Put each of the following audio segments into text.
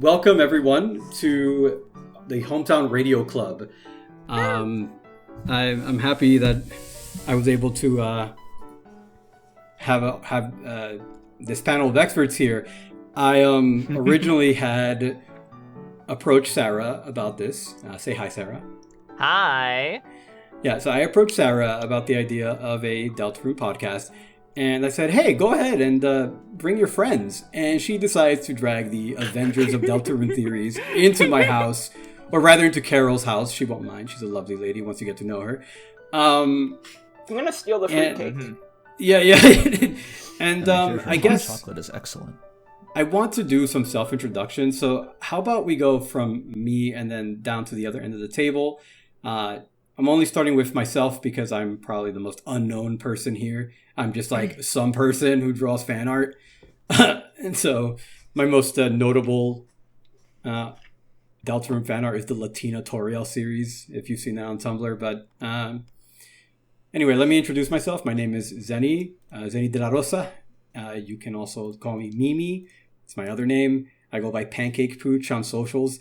welcome everyone to the Hometown Radio Club. I'm happy that I was able to have this panel of experts here. I originally had approached Sarah about this. Say hi, Sarah. Hi. Yeah, so I approached Sarah about the idea of a Deltarune podcast, and I said, hey, go ahead and bring your friends. And she decides to drag the Avengers of Deltarune theories into my house, or rather into Carol's house. She won't mind. She's a lovely lady once you get to know her. I'm going to steal the fruit cake. Yeah. And I guess chocolate is excellent. I want to do some self-introduction. So how about we go from me and then down to the other end of the table. I'm only starting with myself because I'm probably the most unknown person here. I'm just like some person who draws fan art. And so my most notable Deltarune fan art is the Latina Toriel series, if you've seen that on Tumblr. But anyway, let me introduce myself. My name is Zeny Delarosa. You can also call me Mimi. It's my other name. I go by Pancakepooch on socials.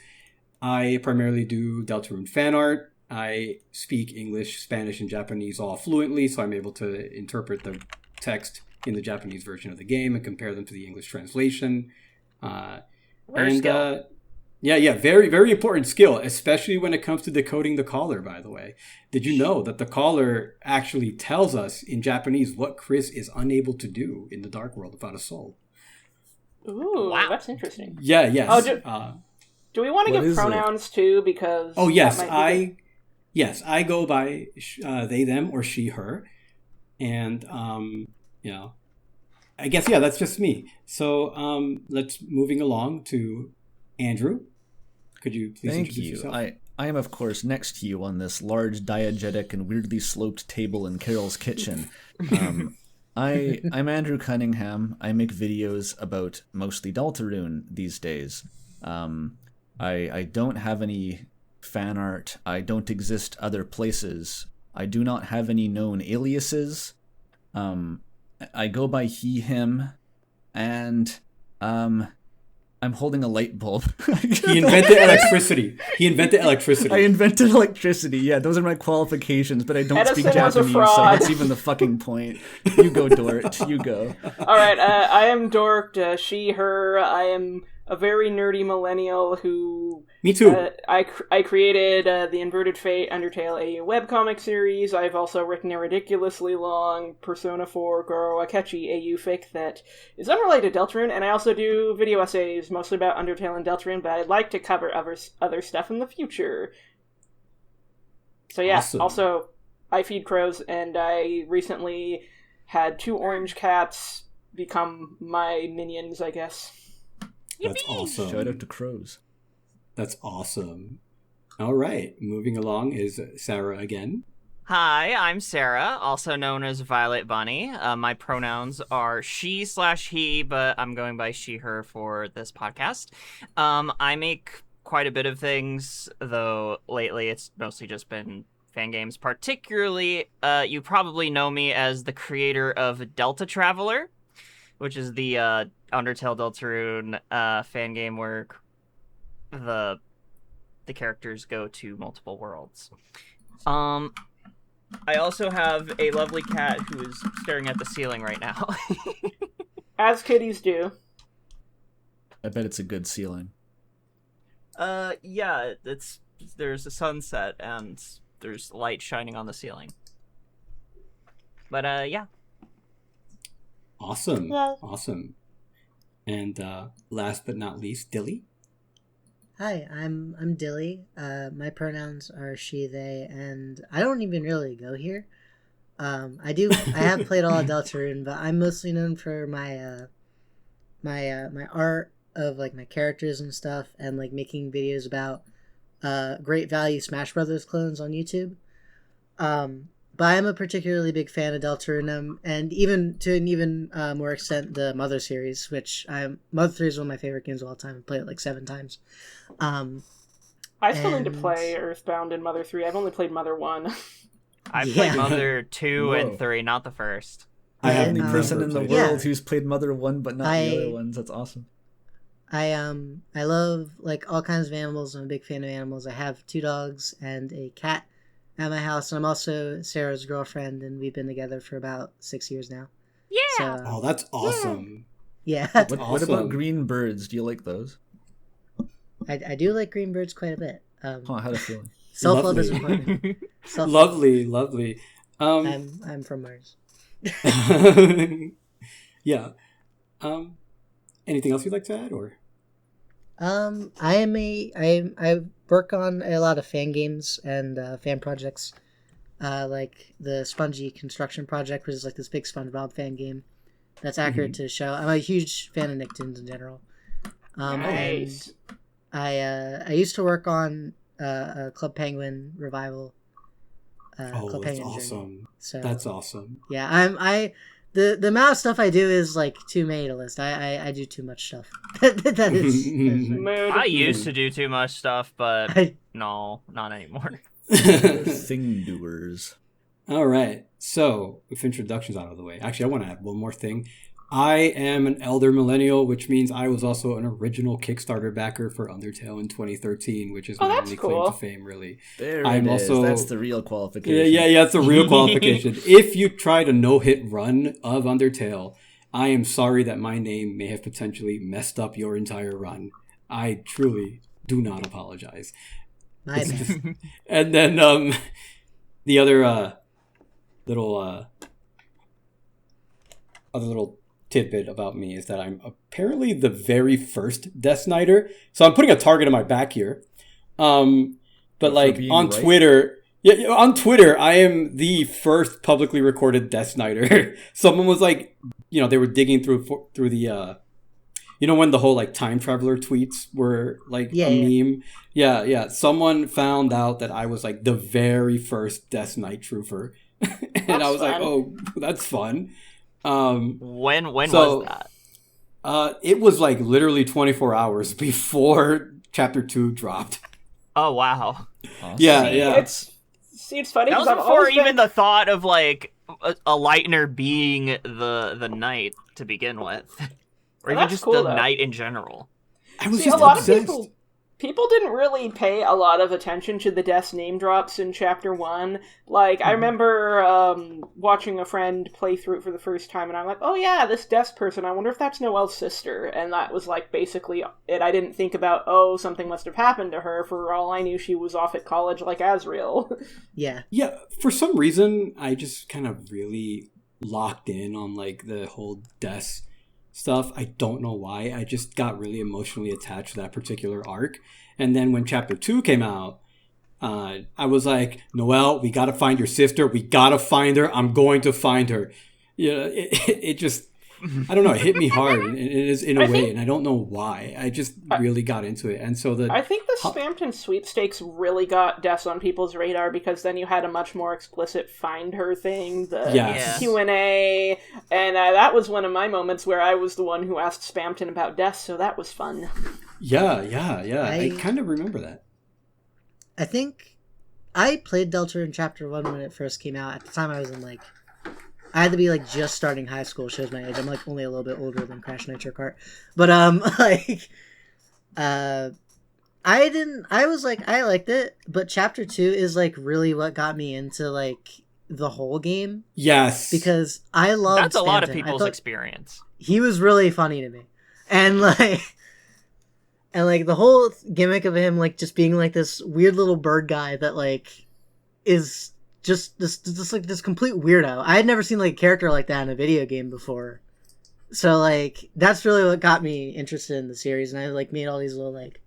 I primarily do Deltarune fan art. I speak English, Spanish, and Japanese all fluently, so I'm able to interpret the text in the Japanese version of the game and compare them to the English translation. Skill. Yeah, very, very important skill, especially when it comes to decoding the caller, by the way. Did you know that the caller actually tells us in Japanese what Chris is unable to do in the Dark World without a soul? Ooh, wow. That's interesting. Yeah, yes. Oh, do we want to give pronouns too? Because I go by they, them, or she, her. And, I guess, that's just me. So let's moving along to Andrew. Could you please introduce yourself? I am, of course, next to you on this large diegetic and weirdly sloped table in Carol's kitchen. I'm Andrew Cunningham. I make videos about mostly Deltarune these days. I don't have any fan art. I don't exist other places. I do not have any known aliases. I go by he, him, and I'm holding a light bulb. He invented electricity. I invented electricity. Yeah, those are my qualifications, but I don't Edison speak Japanese, so that's even the fucking point. You go, Dorked. You go. All right, I am Dorked. She, her. I am a very nerdy millennial who... Me too. I created the Inverted Fate Undertale AU webcomic series. I've also written a ridiculously long Persona 4 Goro Akechi AU fic that is unrelated to Deltarune, and I also do video essays mostly about Undertale and Deltarune, but I'd like to cover other stuff in the future. So yeah, awesome. Also, I feed crows, and I recently had 2 orange cats become my minions, I guess. That's awesome. Shout out to crows. That's awesome. All right, moving along is Sarah again. Hi, I'm Sarah, also known as Vyletbunni. My pronouns are she/he, but I'm going by she, her for this podcast. I make quite a bit of things, though lately it's mostly just been fan games. Particularly, you probably know me as the creator of Delta Traveler, which is the Undertale Deltarune fan game where the characters go to multiple worlds. I also have a lovely cat who is staring at the ceiling right now. As kitties do. I bet it's a good ceiling. Yeah, there's a sunset and there's light shining on the ceiling. But yeah. Awesome. Yeah. Awesome. And last but not least, Dille. Hi, I'm Dille. My pronouns are she, they, and I don't even really go here. I have played a lot of Deltarune, but I'm mostly known for my my art of like my characters and stuff, and like making videos about great value Smash Brothers clones on YouTube. But I'm a particularly big fan of Deltarune, and even to an even more extent, the Mother series, which Mother 3 is one of my favorite games of all time. I played it like 7 times. I still need to play Earthbound and Mother 3. I've only played Mother 1. I played Mother 2 and 3, not the first. I'm the only person in the world who's played Mother 1 but not the other ones. That's awesome. I love like all kinds of animals. I'm a big fan of animals. I have 2 dogs and a cat at my house, and I'm also Sarah's girlfriend, and we've been together for about 6 years now. Yeah. So, Oh, that's awesome. yeah. That's What about awesome. green birds? Do you like those? I do like green birds quite a bit. Oh, I had a feeling. Self-love is Lovely. important. Self-love. Lovely. I'm from Mars. Yeah. Anything else you'd like to add, or? I work on a lot of fan games and fan projects, like the Spongy Construction Project, which is like this big SpongeBob fan game that's accurate to the show. I'm a huge fan of Nicktoons in general. Nice. And I used to work on a Club Penguin revival. Oh, Club that's Penguin Journey. awesome. So That's awesome. yeah, the amount of stuff I do is like too many to list. I do too much stuff. that is. Mood. I used to do too much stuff, but no, not anymore. Thing doers. All right. So, with introductions out of the way, actually, I want to add one more thing. I am an elder millennial, which means I was also an original Kickstarter backer for Undertale in 2013, which is my that's only claim cool. to fame, really. There I'm it is. also- That's the real qualification. Yeah, it's a real qualification. If you tried a no-hit run of Undertale, I am sorry that my name may have potentially messed up your entire run. I truly do not apologize. My bad. And then the other little tidbit about me is that I'm apparently the very first Death Snyder. So I'm putting a target on my back here. But like being on right? Twitter, on Twitter, I am the first publicly recorded Death Snyder. Someone was like, they were digging through the, when the whole like time traveler tweets were like a meme. Yeah. Someone found out that I was like the very first Death Knight trooper, and That's I was like, fun. oh, that's fun. When So- was that? It was like literally 24 hours before Chapter 2 dropped. Oh wow. Awesome. Yeah. It's funny That because was I've before always even been... the thought of like a Lightner being the knight to begin with, or even That's just cool, the though. knight in general. I was See, a just lot obsessed. of people didn't really pay a lot of attention to the Death's name drops in Chapter 1. Like, I remember watching a friend play through it for the first time, and I'm like, oh yeah, this Death's person, I wonder if that's Noelle's sister. And that was, like, basically it. I didn't think about, something must have happened to her. For all I knew, she was off at college like Asriel. Yeah. Yeah, for some reason, I just kind of really locked in on like the whole death stuff. I don't know why. I just got really emotionally attached to that particular arc. And then when Chapter 2 came out, I was like, Noelle, we gotta find your sister. We gotta find her. I'm going to find her. It just, I don't know, it hit me hard in a way, and I don't know why. I just really got into it. And so I think the Spampton sweepstakes really got Deaths on people's radar, because then you had a much more explicit find her thing, the Yes. Q&A, and that was one of my moments where I was the one who asked Spampton about Deaths, so that was fun. Yeah. I kind of remember that. I think I played Deltarune Chapter 1 when it first came out. At the time, I was in like, I had to be like just starting high school. Shows my age. I'm like only a little bit older than Crash Nitro Kart, but I was like, I liked it, but Chapter 2 is like really what got me into like the whole game, Yes. because I love That's a lot of Spampton. I people's thought experience. he was really funny to me, and like the whole gimmick of him like just being like this weird little bird guy that like is just this complete weirdo. I had never seen like a character like that in a video game before, so like that's really what got me interested in the series. And I like made all these little like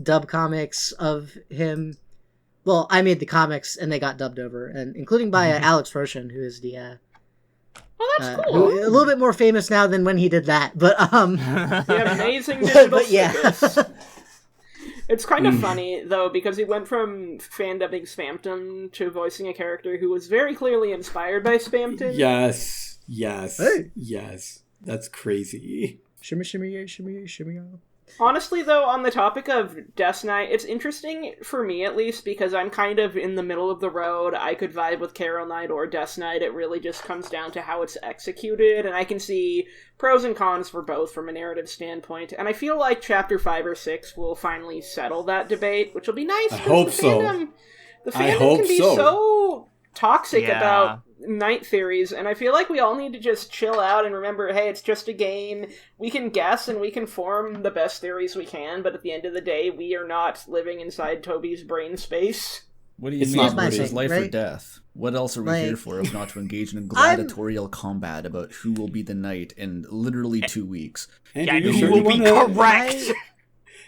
dub comics of him. Well, I made the comics and they got dubbed over, and including by Alex Roshan, who is the Oh, that's cool. who, a little bit more famous now than when he did that, but The amazing digital but yeah. circus. It's kind of funny, though, because he went from fan-dubbing Spampton to voicing a character who was very clearly inspired by Spampton. Yes. Hey. Yes. That's crazy. Shimmy, shimmy, yay, shimmy, yay, shimmy, y'all. Honestly, though, on the topic of Death Knight, it's interesting, for me at least, because I'm kind of in the middle of the road. I could vibe with Carol Knight or Death Knight. It really just comes down to how it's executed, and I can see pros and cons for both from a narrative standpoint. And I feel like Chapter 5 or 6 will finally settle that debate, which will be nice. I hope so. The fandom can be so toxic Yeah. about Knight theories, and I feel like we all need to just chill out and remember, hey, it's just a game. We can guess and we can form the best theories we can, but at the end of the day, we are not living inside Toby's brain space. What do you It's mean? not This is thing, life or right? death. What else are we Like- here for if not to engage in a gladiatorial combat about who will be the knight in literally 2 weeks? Andrew, Yeah, you you sure will you be wanna- correct.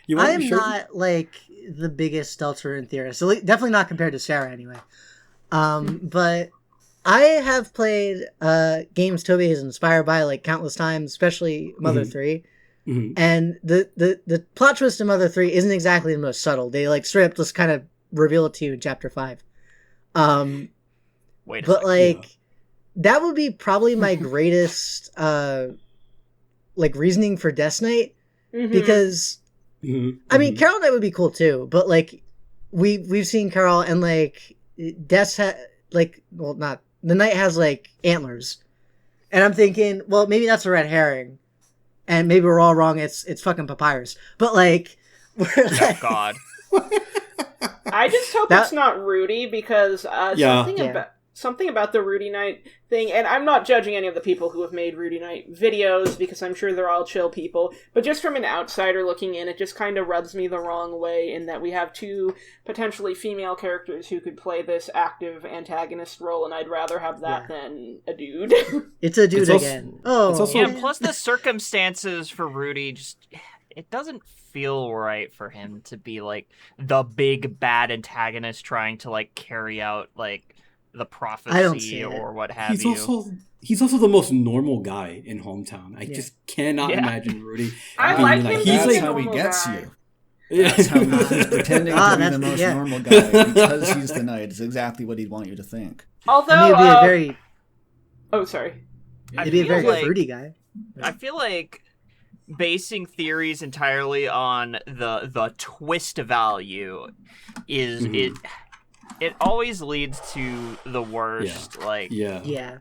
You wanna I am be sure? not like the biggest Deltarune theorist, so definitely not compared to Sarah anyway. But I have played games Toby is inspired by like countless times, especially Mother Mhm. 3. Mhm. And the plot twist in Mother 3 isn't exactly the most subtle. They like straight up just kind of reveal it to you in Chapter 5. Wait a But second. like that would be probably my greatest like reasoning for Death Knight, Mhm. because Mhm. I mean Mhm. Carol Knight would be cool too, but like we've seen Carol and like Death like, well, not the Knight has like antlers, and I'm thinking, well, maybe that's a red herring, and maybe we're all wrong. It's fucking papyrus, but like we're Oh, like, God. I just hope That- it's not Rudy, because Yeah. something about the Rudy Knight thing, and I'm not judging any of the people who have made Rudy Knight videos, because I'm sure they're all chill people, but just from an outsider looking in, it just kind of rubs me the wrong way in that we have two potentially female characters who could play this active antagonist role, and I'd rather have that than a dude. it's a dude It's also- again. Oh, it's also- Yeah, man. plus the circumstances for Rudy just it doesn't feel right for him to be like the big bad antagonist trying to like carry out like the I don't see prophecy it. or what have He's you. also the most normal guy in Hometown. I just cannot Yeah. imagine Rudy. I being like him he's being That's like a how he normal gets guy. you. Yeah. That's how he's pretending Ah, to be the that's- most yeah. normal guy because he's the knight. It's exactly what he'd want you to think. Although, I mean, it'd be a very oh, sorry. it'd be a feel very like- fruity guy. I feel like basing theories entirely on the twist value is Mhm. it always leads to the worst like Yeah. Yeah.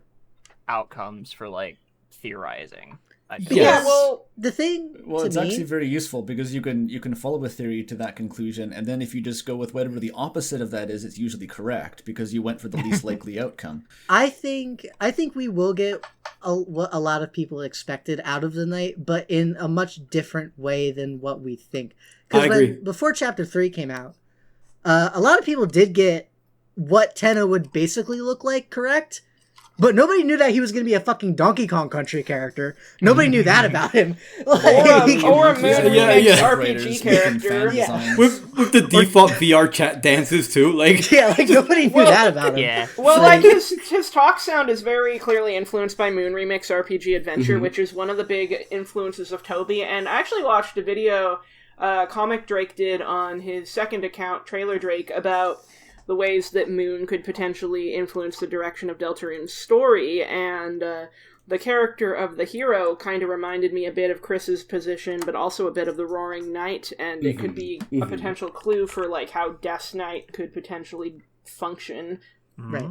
outcomes for like theorizing. I feel. Because Yes. well, the thing Well, to it's me, actually very useful because you can follow a theory to that conclusion, and then if you just go with whatever the opposite of that is, it's usually correct because you went for the least likely outcome. I think we will get what a lot of people expected out of the Knight, but in a much different way than what we think. I agree. Before Chapter 3 came out, a lot of people did get what Tenno would basically look like correct, but nobody knew that he was going to be a fucking Donkey Kong Country character. Nobody knew that about him. or a Moon Yeah, Remix yeah. RPG character. Yeah. With the default VR chat dances too, like Yeah, like nobody knew that about him. Yeah. Well, Like- like his talk sound is very clearly influenced by Moon Remix RPG Adventure, Mhm. which is one of the big influences of Toby. And I actually watched a video Comic Drake did on his second account, Trailer Drake, about the ways that Moon could potentially influence the direction of Deltarune's story, and the character of the hero kind of reminded me a bit of Chris's position, but also a bit of the Roaring Knight, and it could be a Mhm. potential clue for like how Death Knight could potentially function. Right.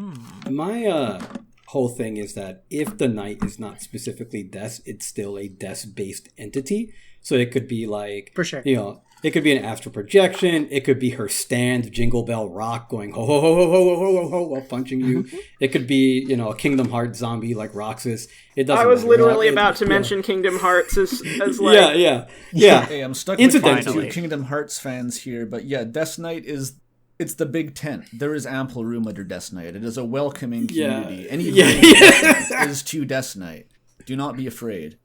my whole thing is that if the knight is not specifically Death, it's still a Death-based entity. So it could be like, For sure. you know, it could be an astral projection. It could be her stand, Jingle Bell Rock, going ho ho ho ho ho ho ho ho while punching you. It could be, you know, a Kingdom Hearts zombie like Roxas. It doesn't. I was matter. literally It- about to yeah. mention Kingdom Hearts as like Yeah. Hey, I'm stuck with Incidentally. two Kingdom Hearts fans here, but yeah, Death Knight it's the big tent. There is ample room under Death Knight. It is a welcoming community. Any Yeah. is to Death Knight. Do not be afraid.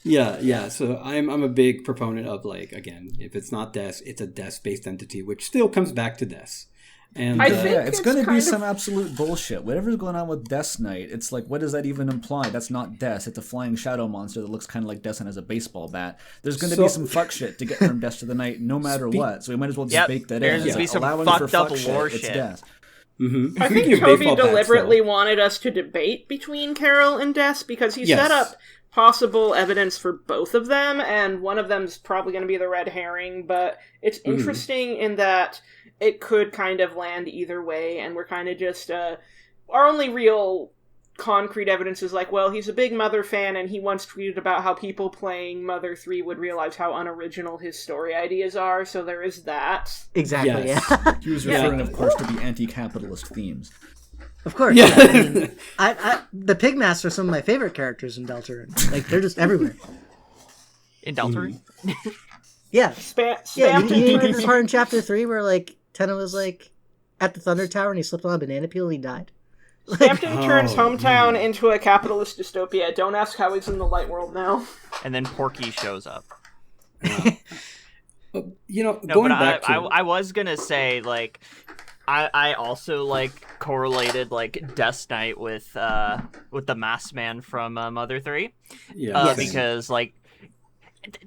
Yeah. So I'm a big proponent of, like, again, if it's not Death, it's a Death-based entity, which still comes back to Death. And I think Yeah, it's it's going to be kind of- some absolute bullshit. Whatever's going on with Death Knight, it's like, what does that even imply? That's not Death. It's a flying shadow monster that looks kind of like Death and has a baseball bat. There's going to So- be some fuck shit to get from Death to the Night, no matter what. So we might as well just Yep, bake that there's in. gonna be It's some allowing fucked for fuck up lore It's shit. Death. Mm-hmm. I think Toby deliberately wanted us to debate between Carol and Death because he set up possible evidence for both of them, and one of them's probably going to be the red herring, but it's interesting in that it could kind of land either way, and we're kind of just, our only real concrete evidence is like, well, he's a big Mother fan, and he once tweeted about how people playing Mother 3 would realize how unoriginal his story ideas are, so there is that. Exactly, Yes. yeah. He was referring, of course, to the anti-capitalist themes. Of course. Yeah. Yeah. I mean, the Pigmasks are some of my favorite characters in Deltarune. Like, they're just everywhere. In Deltarune? Yeah. Spam Yeah, you to remember this part in Chapter 3 where, like, Tenna was, like, at the Thunder Tower and he slipped on a banana peel and he died? Stampton turns hometown into a capitalist dystopia. Don't ask how he's in the light world now. And then Porky shows up. You know, No, going but back to... I was gonna say, like, I also, like, correlated, like, Death Knight with the Masked Man from Mother 3. Yeah. Because, like,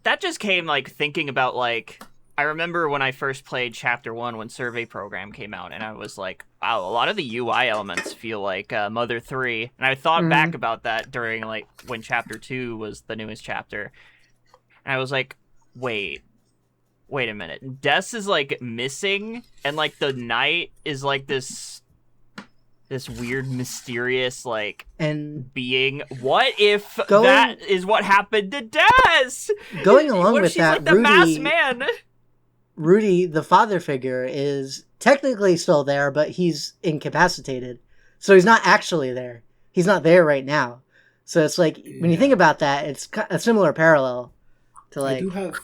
that just came, like, thinking about, like, I remember when I first played Chapter 1 when Survey Program came out, and I was like, wow, a lot of the UI elements feel like Mother 3. And I thought back about that during, like, when Chapter 2 was the newest chapter. And I was like, wait a minute. Des is, like, missing, and, like, the Knight is, like, this weird, mysterious, like, being. What if that is what happened to Des? Going along what if with she's, that, like, the Masked Man? Rudy, the father figure, is technically still there, but he's incapacitated. So he's not actually there. He's not there right now. So it's like, when you think about that, it's a similar parallel to, like... I do have...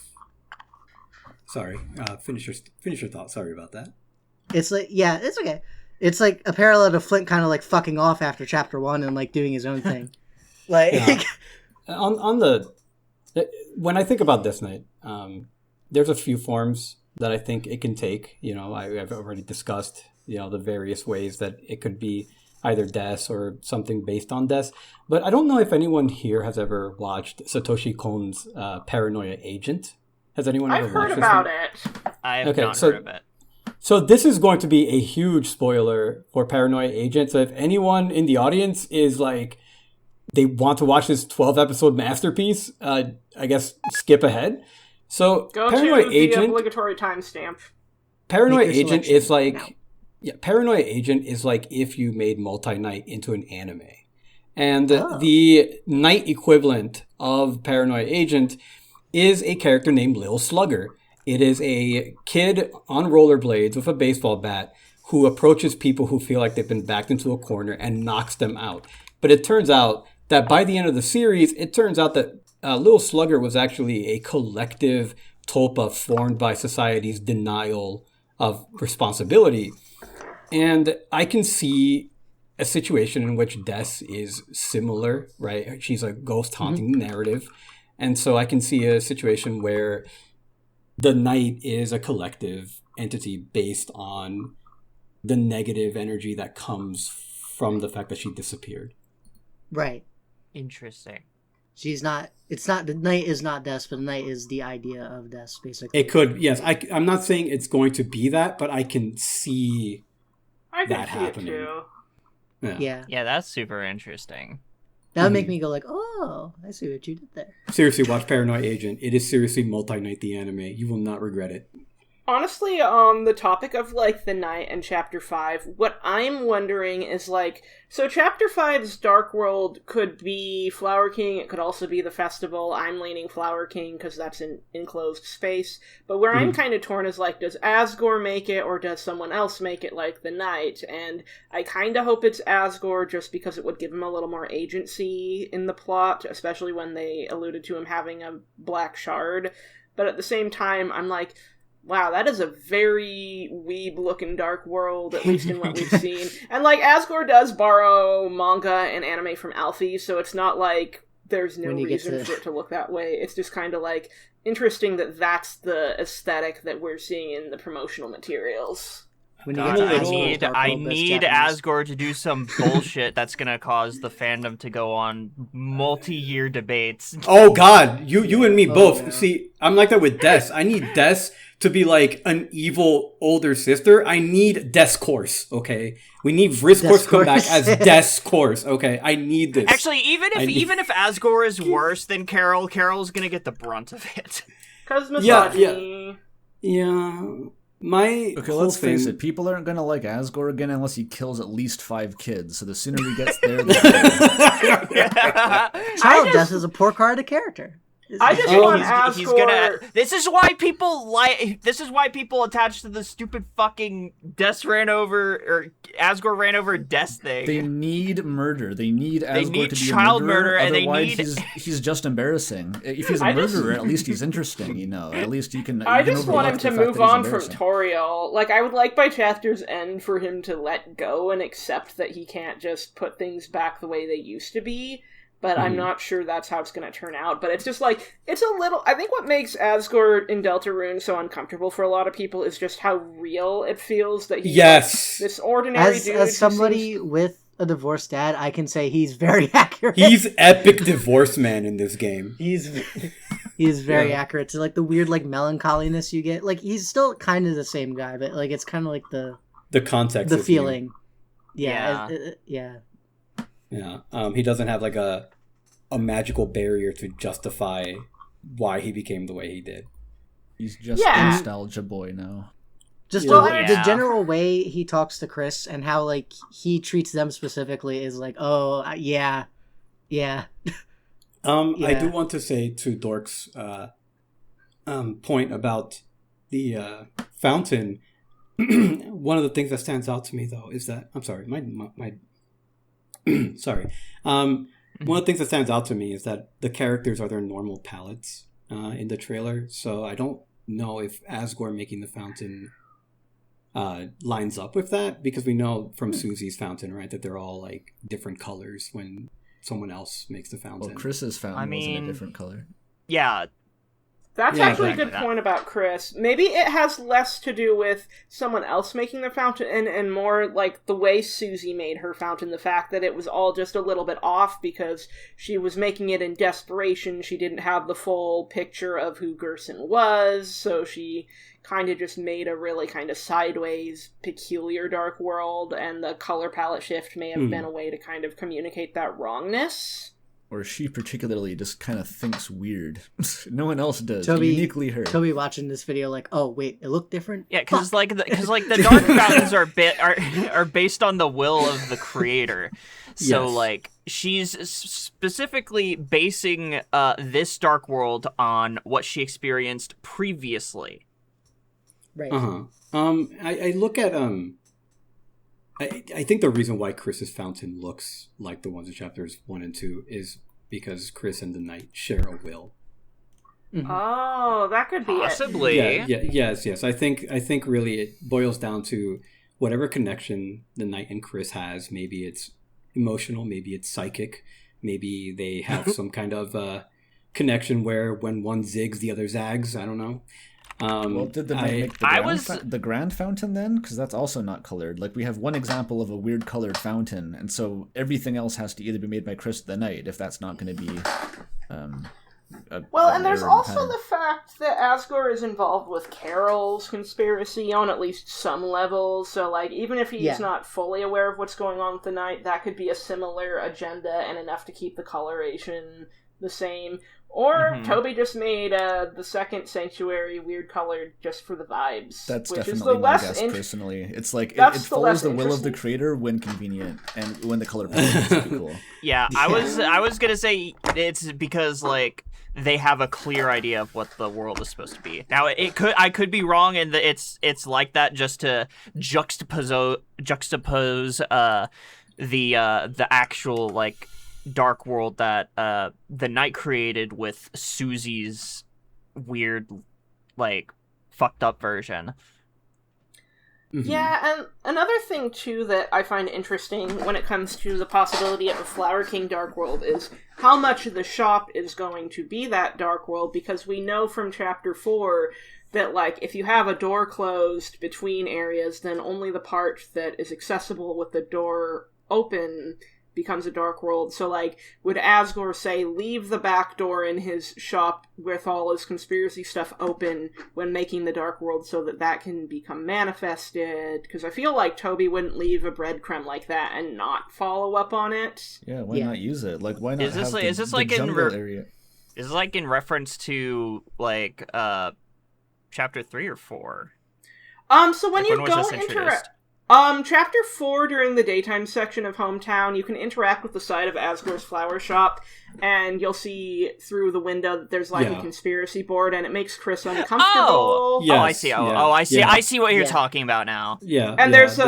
Sorry, finish your thought. Sorry about that. It's like, yeah, it's okay. It's like a parallel to Flint kind of, like, fucking off after Chapter 1 and, like, doing his own thing. Like... Yeah. On the... When I think about Death Knight, there's a few forms that I think it can take. You know, I've already discussed, you know, the various ways that it could be either Des or something based on Des. But I don't know if anyone here has ever watched Satoshi Kon's Paranoia Agent. Has anyone ever I've watched heard this about one? it. I have not heard of it. So this is going to be a huge spoiler for Paranoia Agent. So if anyone in the audience is like, they want to watch this 12-episode masterpiece, I guess skip ahead. So Go Paranoia to Agent, the obligatory timestamp. Paranoia Make your Agent selection is like, now. yeah, Paranoia Agent is like if you made Multi-Knight into an anime. And the Knight equivalent of Paranoia Agent is a character named Lil Slugger. It is a kid on rollerblades with a baseball bat who approaches people who feel like they've been backed into a corner and knocks them out. But it turns out that by the end of the series, it turns out that Lil Slugger was actually a collective tulpa formed by society's denial of responsibility. And I can see a situation in which Des is similar, right? She's a ghost haunting the narrative. And so I can see a situation where the Knight is a collective entity based on the negative energy that comes from the fact that she disappeared. Right. Interesting. She's not... It's not... The Knight is not Des, but the Knight is the idea of Des, basically. It could, yes. I'm not saying it's going to be that, but I can see I that can see happening. it too. Yeah. Yeah, that's super interesting. That would make me go like, oh, I see what you did there. Seriously, watch Paranoid Agent. It is seriously Multi-Knight the anime. You will not regret it. Honestly, on the topic of, like, the Knight and Chapter 5, what I'm wondering is, like, so Chapter 5's Dark World could be Flower King, it could also be the festival. I'm leaning Flower King, because that's an enclosed space. But where I'm kind of torn is, like, does Asgore make it, or does someone else make it, like the Knight? And I kind of hope it's Asgore, just because it would give him a little more agency in the plot, especially when they alluded to him having a black shard. But at the same time, I'm like... Wow, that is a very weeb-looking Dark World, at least in what we've seen. And, like, Asgore does borrow manga and anime from Alfie, so it's not like there's no reason for it to look that way. It's just kind of, like, interesting that that's the aesthetic that we're seeing in the promotional materials. When you God, get to I Asgore, need Asgore to do some bullshit that's gonna cause the fandom to go on multi-year debates. Oh, God. You and me both. Yeah. See, I'm like that with Des. I need Des to be like an evil older sister, I need Discourse, okay? We need Vriscourse to come back as Discourse, okay? I need this. Actually, even if Asgore is worse than Carol, Carol's gonna get the brunt of it. Because misogyny. Yeah. My Okay, let's face it. People aren't gonna like Asgore again unless he kills at least 5 kids. So the sooner he gets there, the better. Child death is a poor card of character. I just want Asgore. He's gonna. This is why people attach to the stupid fucking Asgore ran over Des thing. They need murder. They need Asgore to be child a murderer. murder, and otherwise he's just embarrassing. If he's a murderer, at least he's interesting. You know, at least you can. I just want him to move on from Toriel. Like, I would like by chapter's end for him to let go and accept that he can't just put things back the way they used to be. But I'm not sure that's how it's going to turn out. But it's just like, it's a little... I think what makes Asgore in Deltarune so uncomfortable for a lot of people is just how real it feels that he's this ordinary dude. As somebody with a divorced dad, I can say he's very accurate. He's epic divorce man in this game. He's very accurate to like the weird like melancholiness you get. Like, he's still kind of the same guy, but like it's kind of like the context, the feeling. Yeah. He doesn't have like a magical barrier to justify why he became the way he did. He's just a nostalgia boy now. Just the general way he talks to Chris and how like he treats them specifically is like, oh yeah. I do want to say to Dork's point about the fountain. One of the things that stands out to me though is that one of the things that stands out to me is that the characters are their normal palettes in the trailer. So I don't know if Asgore making the fountain lines up with that, because we know from Susie's fountain, right, that they're all like different colors when someone else makes the fountain. Well, Chris's fountain wasn't a different color. Yeah. That's actually a good point about Chris. Maybe it has less to do with someone else making the fountain and more like the way Susie made her fountain, the fact that it was all just a little bit off because she was making it in desperation. She didn't have the full picture of who Gerson was, so she kind of just made a really kind of sideways, peculiar dark world, and the color palette shift may have been a way to kind of communicate that wrongness. Or she particularly just kind of thinks weird. No one else does. Toby, uniquely her. Toby watching this video like, oh wait, it looked different. Yeah, because the dark fountains are based on the will of the creator. So like she's specifically basing this dark world on what she experienced previously. Right. I look at I think the reason why Chris's fountain looks like the ones in chapters 1 and 2 is because Chris and the Knight share a will. Mm-hmm. Oh, that could be possibly. Yes. I think really it boils down to whatever connection the Knight and Chris has. Maybe it's emotional, maybe it's psychic, maybe they have some kind of connection where when one zigs, the other zags. I don't know. Well, did the Knight make the grand fountain then? Because that's also not colored. Like, we have one example of a weird colored fountain, and so everything else has to either be made by Chris the Knight, if that's not going to be... and there's also the fact that Asgore is involved with Carol's conspiracy on at least some level, so, like, even if he's not fully aware of what's going on with the Knight, that could be a similar agenda and enough to keep the coloration the same. Or Toby just made the second sanctuary weird colored just for the vibes. That's which definitely is the my guess, personally. It's like, it follows the will of the creator when convenient, and when the color palette is cool. Yeah, I was gonna say it's because, like, they have a clear idea of what the world is supposed to be. Now, I could be wrong, and it's like that just to juxtapose the actual, like, dark world that the Knight created with Susie's weird, like, fucked up version. Yeah, and another thing too that I find interesting when it comes to the possibility of a Flower King dark world is how much of the shop is going to be that dark world, because we know from chapter 4 that, like, if you have a door closed between areas, then only the part that is accessible with the door open becomes a dark world. So, like, would Asgore say, leave the back door in his shop with all his conspiracy stuff open when making the dark world so that that can become manifested? Because I feel like Toby wouldn't leave a breadcrumb like that and not follow up on it. Yeah, why not use it? Like, why not Is this have is this like in area? Is this like in reference to like chapter 3 or 4? So when like, you when was go this into introduced? Chapter 4, during the daytime section of Hometown, you can interact with the side of Asgore's flower shop, and you'll see through the window that there's like a conspiracy board, and it makes Chris uncomfortable. Oh, Yes, I see. yeah, I see. yeah. I see what you're Yeah. talking about now. Yeah. And yeah, there's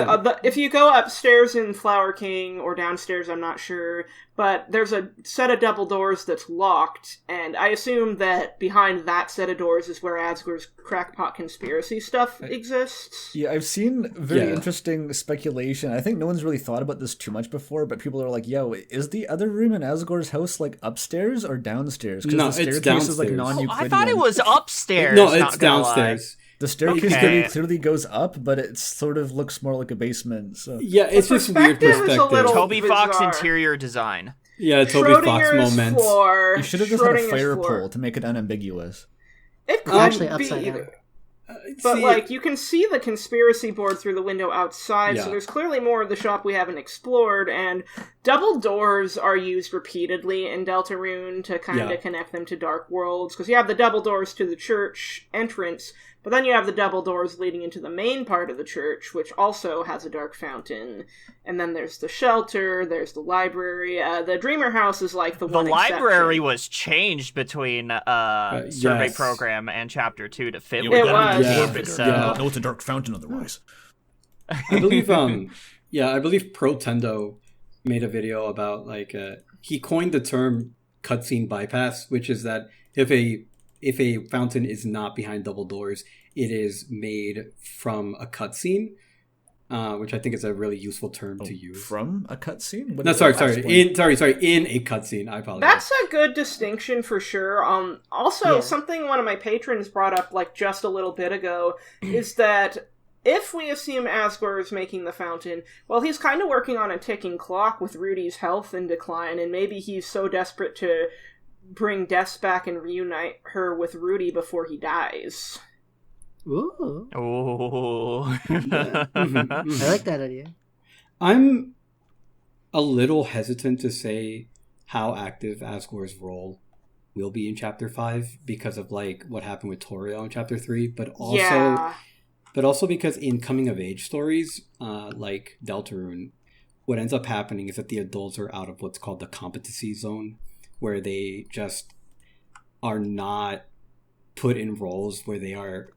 if you go upstairs in Flower King, or downstairs, I'm not sure, but there's a set of double doors that's locked, and I assume that behind that set of doors is where Asgore's crackpot conspiracy stuff exists. Yeah, I've seen very Yeah. interesting speculation. I think no one's really thought about this too much before, but people are like, yo, is the other room in Asgore's house like upstairs or downstairs? Because No, the it's staircase is like downstairs. non-Euclidean. I thought it was upstairs. No, not it's gonna lie. downstairs. The staircase Okay. clearly goes up, but it sort of looks more like a basement. So Yeah, it's just weird perspective is a perspective. little- Toby Fox Bizarre. interior design. Yeah, Toby Fox Schrodinger's moment. floor. you should have just had a Schrodinger's fire floor. pole to make it unambiguous. It could Actually, be upside down. either. But, like, you can see the conspiracy board through the window outside, Yeah. so there's clearly more of the shop we haven't explored, and double doors are used repeatedly in Deltarune to kind of Yeah. connect them to dark worlds, because you have the double doors to the church entrance, but then you have the double doors leading into the main part of the church, which also has a dark fountain, and then there's the shelter, there's the library, the Dreamer House is like the The one library exception. was changed between survey yes. program and chapter 2 to fit It with was. that. Yeah. So Yeah. No, it's a dark fountain otherwise. I believe I believe Protendo made a video about like he coined the term cutscene bypass, which is that if a fountain is not behind double doors, it is made from a cutscene, which I think is a really useful term to use. From a cutscene? What No, is sorry, that sorry, last point? in a cutscene. I apologize. That's a good distinction for sure. Also, Yeah. something one of my patrons brought up like just a little bit ago is that if we assume Asgore is making the fountain, well, he's kind of working on a ticking clock with Rudy's health in decline, and maybe he's so desperate to bring Des back and reunite her with Rudy before he dies. Ooh, Ooh. I like that idea. I'm a little hesitant to say how active Asgore's role will be in Chapter 5 because of like what happened with Toriel in Chapter 3, but also because in coming of age stories, like Deltarune, what ends up happening is that the adults are out of what's called the competency zone, where they just are not put in roles where they are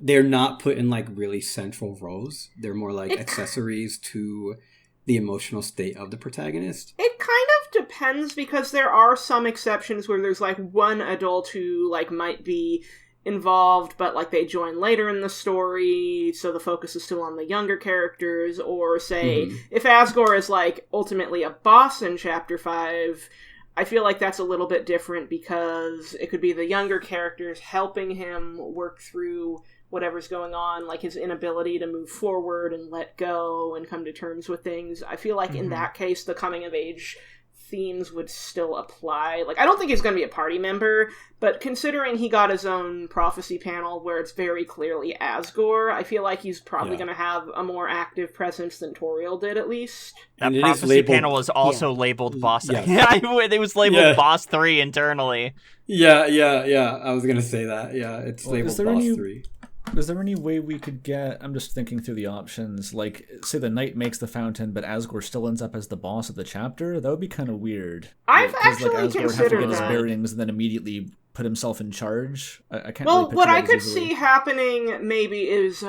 they're not put in like really central roles. They're more like accessories to the emotional state of the protagonist. It kind of depends, because there are some exceptions where there's like one adult who like might be involved, but like they join later in the story, so the focus is still on the younger characters. Or say if Asgore is like ultimately a boss in Chapter 5, I feel like that's a little bit different, because it could be the younger characters helping him work through whatever's going on, like his inability to move forward and let go and come to terms with things. I feel like in that case, the coming of age themes would still apply. Like, I don't think he's going to be a party member, but considering he got his own prophecy panel where it's very clearly Asgore, I feel like he's probably going to have a more active presence than Toriel did, at least. That And it is prophecy labeled- panel was also labeled Boss. Yeah. It was labeled Yeah. Boss 3 internally. Yeah. I was gonna say that. Yeah, it's Well, labeled is there Boss any- 3. Is there any way we could get... I'm just thinking through the options. Like, say the knight makes the fountain, but Asgore still ends up as the boss of the chapter? That would be kind of weird. I've 'Cause, actually Asgore have to considered get his that. bearings and then immediately put himself in charge. I can't Well, really what picture I that could as easily. see happening maybe is,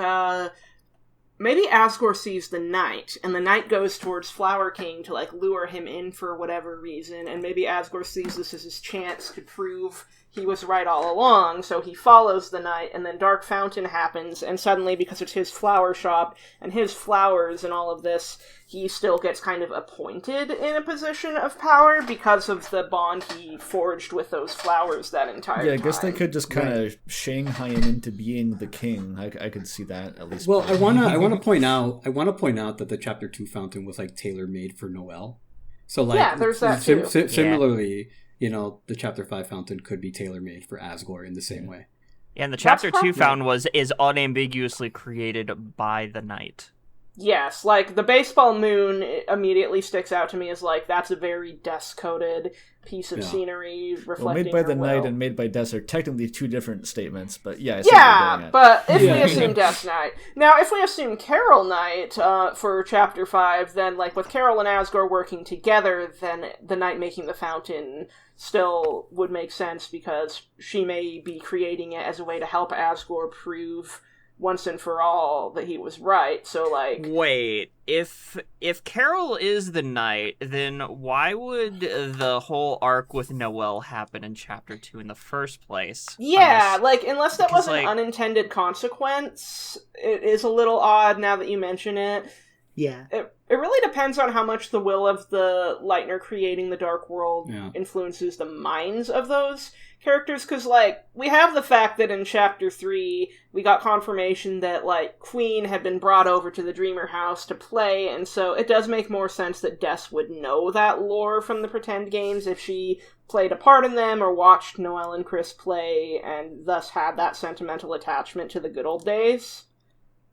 maybe Asgore sees the knight, and the knight goes towards Flower King to, like, lure him in for whatever reason, and maybe Asgore sees this as his chance to prove he was right all along, so he follows the knight, and then Dark Fountain happens, and suddenly, because it's his flower shop, and his flowers and all of this, he still gets kind of appointed in a position of power because of the bond he forged with those flowers that entire time. Yeah, I guess they could just kind of Shanghai him into being the king. I could see that, at least. Well, I wanna point out that the Chapter 2 fountain was, like, tailor-made for Noelle. So, like, yeah, there's that too. Similarly, you know, the Chapter 5 fountain could be tailor-made for Asgore in the same way. Yeah, and the Chapter 2 fountain is unambiguously created by the knight. Yes, like, the baseball moon immediately sticks out to me as, like, that's a very Des-coded piece of scenery reflecting well, made by the will. Knight and made by Des are technically two different statements, but yeah, I see what you're getting at. But if we assume Des Knight. Now, if we assume Carol Knight for Chapter 5, then, like, with Carol and Asgore working together, then the Knight making the fountain still would make sense, because she may be creating it as a way to help Asgore prove once and for all that he was right. So, like, wait, if Carol is the knight, then why would the whole arc with Noelle happen in Chapter 2 in the first place? Yeah, unless that was an unintended consequence, it is a little odd now that you mention it. Yeah. It really depends on how much the will of the Lightner creating the Dark World influences the minds of those characters, because, like, we have the fact that in Chapter 3, we got confirmation that, like, Queen had been brought over to the Dreamer House to play, and so it does make more sense that Des would know that lore from the Pretend games if she played a part in them or watched Noelle and Chris play, and thus had that sentimental attachment to the good old days.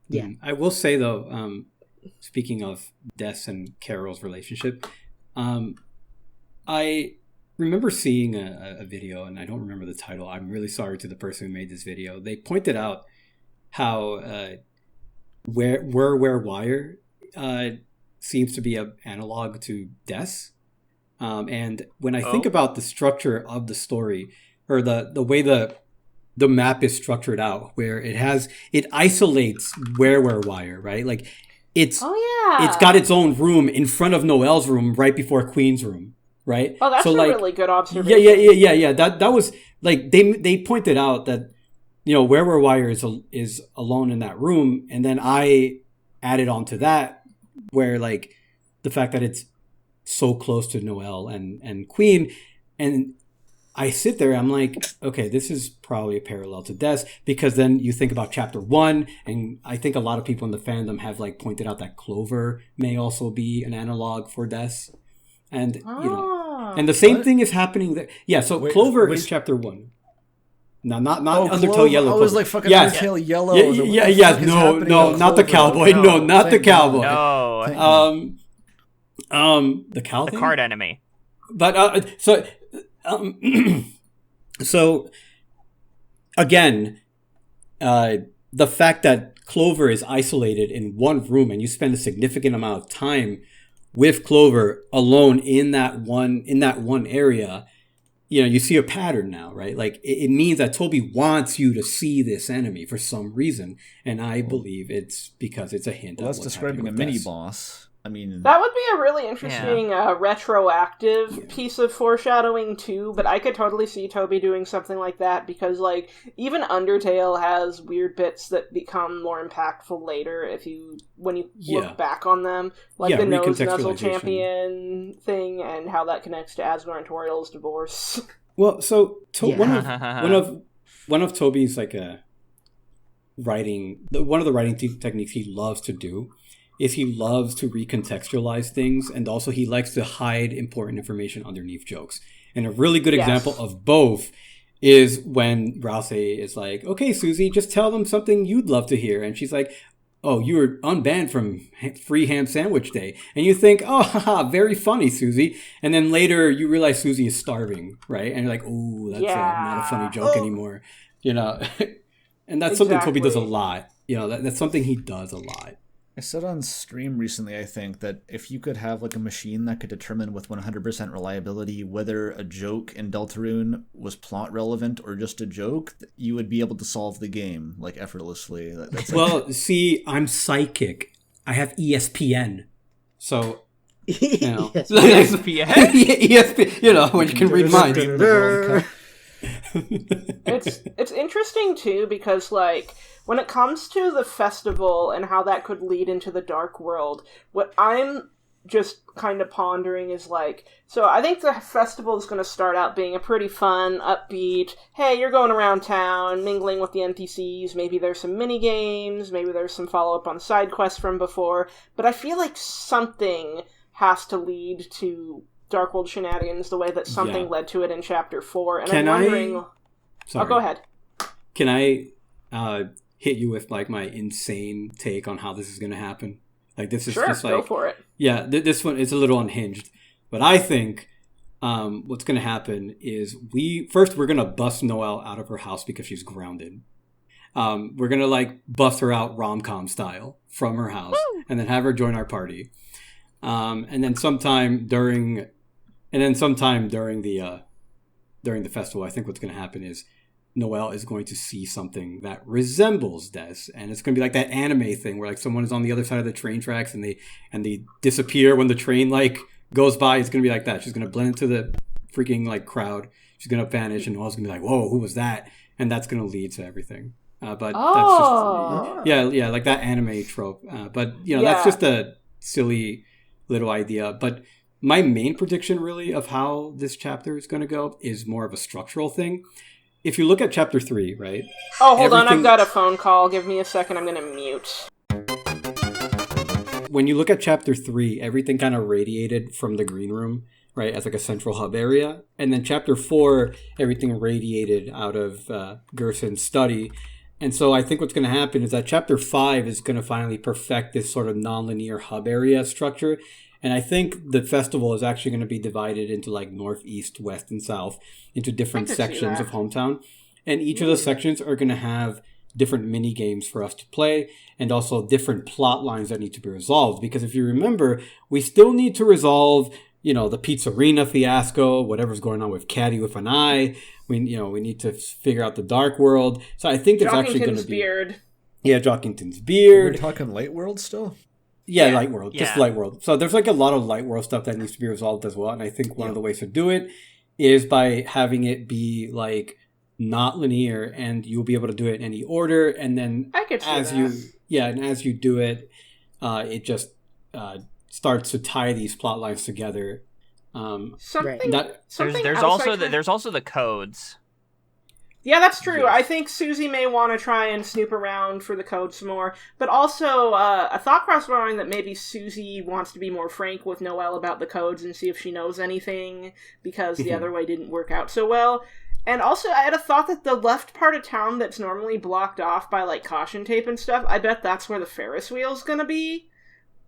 Yeah. I will say, though, speaking of Des and Carol's relationship, I remember seeing a video, and I don't remember the title. I'm really sorry to the person who made this video. They pointed out how where wire seems to be an analog to Des. And when I think about the structure of the story, or the way the map is structured out, where it isolates where wire, right? Like, it's got its own room in front of Noelle's room right before Queen's room. Right. Oh, that's a really good observation. Yeah. That was, like, they pointed out that, you know, where wire is alone in that room, and then I added on to that where, like, the fact that it's so close to Noelle and Queen, and I sit there, I'm like, okay, this is probably a parallel to Des, because then you think about Chapter 1, and I think a lot of people in the fandom have, like, pointed out that Clover may also be an analog for Des. And, you know, and the same thing is happening there. Yeah, so Clover is Chapter 1. No, not Undertale Clover. Yellow. I was like, fucking Undertale Yellow. No, not the cowboy. No, not the cowboy. No. The cow thing? The card enemy. But, so, again, the fact that Clover is isolated in one room, and you spend a significant amount of time with Clover alone in that one area, you know, you see a pattern now, right? Like, it means that Toby wants you to see this enemy for some reason, and I believe it's because it's a hint. Well, that's describing a mini boss. I mean, that would be a really interesting retroactive piece of foreshadowing too, but I could totally see Toby doing something like that, because, like, even Undertale has weird bits that become more impactful later when you look back on them, like the nose nuzzle champion thing and how that connects to Asgore and Toriel's divorce. Well, so one of Toby's, like, one of the writing techniques he loves to do is he loves to recontextualize things, and also he likes to hide important information underneath jokes. And a really good example of both is when Rouse is like, okay, Susie, just tell them something you'd love to hear. And she's like, oh, you were unbanned from Free Ham Sandwich Day. And you think, oh, haha, very funny, Susie. And then later you realize Susie is starving, right? And you're like, oh, that's not a funny joke anymore. You know, and that's something Toby does a lot. You know, that's something he does a lot. I said on stream recently, I think, that if you could have, like, a machine that could determine with 100% reliability whether a joke in Deltarune was plot relevant or just a joke, you would be able to solve the game, like, effortlessly. Well, see, I'm psychic. I have ESPN. So, you know. ESPN? ESPN, you know, when you can read minds. It's interesting too because like when it comes to the festival and how that could lead into the dark world, what I'm just kind of pondering is like, so I think the festival is going to start out being a pretty fun, upbeat, hey, you're going around town, mingling with the NPCs, maybe there's some mini games, maybe there's some follow-up on side quests from before, but I feel like something has to lead to Dark World shenanigans the way that something led to it in Chapter 4, and I'm wondering... Sorry. Oh, go ahead. Can I hit you with like my insane take on how this is going to happen? Like this is just like... go for it. Yeah, this one is a little unhinged. But I think what's going to happen is we're going to bust Noelle out of her house because she's grounded. We're going to like bust her out rom-com style from her house and then have her join our party. And then sometime during the festival, I think what's going to happen is Noelle is going to see something that resembles Des, and it's going to be like that anime thing where like someone is on the other side of the train tracks and they disappear when the train like goes by. It's going to be like that. She's going to blend into the freaking like crowd. She's going to vanish, and Noelle's going to be like, "Whoa, who was that?" And that's going to lead to everything. But that's just yeah, like that anime trope. But that's just a silly little idea. But my main prediction really of how this chapter is going to go is more of a structural thing. If you look at Chapter 3, right? Oh, hold on, I've got a phone call. Give me a second, I'm going to mute. When you look at Chapter 3, everything kind of radiated from the green room, right, as like a central hub area. And then Chapter 4, everything radiated out of Gerson's study. And so I think what's going to happen is that Chapter 5 is going to finally perfect this sort of nonlinear hub area structure. And I think the festival is actually going to be divided into like north, east, west, and south into different sections of Hometown. And each of those sections are going to have different mini games for us to play and also different plot lines that need to be resolved. Because if you remember, we still need to resolve, the Pizzarina fiasco, whatever's going on with Caddy with an eye. We need to figure out the Dark World. So I think it's actually going to be... beard. Yeah, Jockington's beard. We're talking Light World still? Yeah, Light World. Just Light World. So there's like a lot of Light World stuff that needs to be resolved as well. And I think one of the ways to do it is by having it be like not linear, and you'll be able to do it in any order. And then as you do it, it just starts to tie these plot lines together. There's also the codes. Yeah, that's true. Yes. I think Susie may want to try and snoop around for the code some more. But also, a thought crossed my mind that maybe Susie wants to be more frank with Noelle about the codes and see if she knows anything, because the other way didn't work out so well. And also, I had a thought that the left part of town that's normally blocked off by, like, caution tape and stuff, I bet that's where the Ferris wheel's gonna be.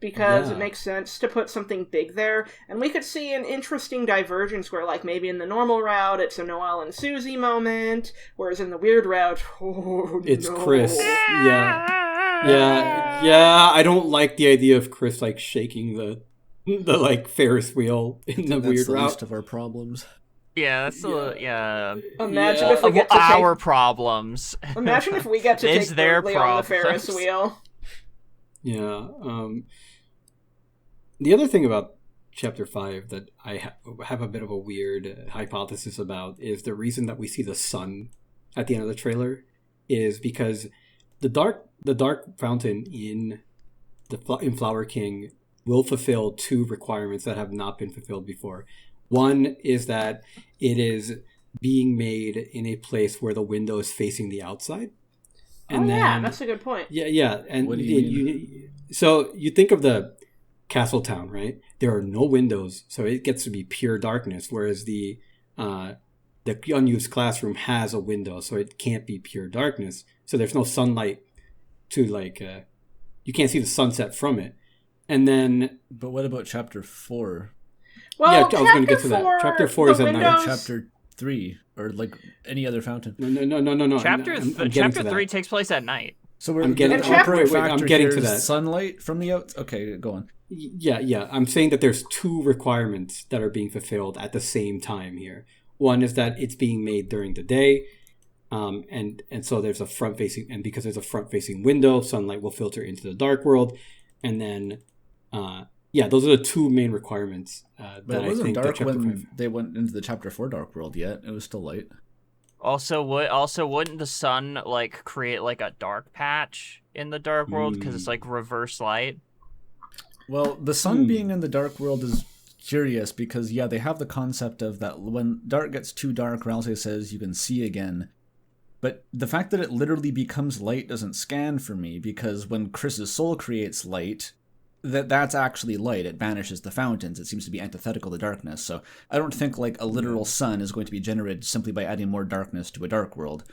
Because it makes sense to put something big there. And we could see an interesting divergence where, like, maybe in the normal route, it's a Noelle and Susie moment, whereas in the weird route, it's Chris. Yeah. I don't like the idea of Chris, like, shaking the like, Ferris wheel in the weird route. That's the least of our problems. Yeah, that's Imagine if we get to our problems. Imagine if we get to take Berkeley on the Ferris wheel. Yeah. The other thing about Chapter 5 that I have a bit of a weird hypothesis about is the reason that we see the sun at the end of the trailer is because the dark fountain in Flower King will fulfill two requirements that have not been fulfilled before. One is that it is being made in a place where the window is facing the outside. And that's a good point. Yeah. And what do you mean? So you think of the castle town, right? There are no windows, so it gets to be pure darkness, whereas the unused classroom has a window, so it can't be pure darkness. So there's no sunlight to you can't see the sunset from it. And then... But what about Chapter 4? Well, I was going to get to that. Chapter 4 is at night. Chapter 3, or like any other fountain. No. Chapter 3 takes place at night. So we're I'm getting to that. Sunlight from the out. Okay, go on. Yeah. I'm saying that there's two requirements that are being fulfilled at the same time here. One is that it's being made during the day, and so there's a front facing, and because there's a front facing window, sunlight will filter into the dark world, and then those are the two main requirements. But it wasn't dark when they went into the Chapter 4 dark world yet. It was still light. Also, wouldn't the sun like create like a dark patch in the dark world because it's like reverse light? Well, the sun being in the dark world is curious because they have the concept of that when dark gets too dark, Rousey says you can see again. But the fact that it literally becomes light doesn't scan for me, because when Chris's soul creates light, that's actually light. It banishes the fountains. It seems to be antithetical to darkness. So I don't think like a literal sun is going to be generated simply by adding more darkness to a dark world.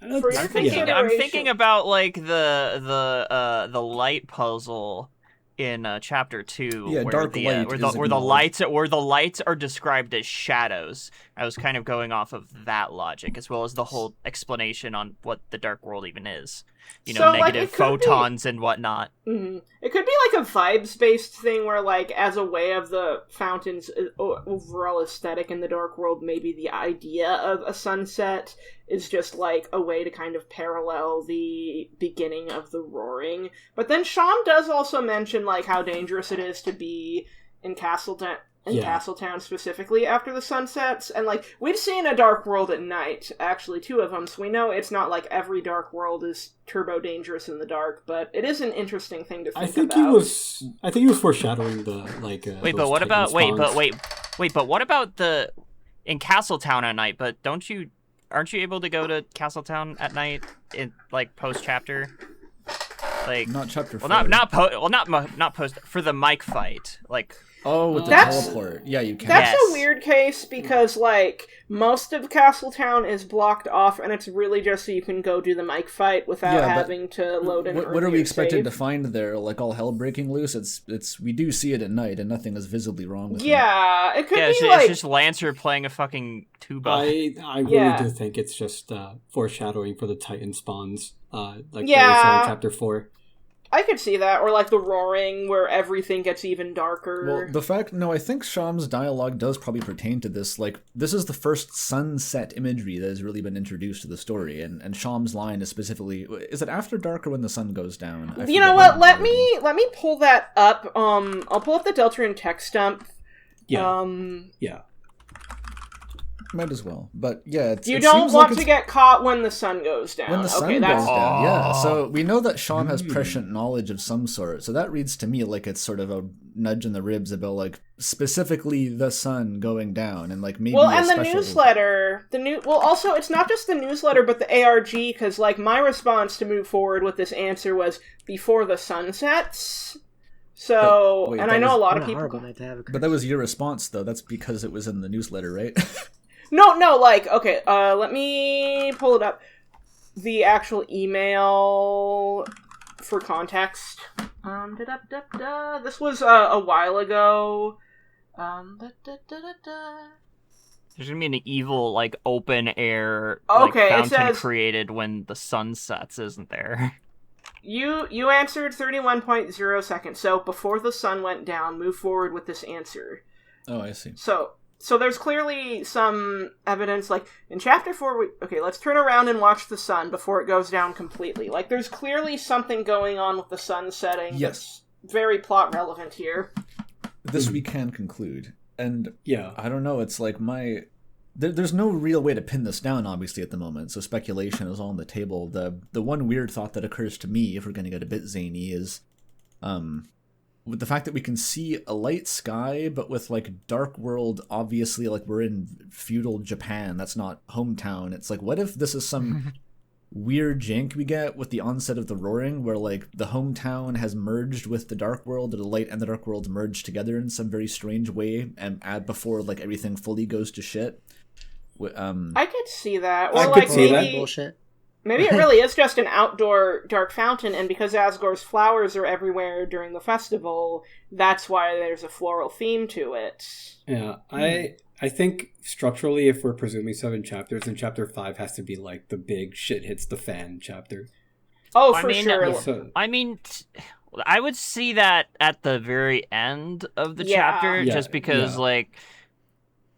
I'm thinking about like the light puzzle in chapter 2, where dark light where the lights are described as shadows. I was kind of going off of that logic, as well as the whole explanation on what the dark world even is. Negative photons and whatnot. Mm-hmm. It could be like a vibes-based thing where, like, as a way of the fountain's overall aesthetic in the dark world, maybe the idea of a sunset is just, like, a way to kind of parallel the beginning of the roaring. But then Sham does also mention, like, how dangerous it is to be in Castletown specifically after the sun sets, and like we've seen a dark world at night, actually 2 of them, so we know it's not like every dark world is turbo dangerous in the dark, but it is an interesting thing to think about. I think he was foreshadowing the like. But what about what about the in Castletown at night? But aren't you able to go to Castletown at night in like post chapter? Like not chapter 4. Not post for the mic fight, like. Oh, with the teleport. Yeah, you can. That's a weird case because, like, most of Castletown is blocked off, and it's really just so you can go do the mic fight without having to load in. What are we expected to find there? Like all hell breaking loose? It's we do see it at night, and nothing is visibly wrong with it. Yeah, it could be it's just Lancer playing a fucking tuba. I really do think it's just foreshadowing for the Titan spawns. Like chapter 4. I could see that, or like the roaring where everything gets even darker. Well, I think Sham's dialogue does probably pertain to this. Like, this is the first sunset imagery that has really been introduced to the story, and Sham's line is specifically, is it after dark or when the sun goes down? You know what? Let me pull that up. I'll pull up the Deltarune text dump. Yeah. Might as well, but yeah. You don't want to get caught when the sun goes down. When the sun goes down, yeah. So we know that Sham has prescient knowledge of some sort. So that reads to me like it's sort of a nudge in the ribs about like specifically the sun going down, and like maybe. Well, and the newsletter, also it's not just the newsletter, but the ARG, because like my response to move forward with this answer was before the sun sets. So, I know a lot of people. But that was your response, though. That's because it was in the newsletter, right? No, like, okay, let me pull it up. The actual email for context. This was a while ago. There's gonna be an evil, like, open air fountain created when the sun sets, isn't there? You answered 31.0 seconds, so before the sun went down, move forward with this answer. Oh, I see. So there's clearly some evidence, like, in Chapter 4, let's turn around and watch the sun before it goes down completely. Like, there's clearly something going on with the sun setting that's very plot relevant here. This we can conclude. And, I don't know, it's like there's no real way to pin this down, obviously, at the moment, so speculation is all on the table. The one weird thought that occurs to me, if we're going to get a bit zany, is... with the fact that we can see a light sky, but with, like, dark world, obviously, like, we're in feudal Japan. That's not hometown. It's like, what if this is some weird jank we get with the onset of the roaring, where, like, the hometown has merged with the dark world, or the light and the dark world merge together in some very strange way, and before, like, everything fully goes to shit? I could see that. Or, I like, could see maybe... that. Bullshit. Maybe it really is just an outdoor dark fountain, and because Asgore's flowers are everywhere during the festival, that's why there's a floral theme to it. Yeah, I think structurally, if we're presuming 7 chapters, then chapter 5 has to be like the big shit hits the fan chapter. Oh, for sure. I would see that at the very end of the chapter, just because, like,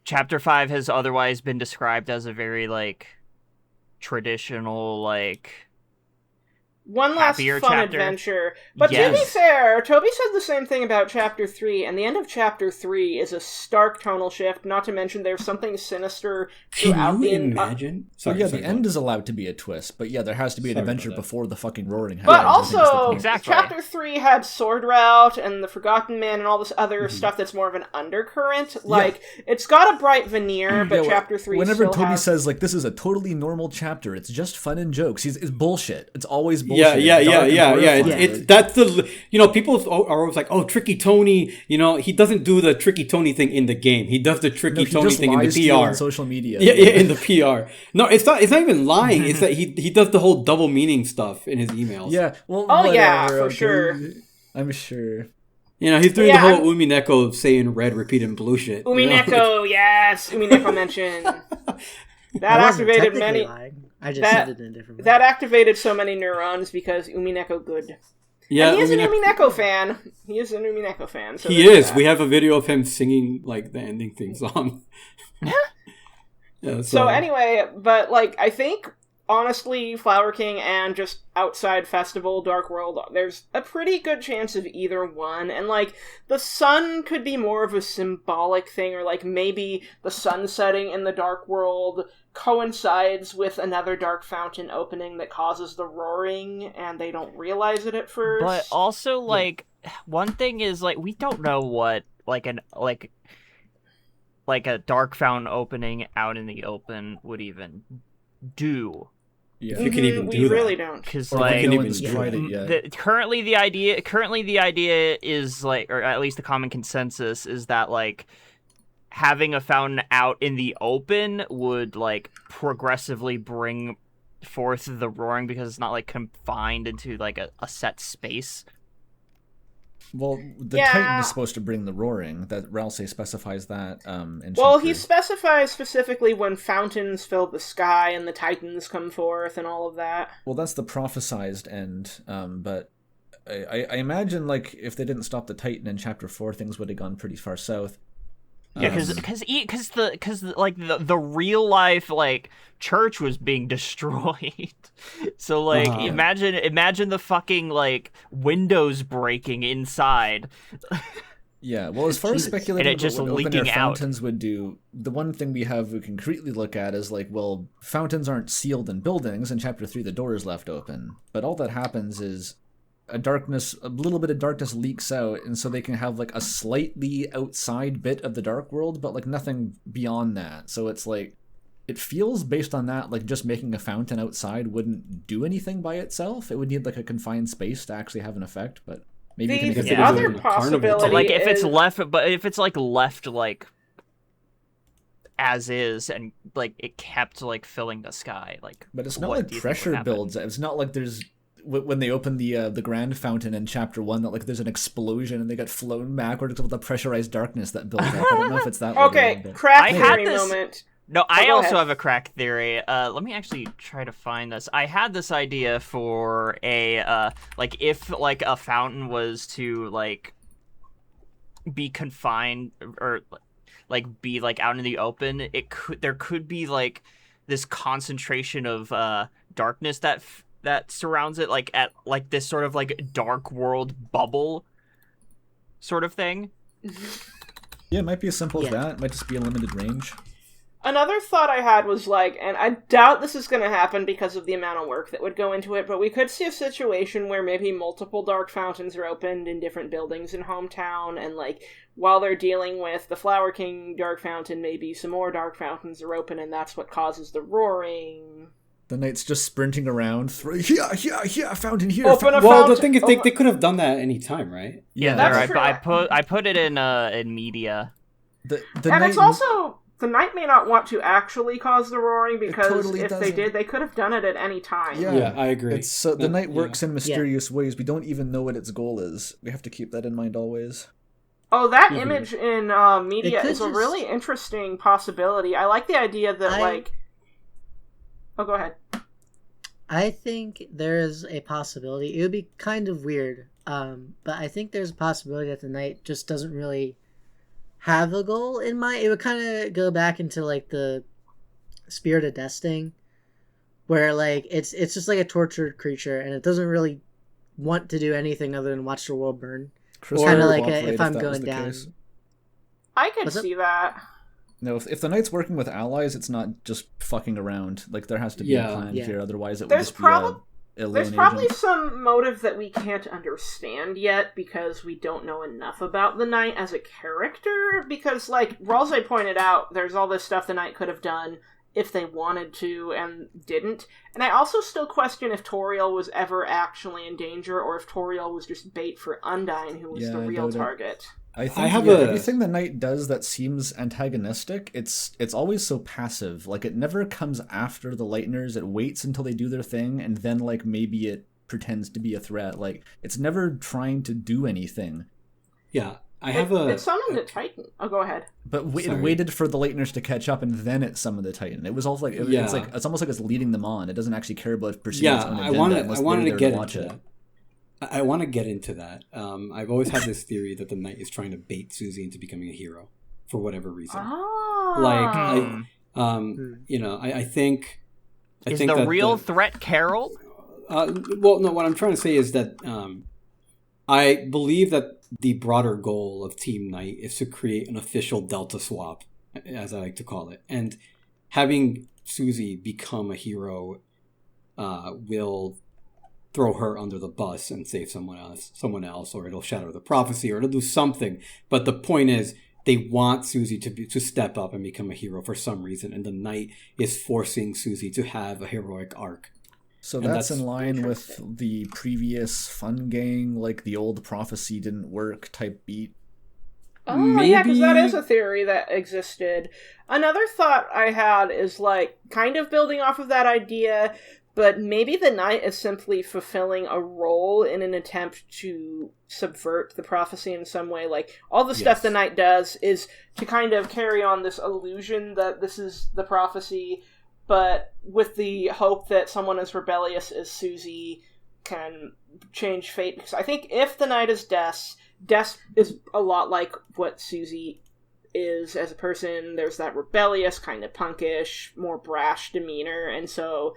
chapter 5 has otherwise been described as a very, like... traditional, like, one last happier fun chapter. adventure. But Yes. to be fair, Toby said the same thing about Chapter 3, and the end of Chapter 3 is a stark tonal shift, not to mention there's something sinister throughout Can you the... imagine? Well, Sorry, the end is allowed to be a twist, but yeah, there has to be an Sorry adventure about that. before the fucking roaring happens. But I think is the also, point. Exactly. Chapter 3 had Sword Route and the Forgotten Man and all this other stuff that's more of an undercurrent. Like, it's got a bright veneer, but Yeah, Chapter 3 whenever still Toby has... says, like, this is a totally normal chapter, it's just fun and jokes. It's bullshit. It's always bullshit. Yeah. Dark and horrifying. It's that's the people are always like, oh, Tricky Tony. He doesn't do the Tricky Tony thing in the game. He does the Tricky He Tony just thing in lies to the you on PR. social media. Yeah, in the PR. No, it's not even lying. It's that he does the whole double meaning stuff in his emails. Yeah, well, Oh, yeah, whatever, for okay. sure. I'm sure. He's doing Yeah, the whole Umineko saying red, repeating blue shit. Umineko, yes! Umineko mention. That I wasn't activated technically many... lying. I just that- said it in a different way. That activated so many neurons because Umineko good. Yeah, And he is an Umineko- Umineko fan. He is an Umineko fan. So He there's is. that. We have a video of him singing like the ending theme song. Yeah, So anyway, but like I think honestly, Flower King and just Outside Festival, Dark World, there's a pretty good chance of either one. And like the sun could be more of a symbolic thing, or like maybe the sun setting in the Dark World coincides with another dark fountain opening that causes the roaring, and they don't realize it at first. But also, like, one thing is, like, we don't know what, like, a dark fountain opening out in the open would even do. Yeah. You can even we do that. really don't. Because, Or like, no even one's do tried that. it yet. currently the idea is, like, or at least the common consensus is that, like, having a fountain out in the open would, like, progressively bring forth the roaring because it's not, like, confined into, like, a set space. Well, the Yeah. Titan is supposed to bring the roaring. That Ralsei specifies that in Well, chapter... he specifies specifically when fountains fill the sky and the titans come forth and all of that. Well, that's the prophesized end, but I imagine, like, if they didn't stop the Titan in chapter 4, things would have gone pretty far south. Yeah, because the real life, like, church was being destroyed. So, like, Uh-huh. imagine the fucking, like, windows breaking inside. Yeah, well, as far as Jesus. speculating And it about just what open-air leaking out. fountains would do, the one thing we concretely look at is, like, well, fountains aren't sealed in buildings. In chapter 3, the door is left open. But all that happens is a little bit of darkness leaks out, and so they can have, like, a slightly outside bit of the dark world, but, like, nothing beyond that. So it's, like, it feels, based on that, like just making a fountain outside wouldn't do anything by itself. It would need, like, a confined space to actually have an effect, but maybe you can The make it it is other a carnival. But, possibility like, if it's is... left, like, as is, and, like, it kept, like, filling the sky, like, But it's not what like do you think would pressure happen? builds. It's not like there's when they open the grand fountain in chapter 1 that, like, there's an explosion and they get flown backwards with the pressurized darkness that builds up. I don't know if it's that later Okay, on, but... crack I had theory this- moment. No, I go also ahead. have a crack theory. Let me actually try to find this. I had this idea for a, like, if, like, a fountain was to, like, be confined, or, like, be, like, out in the open, there could be, like, this concentration of, darkness that surrounds it, like, at, like, this sort of, like, dark world bubble sort of thing. Yeah, it might be as simple as Yeah. that. It might just be a limited range. Another thought I had was like, and I doubt this is going to happen because of the amount of work that would go into it, but we could see a situation where maybe multiple dark fountains are opened in different buildings in Hometown, and like, while they're dealing with the Flower King dark fountain, maybe some more dark fountains are open, and that's what causes the roaring. The knight's just sprinting around, fountain here. Open a Well, the fountain- thing is, they could have done that any time, right? Yeah, That's there, true. I put it in media. the And knight... it's also, the knight may not want to actually cause the roaring, because totally if they doesn't. did, they could have done it at any time. Yeah. Yeah, I agree. It's so the knight Yeah. works in mysterious ways. We don't even know what its goal is. We have to keep that in mind always. Oh, that Mhm. image in media It could is a just- really interesting possibility. I like the idea that, like... Oh, go ahead. I think there is a possibility. It would be kind of weird, but I think there's a possibility that the knight just doesn't really have a goal in mind. It would kind of go back into, like, the Spirit of Death thing, where like it's just like a tortured creature, and it doesn't really want to do anything other than watch the world burn. Chris Kind of would like cooperate if I'm that was going the down. case. I could What's up? see that. No, if the knight's working with allies, it's not just fucking around. Like, there has to be a plan Yeah. here, otherwise it would There's just prob- be a There's lone probably agent. some motive that we can't understand yet because we don't know enough about the Knight as a character. Because, like Ralsei pointed out, there's all this stuff the Knight could have done if they wanted to and didn't. And I also still question if Toriel was ever actually in danger or if Toriel was just bait for Undyne, who was Yeah, the I real doubt it. target. I think have everything the knight does that seems antagonistic, it's always so passive. Like, it never comes after the Lighteners. It waits until they do their thing, and then, like, maybe it pretends to be a threat. Like, it's never trying to do anything. Yeah, It summoned a Titan. Oh, go ahead. But it Sorry. waited for the Lighteners to catch up, and then it summoned the Titan. It was all like, Yeah. it's almost like it's leading them on. It doesn't actually care about pursuing its own I agenda wanted unless to they're there get to watch into it. that. I want to get into that. I've always had this theory that the knight is trying to bait Susie into becoming a hero for whatever reason. Ah. Like, I think. Is think the that real threat Carol? Well, no. What I'm trying to say is that I believe that the broader goal of Team Knight is to create an official Delta swap, as I like to call it, and having Susie become a hero will throw her under the bus and save someone else, or it'll shatter the prophecy, or it'll do something. But the point is, they want Susie to step up and become a hero for some reason, and the Knight is forcing Susie to have a heroic arc. So And that's that's in line with the previous Fun Gang, like the old prophecy didn't work type beat. Oh, yeah, because that Maybe- is a theory that existed. Another thought I had is, like, kind of building off of that idea, but maybe the Knight is simply fulfilling a role in an attempt to subvert the prophecy in some way. Like, all the stuff Yes. the Knight does is to kind of carry on this illusion that this is the prophecy, but with the hope that someone as rebellious as Susie can change fate. Because I think if the Knight is Des is a lot like what Susie is as a person. There's that rebellious, kind of punkish, more brash demeanor, and so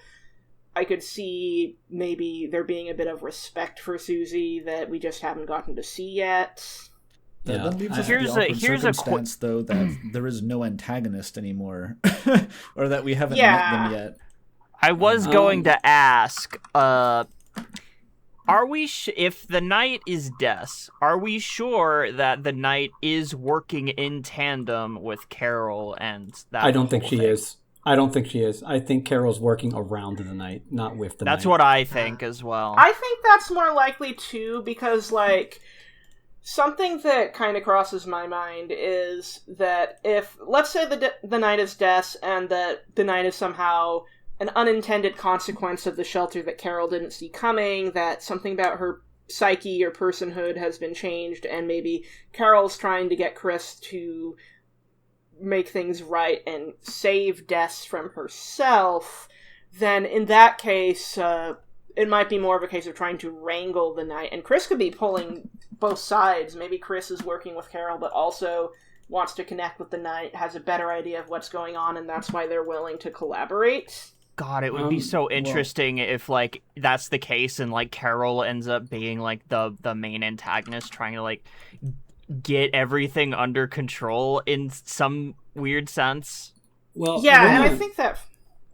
I could see maybe there being a bit of respect for Susie that we just haven't gotten to see yet. That leaves us Here's with the a- awkward here's a circumstance, though, that there is no antagonist anymore, or that we haven't met Yeah. them yet. I was going to ask, are we if the Knight is Des, are we sure that the Knight is working in tandem with Carol and that I don't think whole she thing? is. I don't think she is. I think Carol's working around the Knight, not with the That's Knight. what I think as well. I think that's more likely too, because, like, something that kind of crosses my mind is that if, let's say the Knight is Des, and that the Knight is somehow an unintended consequence of the shelter that Carol didn't see coming, that something about her psyche or personhood has been changed, and maybe Carol's trying to get Chris to make things right and save Des from herself, then in that case, it might be more of a case of trying to wrangle the Knight. And Chris could be pulling both sides. Maybe Chris is working with Carol, but also wants to connect with the Knight, has a better idea of what's going on, and that's why they're willing to collaborate. God, it would be so interesting if, like, that's the case and, like, Carol ends up being, like, the main antagonist trying to, like, get everything under control in some weird sense. Well, Yeah, when and I the- think that...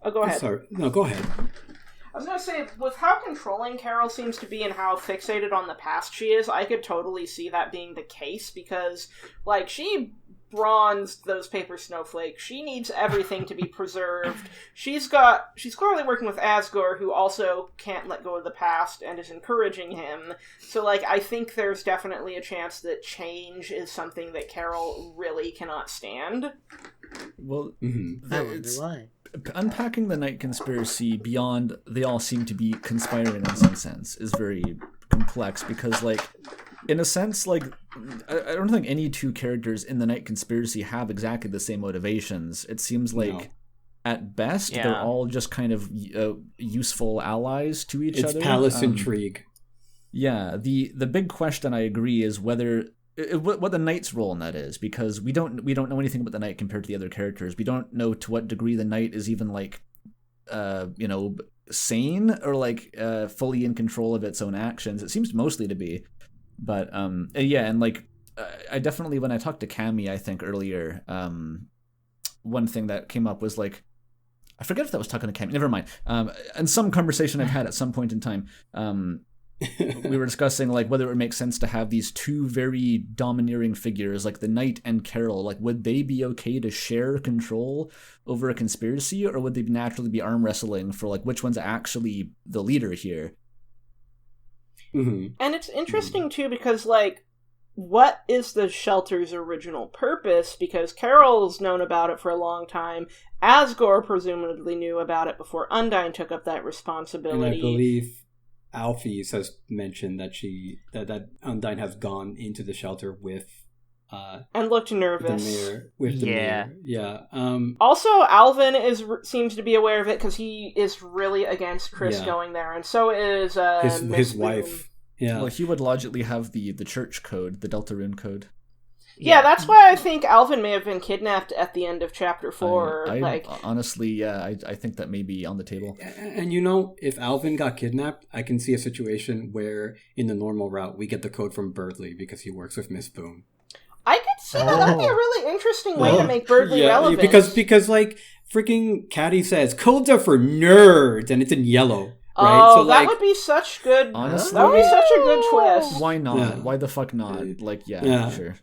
Oh, go ahead. Sorry. No, go ahead. I was going to say, with how controlling Carol seems to be and how fixated on the past she is, I could totally see that being the case, because, like, she bronzed those paper snowflakes. She needs everything to be preserved. She's clearly working with Asgore, who also can't let go of the past and is encouraging him. So, like, I think there's definitely a chance that change is something that Carol really cannot stand. Well, I wonder it's, why. unpacking the Night Conspiracy beyond they all seem to be conspiring in some sense is very complex, because, like, in a sense, like, I don't think any two characters in the Night Conspiracy have exactly the same motivations. It seems like, No. at best, Yeah. they're all just kind of useful allies to each It's other. palace intrigue. Yeah, the big question, I agree, is whether what the Knight's role in that is, because we don't know anything about the Knight compared to the other characters. We don't know to what degree the Knight is even, like, sane or like fully in control of its own actions. It seems mostly to be, but yeah, and like I definitely, when I talked to Cammy, I think earlier, one thing that came up was like, I forget if that was talking to Cammy, never mind. In some conversation I've had at some point in time, we were discussing like whether it would make sense to have these two very domineering figures, like the Knight and Carol. Like, would they be okay to share control over a conspiracy, or would they naturally be arm wrestling for like which one's actually the leader here? Mm-hmm. And it's interesting too because like, what is the shelter's original purpose? Because Carol's known about it for a long time. Asgore presumably knew about it before Undyne took up that responsibility. And I believe Alphys has mentioned that that Undyne has gone into the shelter with and looked nervous. The mayor. Yeah. Also, Alvin seems to be aware of it because he is really against Chris going there, and so is his wife. Yeah. Well, he would logically have the church code, the Deltarune code. Yeah, that's why I think Alvin may have been kidnapped at the end of Chapter 4. Honestly, I think that may be on the table. And if Alvin got kidnapped, I can see a situation where in the normal route we get the code from Birdley because he works with Miss Boom. I could see that. That'd be a really interesting way to make Birdley relevant. Because like freaking Caddy says, codes are for nerds, and it's in yellow. Right? Oh, so, that would be such good. Honestly, that would be such a good twist. Why not? Yeah. Why the fuck not? Like, sure.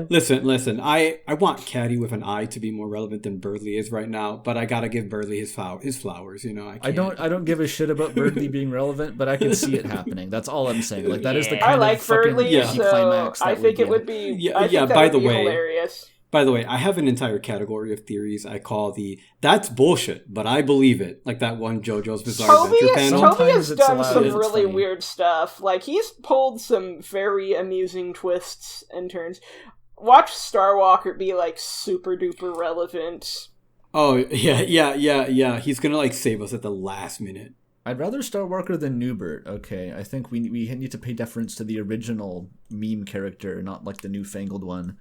Listen. I want Caddy with an I to be more relevant than Birdley is right now, but I gotta give Birdley his flowers. I don't give a shit about Birdley being relevant, but I can see it happening. That's all I'm saying. Like that is the kind I like of Birdley, fucking climax. I think it would be. Hilarious. By the way, I have an entire category of theories I call that's bullshit, but I believe it. Like that one JoJo's Bizarre Adventure panel. Toby has done some really weird stuff. Like, he's pulled some very amusing twists and turns. Watch Starwalker be, like, super duper relevant. Oh, yeah. He's gonna, like, save us at the last minute. I'd rather Starwalker than Newbert. Okay, I think we need to pay deference to the original meme character, not, like, the newfangled one.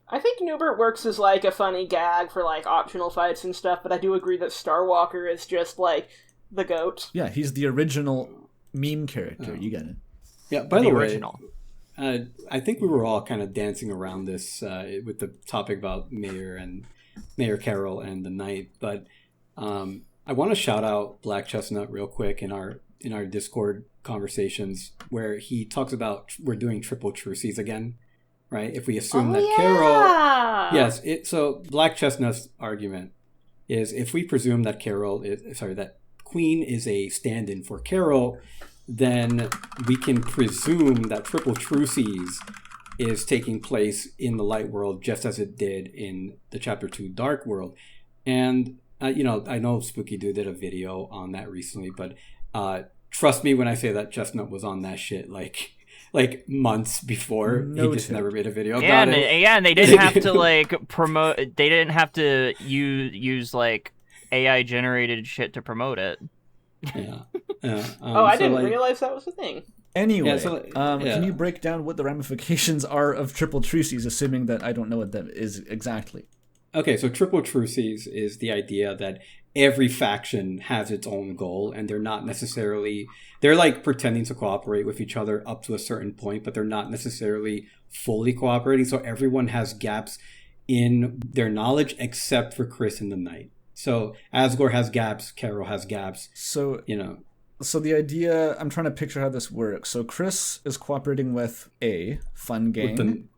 I think Newbert works as, like, a funny gag for, like, optional fights and stuff, but I do agree that Starwalker is just, like, the GOAT. Yeah, he's the original meme character. You get it. Yeah, by the way, I think we were all kind of dancing around this with the topic about Mayor Carol and the Knight, but I want to shout out Black Chestnut real quick in our Discord conversations where he talks about we're doing triple truces again. Right, if we assume Carol, yes. So Black Chestnut's argument is if we presume that that Queen is a stand-in for Carol, then we can presume that triple truces is taking place in the light world just as it did in the Chapter 2 dark world. And I know Spooky Dude did a video on that recently, but trust me when I say that Chestnut was on that shit like months before. He just never made a video about it. And they didn't have to like promote. They didn't have to use like AI generated shit to promote it. Yeah. I didn't realize that was a thing. Anyway, can you break down what the ramifications are of triple truces, assuming that I don't know what that is exactly? Okay, so triple truces is the idea that every faction has its own goal, and they're like pretending to cooperate with each other up to a certain point, but they're not necessarily fully cooperating. So everyone has gaps in their knowledge except for Chris and the Knight. So Asgore has gaps, Carol has gaps. So the idea, I'm trying to picture how this works. So Chris is cooperating with A, Fun Gang,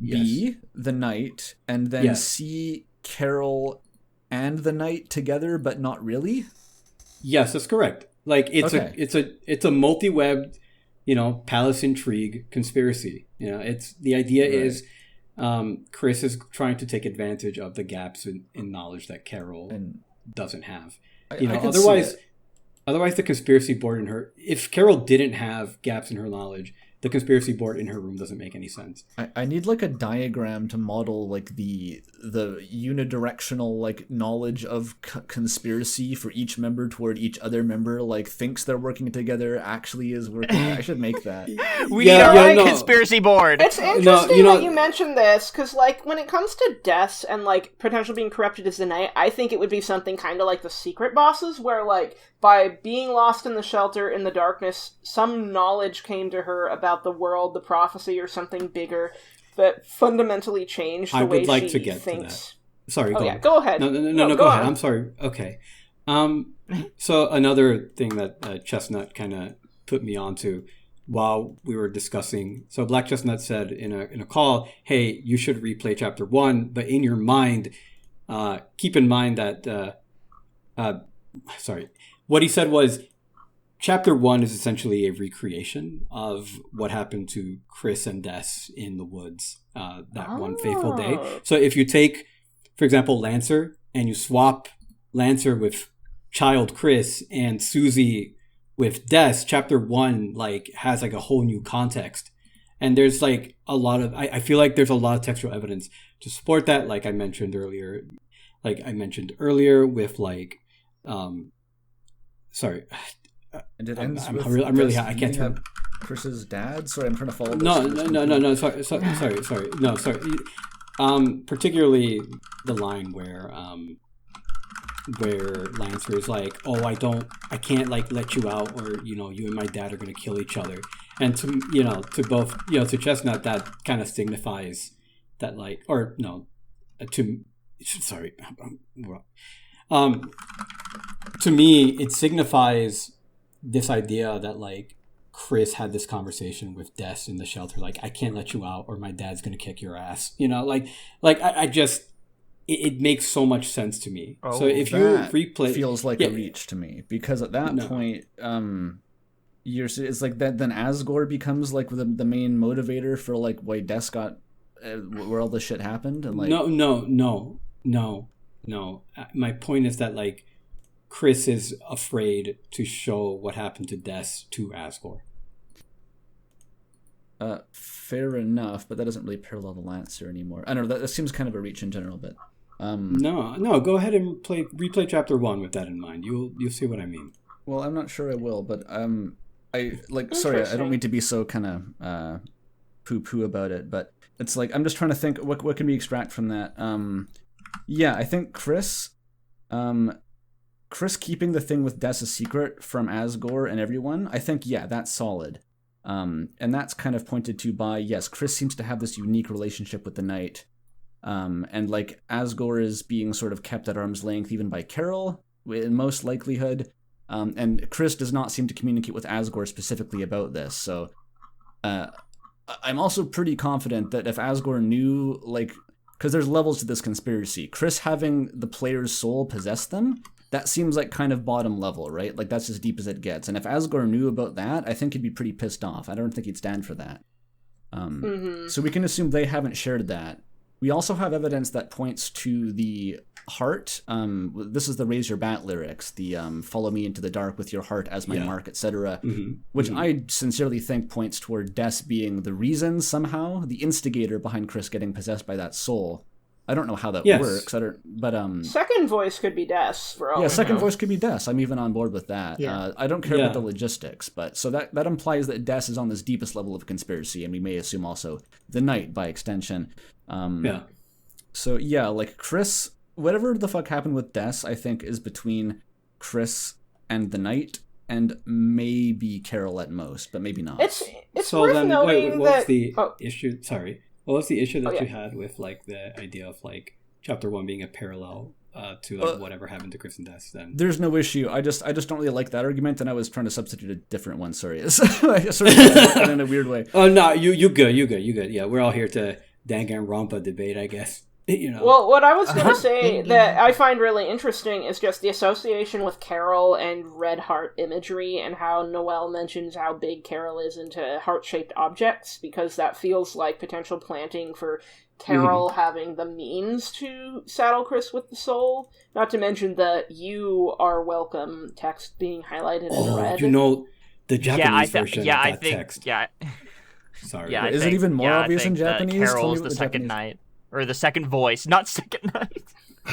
B, the Knight, and then C, Carol and the Knight together, but not really? Yes, that's correct. Like it's a multi-webbed, palace intrigue conspiracy. It's the idea is Chris is trying to take advantage of the gaps in knowledge that Carol doesn't have. Otherwise the conspiracy board if Carol didn't have gaps in her knowledge, the conspiracy board in her room doesn't make any sense. I need like a diagram to model like the unidirectional like knowledge of conspiracy for each member toward each other member, like thinks they're working together, actually is working. I should make that. We need our own conspiracy board. It's interesting that you mentioned this, because like when it comes to deaths and like potential being corrupted as the night, I think it would be something kind of like the secret bosses, where like by being lost in the shelter in the darkness, some knowledge came to her about the world, the prophecy, or something bigger that fundamentally changed the way she thinks. To that. Sorry, go go ahead. No, go ahead. I'm sorry. Okay. So another thing that Chestnut kind of put me onto while we were discussing. So Black Chestnut said in a call, "Hey, you should replay Chapter 1, but in your mind, keep in mind that." What he said was, Chapter 1 is essentially a recreation of what happened to Chris and Des in the woods one fateful day. So if you take, for example, Lancer, and you swap Lancer with child Chris and Susie with Des, Chapter 1 like has like a whole new context. And there's like a lot of, I feel like there's a lot of textual evidence to support that, like I mentioned earlier with like, sorry. And it ends I'm with really I can't turn Chris's dad. Sorry, I'm trying to follow. No. Sorry. No, sorry. Particularly the line where Lancer is like, "Oh, I can't like let you out, or you and my dad are gonna kill each other." And to both, to Chestnut, that kind of signifies that like, or no, sorry, to me, it signifies this idea that like Chris had this conversation with Des in the shelter, like, "I can't let you out or my dad's gonna kick your ass." I just it makes so much sense to me. So if you replay, feels like a reach to me, because at that point, it's like that. Then Asgore becomes like the main motivator for like why Des got where all this shit happened, and like no. My point is that like Chris is afraid to show what happened to Des to Asgore. Fair enough, but that doesn't really parallel the Lancer anymore. I don't know. That seems kind of a reach in general, but no. Go ahead and replay Chapter 1 with that in mind. You'll see what I mean. Well, I'm not sure I will, but sorry, I don't mean to be so kind of poo-poo about it, but it's like I'm just trying to think what can we extract from that. Yeah, I think Chris keeping the thing with Des a secret from Asgore and everyone, I think, yeah, that's solid. And that's kind of pointed to by, yes, Chris seems to have this unique relationship with the Knight. And like Asgore is being sort of kept at arm's length even by Carol, in most likelihood. And Chris does not seem to communicate with Asgore specifically about this. So I'm also pretty confident that if Asgore knew, like, because there's levels to this conspiracy, Chris having the player's soul possess them, that seems like kind of bottom level, right? Like that's as deep as it gets. And if Asgore knew about that, I think he'd be pretty pissed off. I don't think he'd stand for that. So we can assume they haven't shared that. We also have evidence that points to the heart. This is the Raise Your Bat lyrics, the follow me into the dark with your heart as my mark, etc. Which I sincerely think points toward Des being the reason somehow, the instigator behind Chris getting possessed by that soul. I don't know how that works. Second voice could be Des for all. Yeah, second voice could be Des. I'm even on board with that. Yeah. I don't care about the logistics, but so that implies that Des is on this deepest level of conspiracy, and we may assume also the Knight by extension. So yeah, like Chris, whatever the fuck happened with Des, I think is between Chris and the Knight, and maybe Carol at most, but maybe not. It's so worth then, noting what was the issue? Sorry. What was the issue that you had with like the idea of like Chapter 1 being a parallel to like whatever happened to Chris and Des then? There's no issue. I just don't really like that argument, and I was trying to substitute a different one. Sorry. I sort of in a weird way. Oh no, you good. Yeah, we're all here to Danganronpa debate, I guess. Well, what I was going to say that I find really interesting is just the association with Carol and red heart imagery, and how Noelle mentions how big Carol is into heart-shaped objects, because that feels like potential planting for Carol having the means to saddle Chris with the soul. Not to mention the "You are welcome" text being highlighted in red. The Japanese version of that text. Sorry. Yeah, Is it even more obvious in Japanese? Tell me Carol's what the second Japanese- night. Or the second voice, not second night.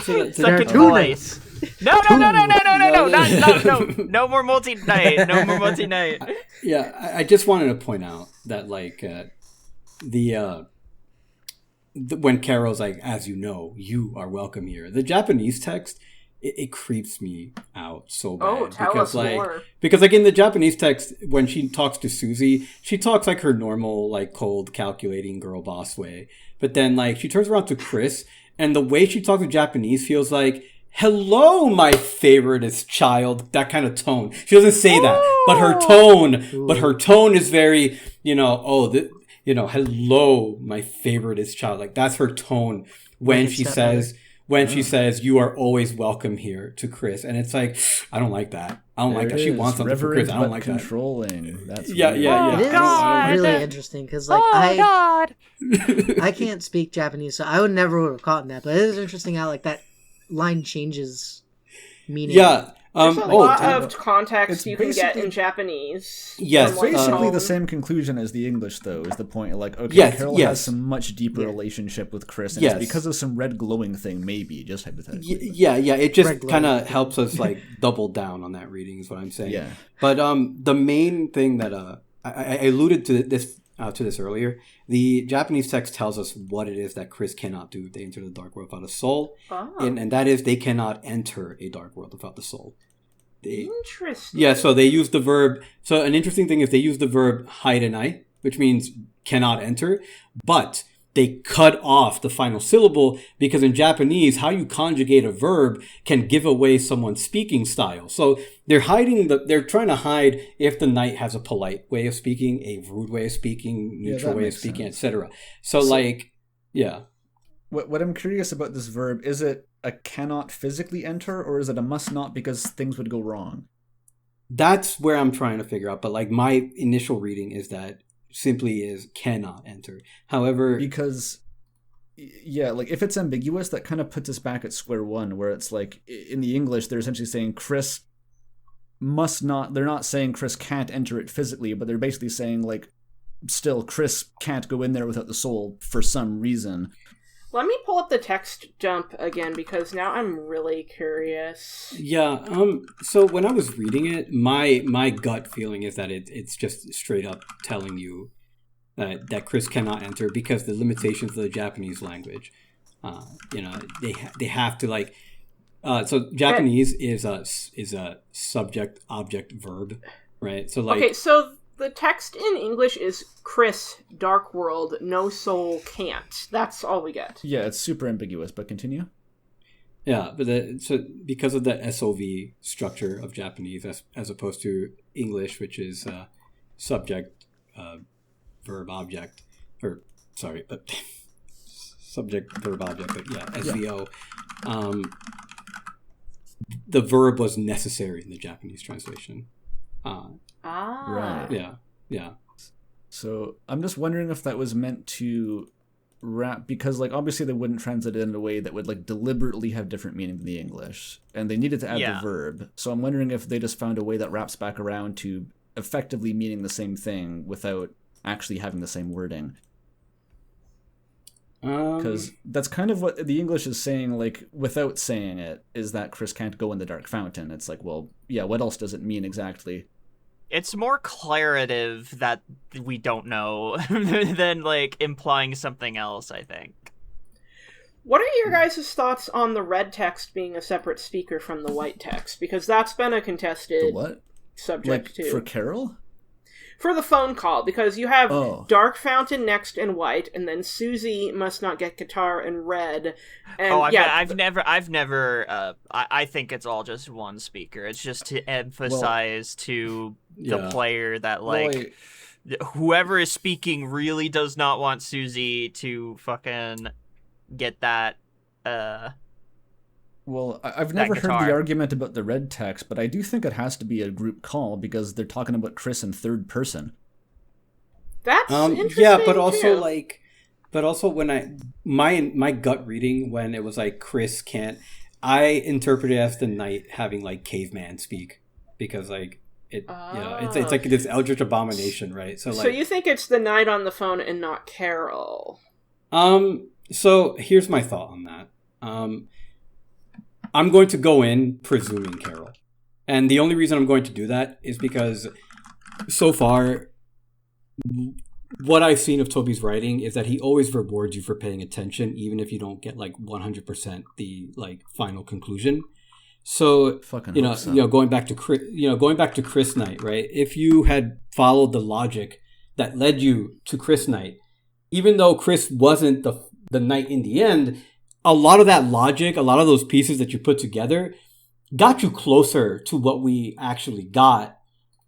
So Second two voice. No, no more multi-night. No more multi-night. Yeah, I just wanted to point out that like when Carol's like, as you know, you are welcome here. The Japanese text, it creeps me out so bad. Oh, tell us more. Because like in the Japanese text, when she talks to Susie, she talks like her normal, like cold, calculating girl boss way. But then like she turns around to Chris, and the way she talks in Japanese feels like, "Hello, my favoriteest child." That kind of tone. She doesn't say that, but her tone is very, hello, my favoriteest child. Like that's her tone when she says. She says, "You are always welcome here" to Chris, and it's like, I don't like that. I don't like that. She wants something for Chris. I don't like controlling. that. That's Yeah. It is God. really interesting because like God. I can't speak Japanese, so I would never would have caught that. But it is interesting how like that line changes meaning. Yeah. There's a lot of context you can get in Japanese. Yes, from, like, basically tone. the same conclusion as the English, though, is the point. Like, okay, Carol has some much deeper relationship with Chris, and it's because of some red glowing thing, maybe, just hypothetically. Yeah. It just kind of helps us like double down on that reading, is what I'm saying. Yeah. But the main thing that I alluded to this earlier. The Japanese text tells us what it is that Chris cannot do. They enter the dark world without a soul, and that is they cannot enter a dark world without the soul. Interesting. Yeah, so they use the verb. So an interesting thing is they use the verb hairenai, which means cannot enter, but they cut off the final syllable because in Japanese, how you conjugate a verb can give away someone's speaking style. So they're trying to hide if the knight has a polite way of speaking, a rude way of speaking, neutral way of speaking, etc. So like, yeah. What I'm curious about this verb, is it a cannot physically enter, or is it a must not because things would go wrong? That's where I'm trying to figure out. But like my initial reading is that simply is cannot enter. However, because like if it's ambiguous, that kind of puts us back at square one, where it's like in the English they're essentially saying Chris must not. They're not saying Chris can't enter it physically, but they're basically saying like still Chris can't go in there without the soul for some reason. Let me pull up the text dump again because now I'm really curious. Yeah. So when I was reading it, my gut feeling is that it's just straight up telling you that Chris cannot enter because the limitations of the Japanese language. They have to like. So Japanese is a subject object verb, right? So like. Okay, so the text in English is Chris, Dark World, no soul, can't. That's all we get. Yeah, it's super ambiguous, but continue. Yeah, but so because of the SOV structure of Japanese as opposed to English, which is subject, verb, object, subject, verb, object, but yeah, SVO. The verb was necessary in the Japanese translation. Right. Yeah. So I'm just wondering if that was meant to wrap, because like obviously they wouldn't translate it in a way that would like deliberately have different meaning than the English, and they needed to add the verb. So I'm wondering if they just found a way that wraps back around to effectively meaning the same thing without actually having the same wording. Because that's kind of what the English is saying, like, without saying it, is that Chris can't go in the dark fountain. It's like, well, yeah, what else does it mean exactly? It's more declarative that we don't know than, like, implying something else, I think. What are your guys' thoughts on the red text being a separate speaker from the white text? Because that's been a contested subject, like, too. For Carol? For the phone call, because you have Dark Fountain next in white, and then Susie must not get guitar in red. And I've never. I think it's all just one speaker. It's just to emphasize to the player that whoever is speaking really does not want Susie to fucking get that. Well, I've never heard the argument about the red text, but I do think it has to be a group call because they're talking about Chris in third person. That's interesting. Yeah, but also when my gut reading when it was like Chris can't, I interpreted it as the knight having like caveman speak because like It's like this eldritch abomination, right? So So you think it's the knight on the phone and not Carol? So here's my thought on that. I'm going to go in presuming Carol. And the only reason I'm going to do that is because so far, what I've seen of Toby's writing is that he always rewards you for paying attention, even if you don't get like 100% the like final conclusion. So going back to Chris Knight, right? If you had followed the logic that led you to Chris Knight, even though Chris wasn't the knight in the end, a lot of that logic, a lot of those pieces that you put together got you closer to what we actually got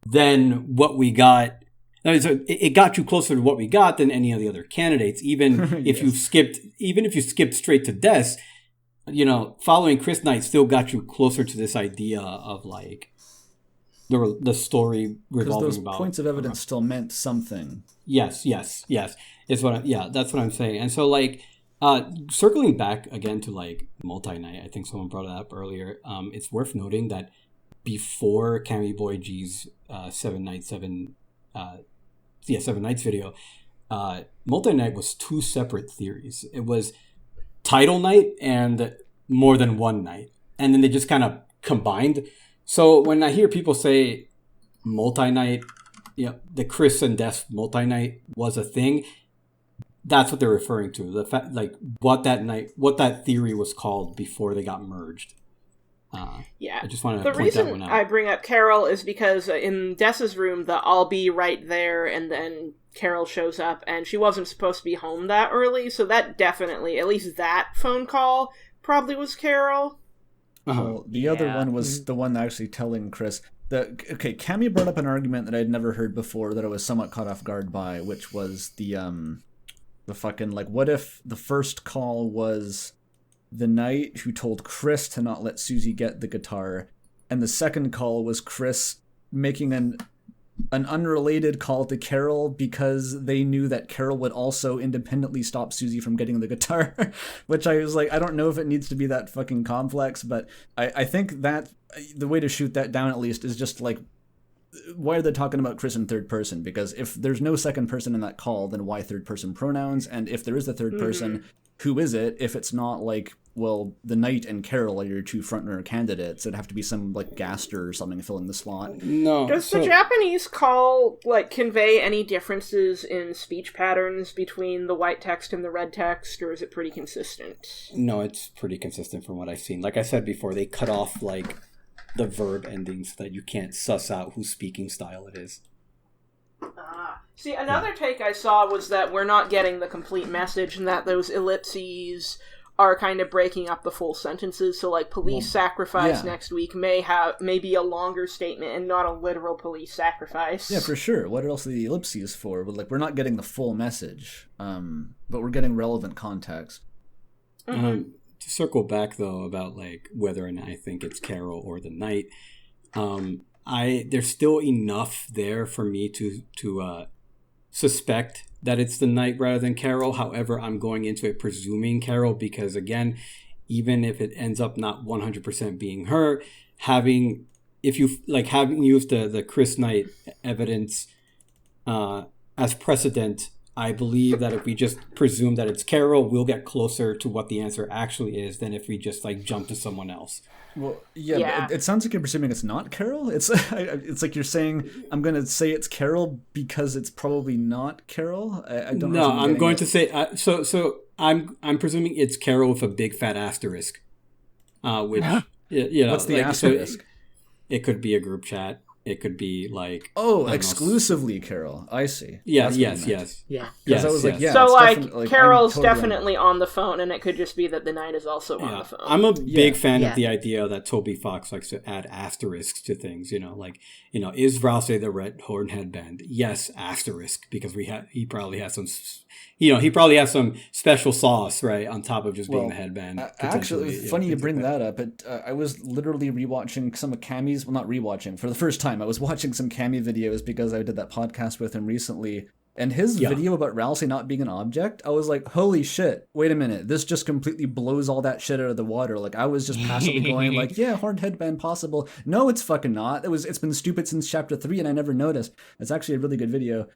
than what we got. It got you closer to what we got than any of the other candidates. Even if you skipped straight to Des, following Chris Knight still got you closer to this idea of like the story revolving those about points of evidence still meant something. Yes. That's what I'm saying. And so like circling back again to like multi-night, I think someone brought it up earlier. It's worth noting that before Cammy Boy G's 7 Nights video, multi-night was two separate theories. It was title night and more than one night, and then they just kind of combined. So when I hear people say multi-night, the Chris and Des multi-night was a thing, that's what they're referring to. The fact, like what that theory was called before they got merged. I just want to point that one out. The reason I bring up Carol is because in Des's room, the "I'll be right there," and then Carol shows up, and she wasn't supposed to be home that early, so that definitely, at least that phone call, probably was Carol. Well, the other one was the one actually telling Chris. Cammy brought up an argument that I'd never heard before that I was somewhat caught off guard by, which was the fucking, like, what if the first call was the knight who told Chris to not let Susie get the guitar, and the second call was Chris making an unrelated call to Carol because they knew that Carol would also independently stop Susie from getting the guitar, which I was like, I don't know if it needs to be that fucking complex, but I think that the way to shoot that down at least is just like, why are they talking about Chris in third person? Because if there's no second person in that call, then why third person pronouns? And if there is a third person, who is it? If it's not like, well, the knight and Carol are your two frontrunner candidates, it'd have to be some like Gaster or something filling the slot. No. Does the Japanese call like convey any differences in speech patterns between the white text and the red text, or is it pretty consistent? No, it's pretty consistent from what I've seen. Like I said before, they cut off like the verb endings so that you can't suss out whose speaking style it is. See, another take I saw was that we're not getting the complete message and that those ellipses are kind of breaking up the full sentences. So, like, police sacrifice next week may be a longer statement and not a literal police sacrifice. Yeah, for sure. What else are the ellipses for? But, like, we're not getting the full message, but we're getting relevant context. To circle back, though, about, like, whether or not I think it's Carol or the knight, there's still enough there for me to suspect that it's the knight rather than Carol. However, I'm going into it presuming Carol because, again, even if it ends up not 100% being her, having used the Chris Knight evidence as precedent, I believe that if we just presume that it's Carol, we'll get closer to what the answer actually is than if we just like jump to someone else. Well, yeah. It sounds like you're presuming it's not Carol. It's like you're saying, I'm going to say it's Carol because it's probably not Carol. I don't know. No, I'm going to say so. I'm presuming it's Carol with a big fat asterisk. Which what's the asterisk? So it could be a group chat. It could be like exclusively Carol. I see. Yes. Yeah. Because I was like, so like Carol's definitely on the phone, and it could just be that the knight is also on the phone. I'm a big fan of the idea that Toby Fox likes to add asterisks to things. Is Rouse the Red Horn Headband? Yes, asterisk, because he probably has some. He probably has some special sauce, right, on top of just being the headband. Actually, it's funny you bring that up. I was literally rewatching some of Cammy's, well, not rewatching, for the first time. I was watching some Cammy videos because I did that podcast with him recently And his video about Ralsei not being an object, I was like, holy shit, wait a minute, this just completely blows all that shit out of the water. Like, I was just passively going like, yeah, horned headband possible. No, it's fucking not. It's been stupid since chapter 3 and I never noticed. It's actually a really good video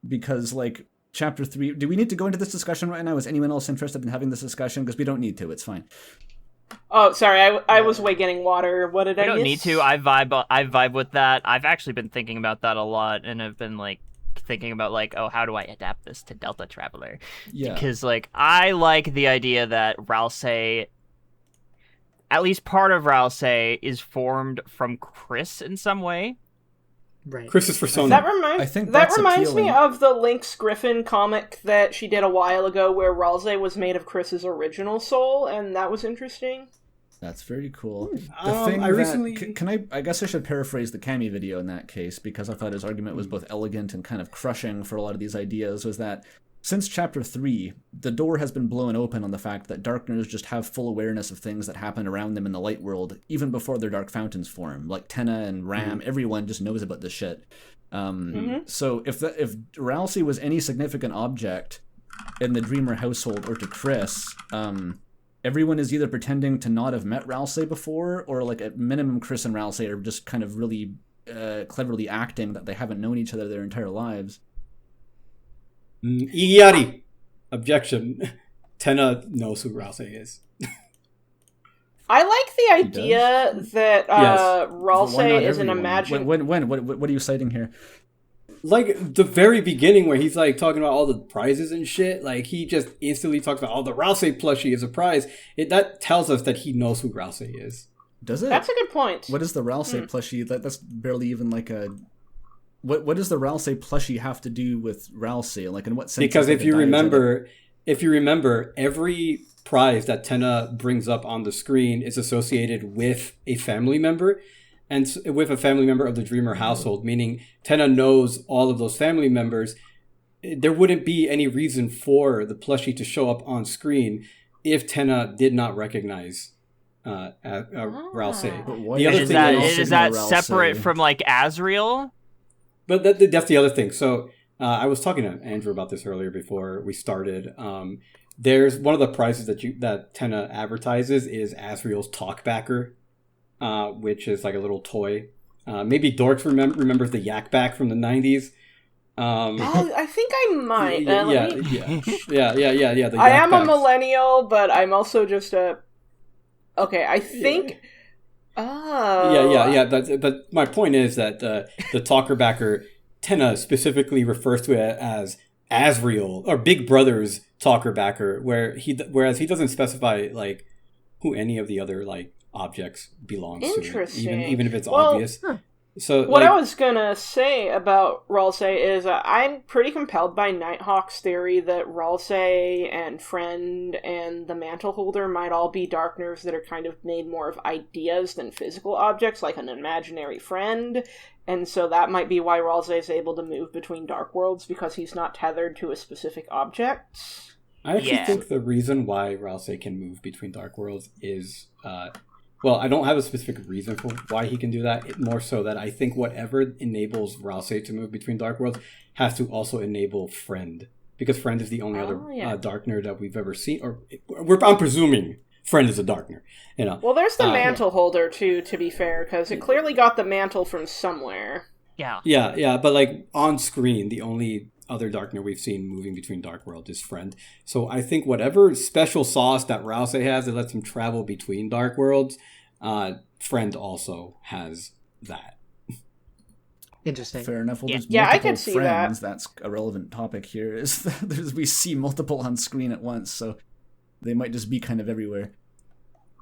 because, like, chapter 3, do we need to go into this discussion right now? Is anyone else interested in having this discussion? Because we don't need to, it's fine. Oh, sorry, I was away getting water. What did I miss? I don't need to. I vibe with that. I've actually been thinking about that a lot and have been, like, thinking about, like, oh, how do I adapt this to Delta Traveler? Yeah. Because, like, I like the idea that Ralsei, at least part of Ralsei, is formed from Chris in some way. Right. Chris's persona. I think that that's reminds me appealing. of the Lynx Griffin comic that she did a while ago where Ralsei was made of Chris's original soul, and that was interesting. That's very cool. I guess I should paraphrase the Cammy video in that case, because I thought his argument was both elegant and kind of crushing for a lot of these ideas, was that since chapter 3, the door has been blown open on the fact that Darkners just have full awareness of things that happen around them in the light world, even before their dark fountains form. Like Tenna and Ram, everyone just knows about this shit. So if Ralsei was any significant object in the Dreamer household or to Chris, everyone is either pretending to not have met Ralsei before, or, like, at minimum Chris and Ralsei are just kind of really cleverly acting that they haven't known each other their entire lives. Igiyari. Objection. Tenna knows who Ralsei is. I like the idea that Yes. Ralsei is an imagined... What are you citing here? Like, the very beginning where he's, like, talking about all the prizes and shit, like, he just instantly talks about, oh, the Ralsei plushie is a prize. That tells us that he knows who Ralsei is. Does it? That's a good point. What is the Ralsei plushie? That's barely even like a... What does the Ralsei plushie have to do with Ralsei? Like, in what sense? Because if you remember, every prize that Tenna brings up on the screen is associated with a family member, and with a family member of the Dreamer household, meaning Tenna knows all of those family members. There wouldn't be any reason for the plushie to show up on screen if Tenna did not recognize Ralsei. But why The other thing Is that separate from, like, Azriel? But that's the other thing. So I was talking to Andrew about this earlier before we started. There's one of the prizes that Tenna advertises is Azriel's Talkbacker, which is like a little toy. Maybe Dorked remembers the Yak Back from the 90s. I think I might. Yeah. I am a millennial, but I'm also just a... Okay, I think... Oh. Yeah. But my point is that the Talkerbacker, Tenna specifically refers to it as Azriel, or Big Brother's Talkerbacker, whereas he doesn't specify, like, who any of the other, like, objects belongs to, even if it's obvious. So what I was gonna say about Ralsei is I'm pretty compelled by Nighthawk's theory that Ralsei and Friend and the Mantle Holder might all be Darkners that are kind of made more of ideas than physical objects, like an imaginary friend. And so that might be why Ralsei is able to move between dark worlds, because he's not tethered to a specific object. I actually think the reason why Ralsei can move between dark worlds is... well, I don't have a specific reason for why he can do that. More so that I think whatever enables Ralsei to move between dark worlds has to also enable Friend. Because Friend is the only other Darkner that we've ever seen. I'm presuming Friend is a Darkner. You know. Well, there's the Mantle Holder, too, to be fair, because it clearly got the mantle from somewhere. Yeah. Yeah, but, like, on screen, the only other Darkner we've seen moving between dark worlds is Friend. So I think whatever special sauce that Ralsei has that lets him travel between dark worlds, Friend also has that. Interesting. Fair enough. Well, yeah, I can see friends. that. That's a relevant topic here. Is that we see multiple on screen at once, so they might just be kind of everywhere.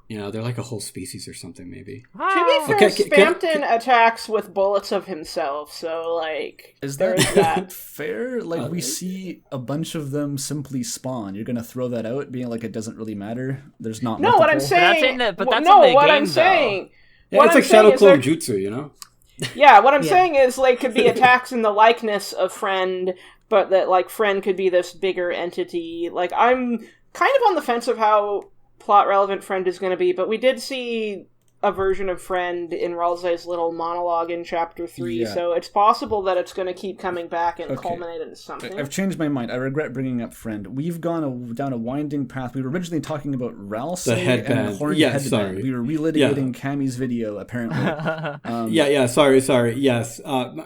You know, they're like a whole species or something, maybe. To be fair, Spampton attacks with bullets of himself, so, like... Is that fair? Like, we see a bunch of them simply spawn. You're gonna throw that out, being like it doesn't really matter? There's not multiple? What I'm saying... But that's in no, the what game, I'm saying... Yeah, it's like Shadow Clone Jutsu, you know? Yeah, what I'm saying is, like, could be attacks in the likeness of Friend, but that, like, Friend could be this bigger entity. Like, I'm kind of on the fence of how plot-relevant Friend is going to be, but we did see a version of Friend in Ralsei's little monologue in Chapter 3, Yeah. so it's possible that it's going to keep coming back and culminate into something. I've changed my mind. I regret bringing up Friend. We've gone down a winding path. We were originally talking about Ralsei and Horned Headband. Sorry. We were relitigating Cammy's video, apparently. Sorry. Yes. I'm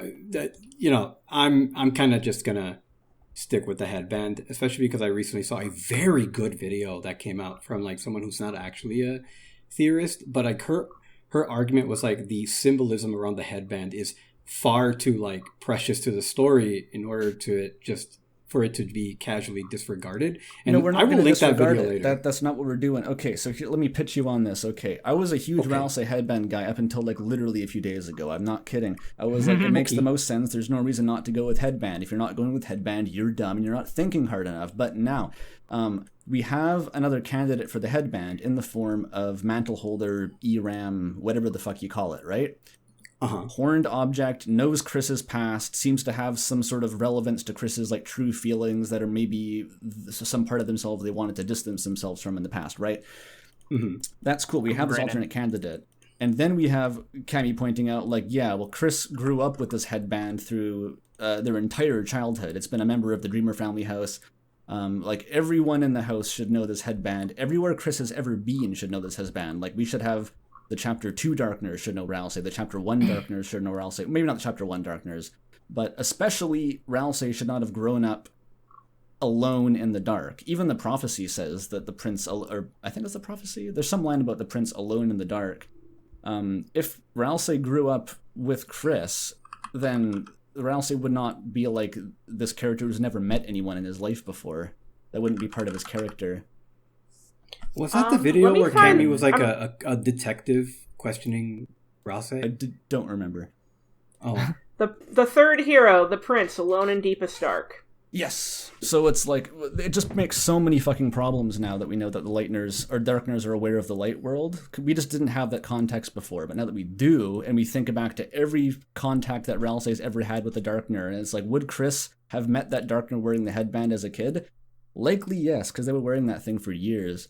kind of just gonna stick with the headband, especially because I recently saw a very good video that came out from like someone who's not actually a theorist, but like her argument was like the symbolism around the headband is far too like precious to the story in order to for it to be casually disregarded. And we're not I will going to link that disregard video it. later. That's not what we're doing. Okay, so let me pitch you on this. Okay, I was a huge Ralsei headband guy up until like literally a few days ago. I'm not kidding. I was like, it makes the most sense. There's no reason not to go with headband. If you're not going with headband, you're dumb and you're not thinking hard enough. But now, we have another candidate for the headband in the form of mantle holder, ERAM, whatever the fuck you call it, right? Horned object, knows Chris's past, seems to have some sort of relevance to Chris's like true feelings that are maybe some part of themselves they wanted to distance themselves from in the past, right? That's cool. We have this alternate candidate. And then we have Cammy pointing out like, yeah, well, Chris grew up with this headband through their entire childhood. It's been a member of the Dreamer family house. Like everyone in the house should know this headband. Everywhere Chris has ever been should know this headband. Like we should have the Chapter 2 Darkners should know Ralsei. The Chapter 1 Darkners should know Ralsei. Maybe not the Chapter 1 Darkners, but especially Ralsei should not have grown up alone in the dark. Even the prophecy says that the prince, or I think it's the prophecy. There's some line about the prince alone in the dark. If Ralsei grew up with Chris, then Ralsei would not be like this character who's never met anyone in his life before. That wouldn't be part of his character. Was that the video where Cammy was like a detective questioning Ralsei? I don't remember. Oh. The third hero, the prince, alone in deepest dark. Yes. So it's like, it just makes so many fucking problems now that we know that the Lightners or Darkners are aware of the light world. We just didn't have that context before, but now that we do, and we think back to every contact that Ralsei's ever had with the Darkner, and it's like, would Chris have met that Darkner wearing the headband as a kid? Likely yes, because they were wearing that thing for years.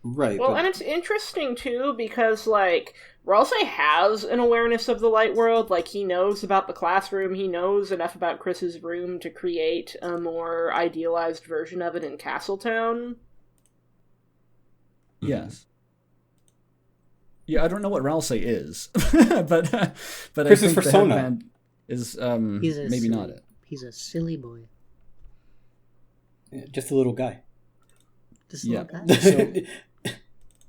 Right. Well, and it's interesting, too, because, like, Ralsei has an awareness of the light world. Like, he knows about the classroom. He knows enough about Chris's room to create a more idealized version of it in Castletown. Yes. Yeah, I don't know what Ralsei is, but Chris's I think persona the headband is maybe not it. He's a silly boy. Yeah, just a little guy. Just a little guy. So,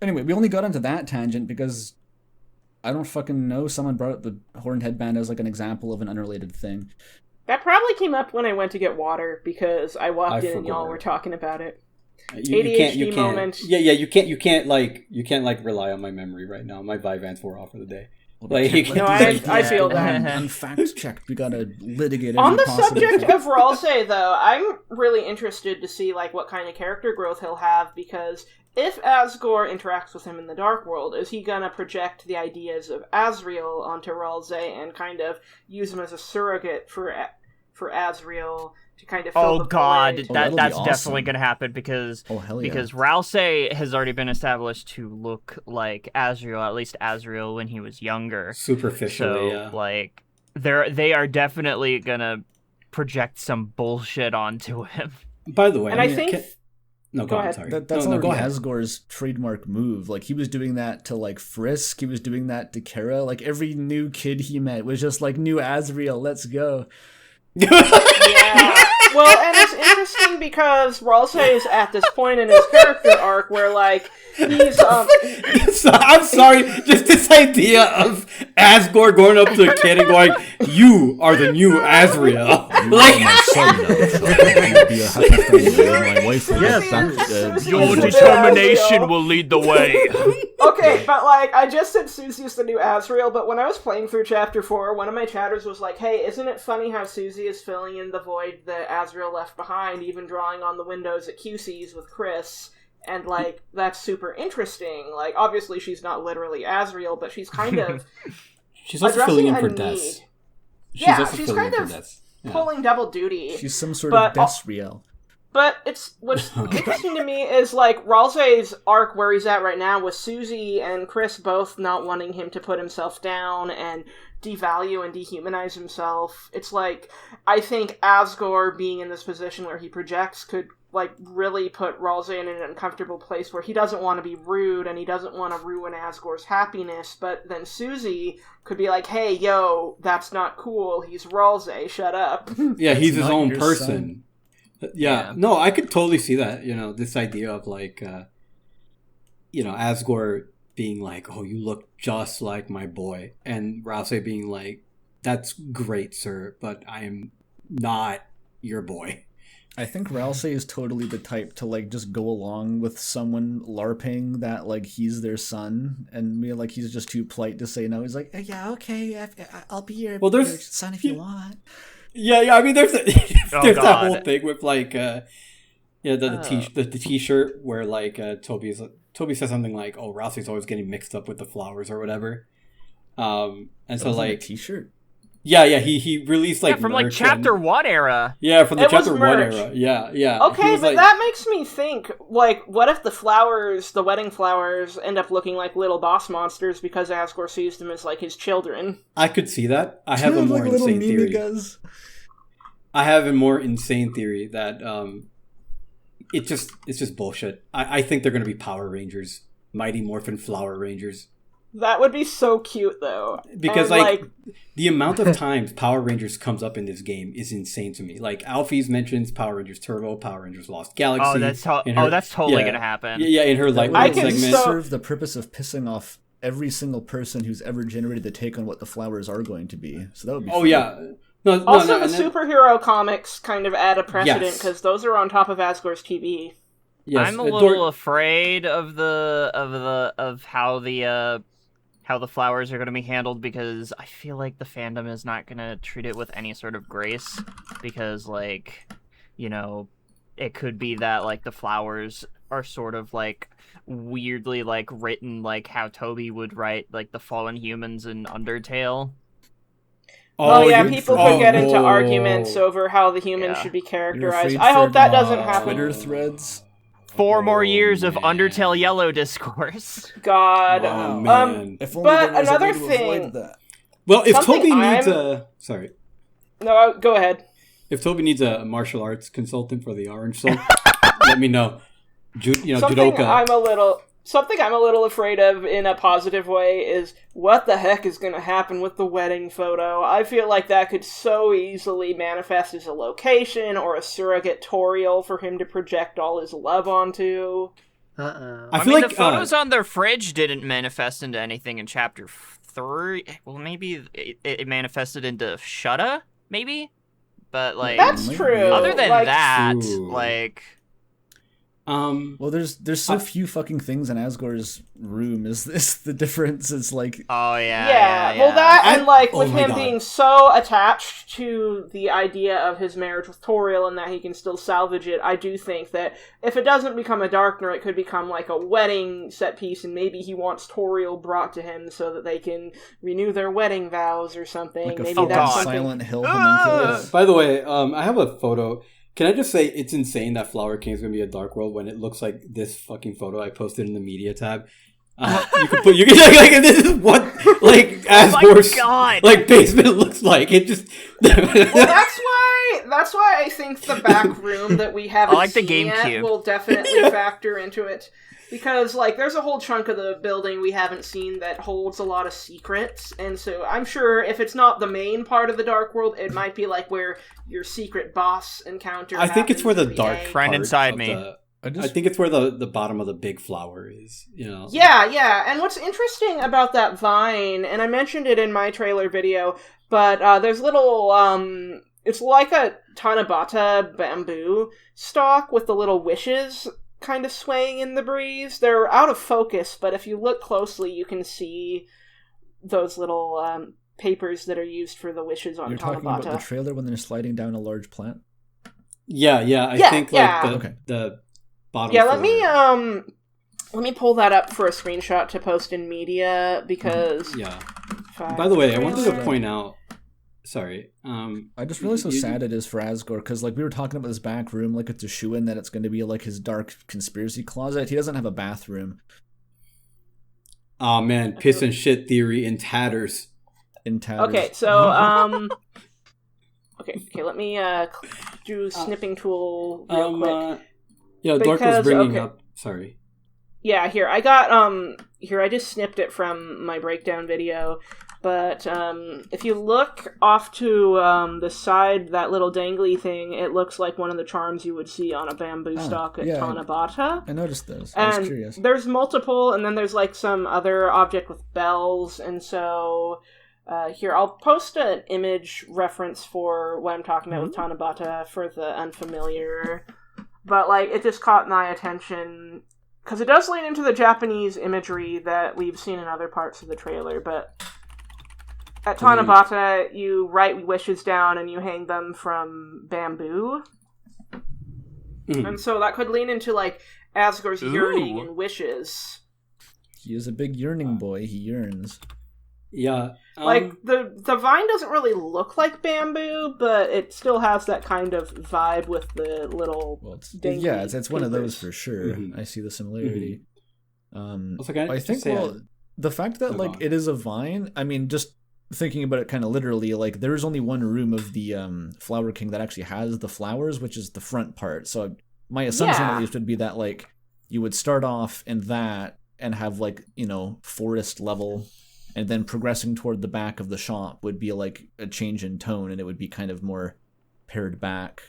anyway, we only got onto that tangent because I don't fucking know. Someone brought up the horned headband as like an example of an unrelated thing. That probably came up when I went to get water, because I walked in and y'all were talking about it. ADHD moment. Yeah, you can't rely on my memory right now. My Vyvanse wore off for the day. Like, No, I feel that. Unfact checked. We gotta litigate On every the possible subject fact. of Ralsei, though, I'm really interested to see like what kind of character growth he'll have, because if Asgore interacts with him in the Dark World, is he gonna project the ideas of Asriel onto Ralsei and kind of use him as a surrogate for Asriel to kind of fill the void? That's awesome. definitely gonna happen because Ralsei has already been established to look like Asriel, at least Asriel when he was younger. Superficially, So yeah. like they are definitely gonna project some bullshit onto him. By the way, And I think... No, go ahead. Sorry. That's no, already go ahead. Asgore's trademark move. Like, he was doing that to, like, Frisk. He was doing that to Kara. Like, every new kid he met was just like, new Asriel, let's go. Yeah. Well, and it's interesting because Ralsei is at this point in his character arc where, like, he's, I'm sorry, just this idea of Asgore going up to a kid and going, "You are the new Asriel." Like, My son now. Be a happy family. My wife will Yes, get back. Your Susie determination Asriel. will lead the way. Okay, but, like, I just said Susie's the new Asriel, but when I was playing through Chapter 4, one of my chatters was like, hey, isn't it funny how Susie is filling in the void that Asriel left behind, even drawing on the windows at QC's with Chris? And, like, that's super interesting. Like, obviously she's not literally Asriel, but she's kind of she's also addressing filling in a for need. Des. Yeah, also she's filling kind in of for Des. Yeah. pulling double duty. She's some sort But- of Desriel. But what's interesting to me is, like, Ralsei's arc where he's at right now with Susie and Chris both not wanting him to put himself down and devalue and dehumanize himself. It's like, I think Asgore being in this position where he projects could, like, really put Ralsei in an uncomfortable place where he doesn't want to be rude and he doesn't want to ruin Asgore's happiness, but then Susie could be like, hey, yo, that's not cool, he's Ralsei, shut up. Yeah, he's his own person. Son. Yeah, no, I could totally see that, this idea of, like, Asgore being like, oh, you look just like my boy, and Ralsei being like, that's great, sir, but I am not your boy. I think Ralsei is totally the type to, like, just go along with someone LARPing that, like, he's their son, and me, like, he's just too polite to say no. He's like, yeah, okay, I'll be your son if you want. Yeah, I mean, there's God. that whole thing with, like, the t-shirt where, like, Toby says something like, oh, Ralsei's always getting mixed up with the flowers or whatever. And so, like, a t-shirt. Yeah, he released, like, from, like, Chapter 1 era. Yeah, from the Chapter 1 merch. era. Yeah. Okay, but that makes me think, like, what if the wedding flowers, end up looking like little boss monsters because Asgore sees them as, like, his children? I could see that. I have a more insane theory. I have a more insane theory that it's just bullshit. I think they're going to be Power Rangers. Mighty Morphin Flower Rangers. That would be so cute, though. Because, like, the amount of times Power Rangers comes up in this game is insane to me. Like, Alfie's mentions Power Rangers Turbo, Power Rangers Lost Galaxy. Oh, that's totally going to happen. Yeah, in her Lightning segment. Serve the purpose of pissing off every single person who's ever generated the take on what the flowers are going to be. So that would be fun. Yeah. The superhero comics kind of add a precedent because those are on top of Asgore's TV. Yes. I'm a little afraid of how the flowers are going to be handled, because I feel like the fandom is not going to treat it with any sort of grace, because, like, it could be that, like, the flowers are sort of, like, weirdly, like, written like how Toby would write, like, the fallen humans in Undertale. People could get into arguments over how the humans should be characterized. I hope that doesn't happen. Twitter threads. 4 more years of Undertale Yellow discourse. God. Oh, man. But another thing... Well, if Toby needs a... Sorry. No, go ahead. If Toby needs a martial arts consultant for the Orange Soul, let me know. Something I'm a little afraid of in a positive way is what the heck is going to happen with the wedding photo. I feel like that could so easily manifest as a location or a surrogate Toriel for him to project all his love onto. I mean, the photos on their fridge didn't manifest into anything in Chapter 3. Well, maybe it manifested into Shutta, maybe? But, like... That's true. Other than that, like... Well, there's so few fucking things in Asgore's room. Is this the difference? It's like... Oh, yeah. Well, that, and, like, with him being so attached to the idea of his marriage with Toriel and that he can still salvage it, I do think that if it doesn't become a Darkner, it could become, like, a wedding set piece, and maybe he wants Toriel brought to him so that they can renew their wedding vows or something. Like maybe that's something... Silent Hill homunculus. By the way, I have a photo... Can I just say it's insane that Flower King is going to be a Dark World when it looks like this fucking photo I posted in the media tab? You can like this is what like Asgore's like basement looks like. It just well, that's why I think the back room that we haven't seen yet will definitely factor into it. Because, like, there's a whole chunk of the building we haven't seen that holds a lot of secrets, and so I'm sure if it's not the main part of the Dark World, it might be, like, where your secret boss encounter I think it's where the dark friend inside me. I think it's where the bottom of the big flower is, Yeah, and what's interesting about that vine, and I mentioned it in my trailer video, but there's little, it's like a Tanabata bamboo stalk with the little wishes kind of swaying in the breeze. They're out of focus, but if you look closely, you can see those little papers that are used for the wishes on Tanabata. You're talking about the trailer when they're sliding down a large plant? Yeah, I think like the bottom. Yeah, let me pull that up for a screenshot to post in media because. Yeah. By the way, I wanted to point out sorry. I just realized how sad it is for Asgore, because like we were talking about this back room, like it's a shoe-in that it's going to be like his dark conspiracy closet. He doesn't have a bathroom. Oh man, piss and shit theory in tatters. In tatters. Okay, so okay, let me do snipping tool real quick. Yeah, Dork was bringing up. Sorry. Yeah, here I got here I just snipped it from my breakdown video. But if you look off to the side, that little dangly thing, it looks like one of the charms you would see on a bamboo stalk at Tanabata. I noticed those. I was curious. There's multiple, and then there's like some other object with bells, and so here, I'll post an image reference for what I'm talking about with Tanabata for the unfamiliar. But like, it just caught my attention, because it does lean into the Japanese imagery that we've seen in other parts of the trailer, but... At Tanabata, you write wishes down and you hang them from bamboo. And so that could lean into, like, Asgore's yearning and wishes. He is a big yearning boy. He yearns. Yeah. Like, the vine doesn't really look like bamboo, but it still has that kind of vibe with the little... Well, it's one of those for sure. I see the similarity. I think, the fact that, like, it is a vine, I mean, just... thinking about it kind of literally, like there is only one room of the Flower King that actually has the flowers, which is the front part. So my assumption at least would be that like you would start off in that and have like, you know, forest level, and then progressing toward the back of the shop would be like a change in tone, and it would be kind of more pared back.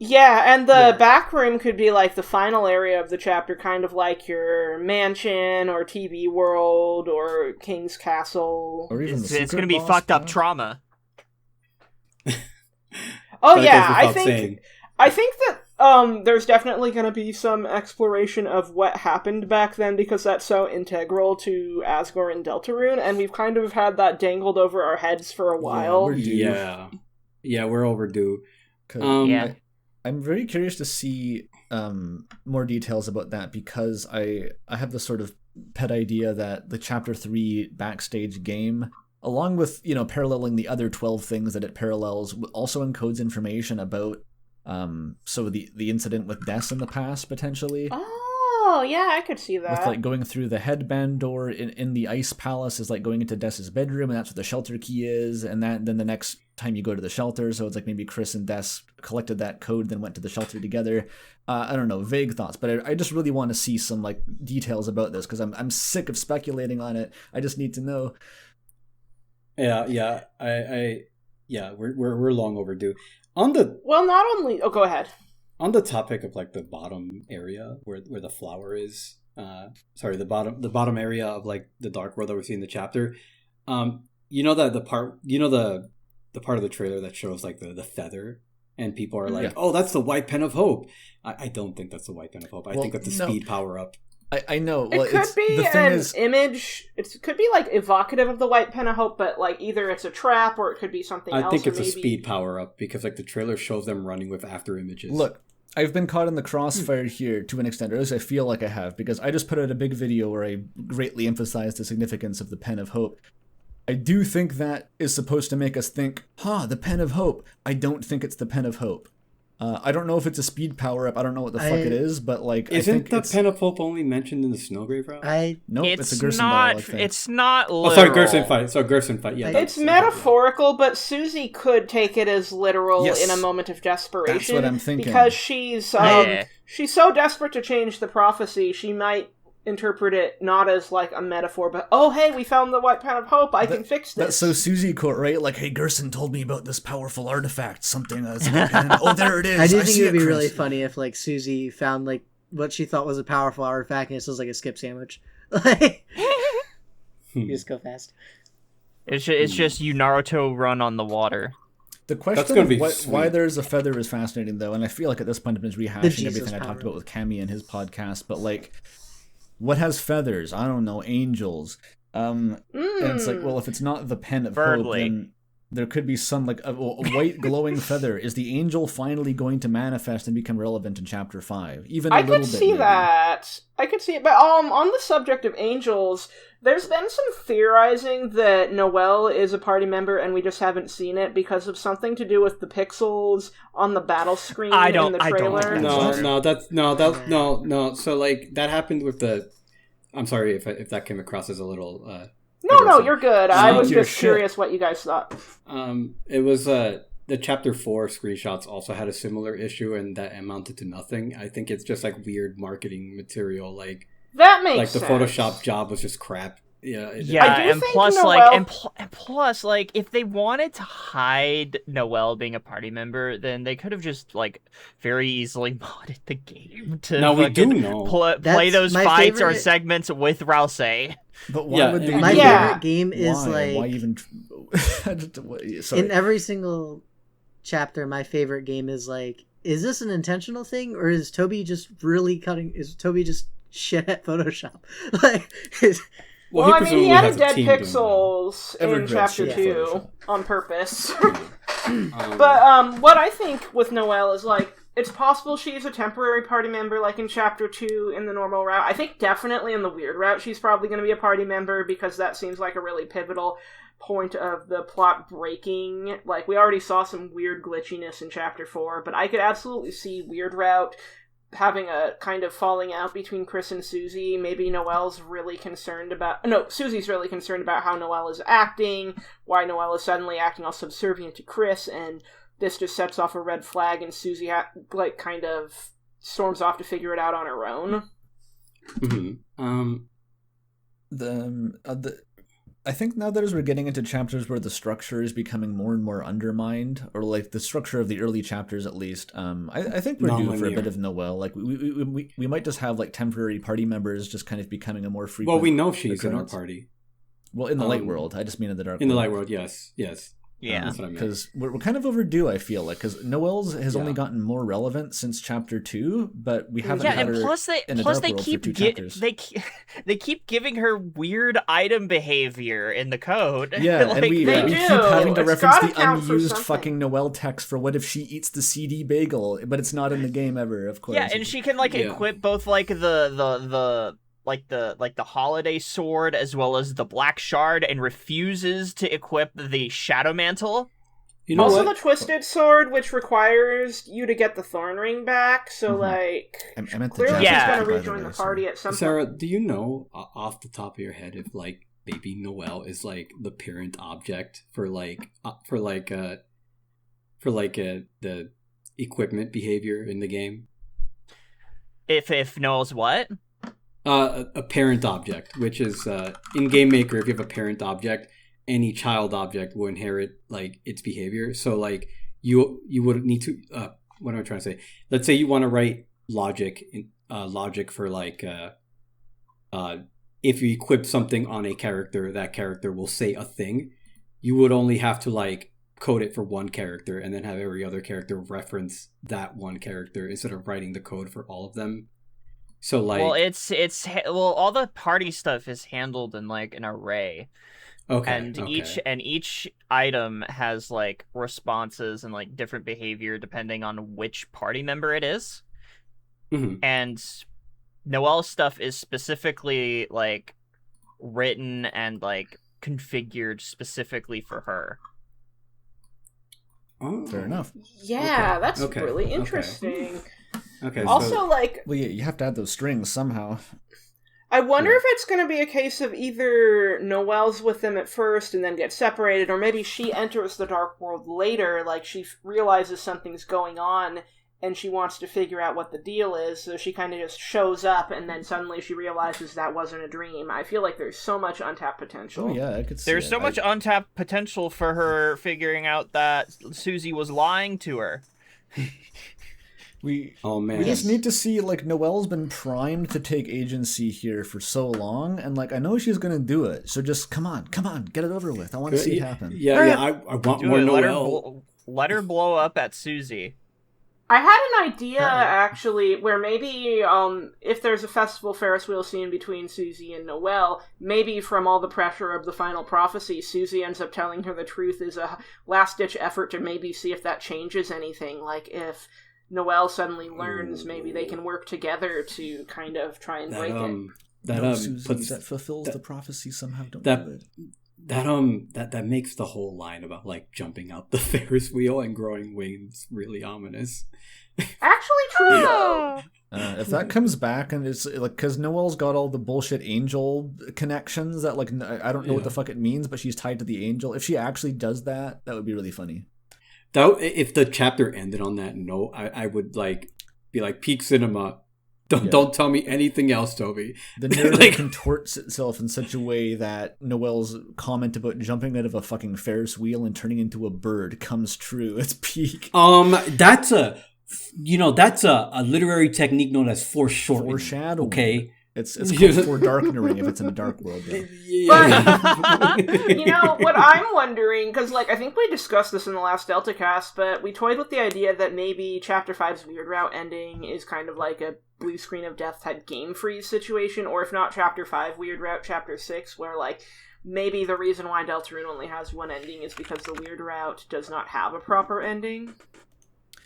Yeah, and the back room could be like the final area of the chapter, kind of like your mansion or TV world or King's Castle. Or even it's going to be fucked up trauma. I think that there's definitely going to be some exploration of what happened back then, because that's so integral to Asgore and Deltarune, and we've kind of had that dangled over our heads for a while. Yeah, we're overdue. I'm very curious to see more details about that, because I have this sort of pet idea that the Chapter 3 backstage game, along with, you know, paralleling the other 12 things that it parallels, also encodes information about the incident with Des in the past, potentially. Oh, yeah, I could see that. With, like, going through the headband door in the Ice Palace is, like, going into Des's bedroom, and that's where the shelter key is, and then the next time you go to the shelter, so it's like maybe Chris and Des collected that code, then went to the shelter together. I don't know, vague thoughts, but I just really want to see some, like, details about this, because I'm sick of speculating on it. I just need to know. We're long overdue. Go ahead. On the topic of like the bottom area where the flower is, the bottom area of like the dark world that we see in the chapter, you know the part of the trailer that shows like the feather, and people are like, oh, that's the white pen of hope. I don't think that's the white pen of hope. I think that's the speed power up. I know. It could be an image. It could be like evocative of the white pen of hope, but like either it's a trap or it could be something else. I think it's a speed power up, because like the trailer shows them running with after images. Look, I've been caught in the crossfire here to an extent, or at least I feel like I have, because I just put out a big video where I greatly emphasized the significance of the pen of hope. I do think that is supposed to make us think, the pen of hope. I don't think it's the pen of hope. I don't know if it's a speed power up. I don't know what the fuck it is, but like, isn't the pen of hope only mentioned in the Snowgrave route? Nope, it's a Gerson dialogue thing. It's not literal. Oh, sorry, Gerson fight. Yeah, it's metaphorical, but Susie could take it as literal in a moment of desperation. That's what I'm thinking. Because she's so desperate to change the prophecy, she might interpret it not as like a metaphor, but hey, we found the white pen of hope, I can fix this. That's so Susie quote, right? Like, hey, Gerson told me about this powerful artifact, something that's oh, there it is. I do think it would be really funny if like Susie found like what she thought was a powerful artifact and it was like a skip sandwich. Like, you just go fast. It's just you Naruto run on the water. The question of why there's a feather is fascinating, though, and I feel like at this point I've been rehashing everything I talked about with Cammy in his podcast, but like, what has feathers? I don't know, angels. And it's like, well, if it's not the pen of hope, there could be some like a white glowing feather. Is the angel finally going to manifest and become relevant in chapter 5? Even a I little could bit. see maybe. that. I could see it, but on the subject of angels, there's been some theorizing that Noelle is a party member, and we just haven't seen it because of something to do with the pixels on the battle screen in the trailer. No. So like that happened with the. I'm sorry if that came across as a little. No, you're good. I was your just shit. curious what you guys thought. It was the chapter 4 screenshots also had a similar issue, and that amounted to nothing. I think it's just like weird marketing material, like that makes like the sense. Photoshop job was just crap. Yeah, and think plus, Noelle- and plus, like, if they wanted to hide Noelle being a party member, then they could have just like very easily modded the game to Now we do know. play That's those my fights or favorite- segments with Rouse. But why Yeah, would they? My do Yeah. favorite game is Why? Why like even? Sorry. in every single chapter. My favorite game is like, is this an intentional thing or is Toby just really cutting? Is Toby just shit at Photoshop? Like, Well, I mean, he presumably added has a dead team doing that. pixels in Evergreen chapter shit 2 Photoshop. on purpose. Um, But what I think with Noelle is like, it's possible she's a temporary party member, like in chapter 2 in the normal route. I think definitely in the weird route she's probably going to be a party member, because that seems like a really pivotal point of the plot breaking. Like, we already saw some weird glitchiness in chapter 4, but I could absolutely see weird route having a kind of falling out between Chris and Susie. Maybe Noelle's really concerned about... No, Susie's really concerned about how Noelle is acting, why Noelle is suddenly acting all subservient to Chris, and this just sets off a red flag, and Susie, kind of storms off to figure it out on her own. I think now that as we're getting into chapters where the structure is becoming more and more undermined, or like the structure of the early chapters at least, I think we're due for a bit of Noelle. Like we might just have like temporary party members just kind of becoming a more frequent. well, we know she's in our occurrence. party. Well, in the light world, I just mean in the dark. In the world. light world, yes. Yeah. That's what I meant. Because we're kind of overdue, I feel like, because Noelle's has only gotten more relevant since chapter 2, but we haven't had and her plus they in the plus dark they world keep for 2 chapters. they keep giving her weird item behavior in the code. Yeah, Like, and we they keep do. having to It's reference gotta the count for unused something. fucking Noelle text for what if she eats the CD bagel, but it's not in the game ever, of course. Yeah, and she can like equip both like the holiday sword as well as the black shard, and refuses to equip the shadow mantle. You know Also what? the Twisted Sword, which requires you to get the Thorn Ring back, so like... I meant the Clearly she's jacket, going to by the rejoin way, the party at some Sarah, point. do you know off the top of your head if like baby Noelle is like the parent object for the equipment behavior in the game? If Noel's what? A parent object, which is in Game Maker, if you have a parent object, any child object will inherit like its behavior. So like you would need to what am I trying to say? Let's say you want to write logic for like if you equip something on a character, that character will say a thing. You would only have to like code it for one character and then have every other character reference that one character instead of writing the code for all of them. So like, well, all the party stuff is handled in like an array. okay, And each item has like responses and like different behavior depending on which party member it is. Mhm. And Noelle's stuff is specifically like written and like configured specifically for her. Oh, Fair enough. Yeah, Okay, that's okay, really okay. interesting. Okay. Also, so, like, Well, yeah, you have to add those strings somehow. I wonder Yeah. if it's going to be a case of either Noelle's with them at first and then gets separated, or maybe she enters the Dark World later, like she realizes something's going on and she wants to figure out what the deal is, so she kind of just shows up and then suddenly she realizes that wasn't a dream. I feel like there's so much untapped potential. Oh yeah, I could see There's it. so much untapped potential for her figuring out that Susie was lying to her. We oh man, we just need to see, like, Noelle's been primed to take agency here for so long, and like I know she's gonna do it. So just come on, get it over with. I want to see it happen. Yeah, I want Do more it. Noelle. Let her blow up at Susie. I had an idea, actually, where maybe if there's a festival Ferris wheel scene between Susie and Noelle, maybe from all the pressure of the final prophecy, Susie ends up telling her the truth is a last-ditch effort to maybe see if that changes anything. Like, if Noelle suddenly learns, maybe they can work together to kind of try and break it. That fulfills the prophecy somehow. Don't do it. That makes the whole line about like jumping out the Ferris wheel and growing wings really ominous. Actually true though. If that comes back and it's like, because Noelle's got all the bullshit angel connections that like I don't know what the fuck it means, but she's tied to the angel. If she actually does that would be really funny. If the chapter ended on that note, I would like be like peak cinema. Don't tell me anything else, Toby. The narrative contorts itself in such a way that Noelle's comment about jumping out of a fucking Ferris wheel and turning into a bird comes true. It's peak. That's a literary technique known as foreshortening. Foreshadowing. Okay. It's called foredarkening if it's in a dark world. But, what I'm wondering, because, like, I think we discussed this in the last Delta cast, but we toyed with the idea that maybe Chapter 5's Weird Route ending is kind of like a blue screen of death type game freeze situation, or if not Chapter 5, Weird Route Chapter 6, where, like, maybe the reason why Deltarune only has one ending is because the Weird Route does not have a proper ending.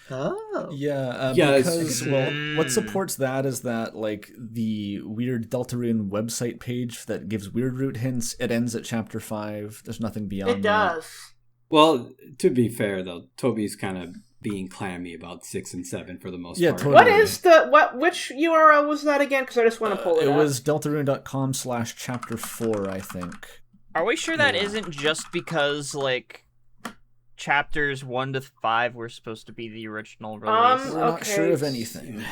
Oh. Because what supports that is that like the weird Deltarune website page that gives weird route hints, it ends at Chapter 5. There's nothing beyond it does. Well, to be fair though, Toby's kind of being clammy about 6 and 7 for the most part. Totally. What is which URL was that again? Because I just want to pull it up. It was deltarune.com/chapter 4, I think. Are we sure that isn't just because like chapters 1 to 5 were supposed to be the original release? We're not sure of anything.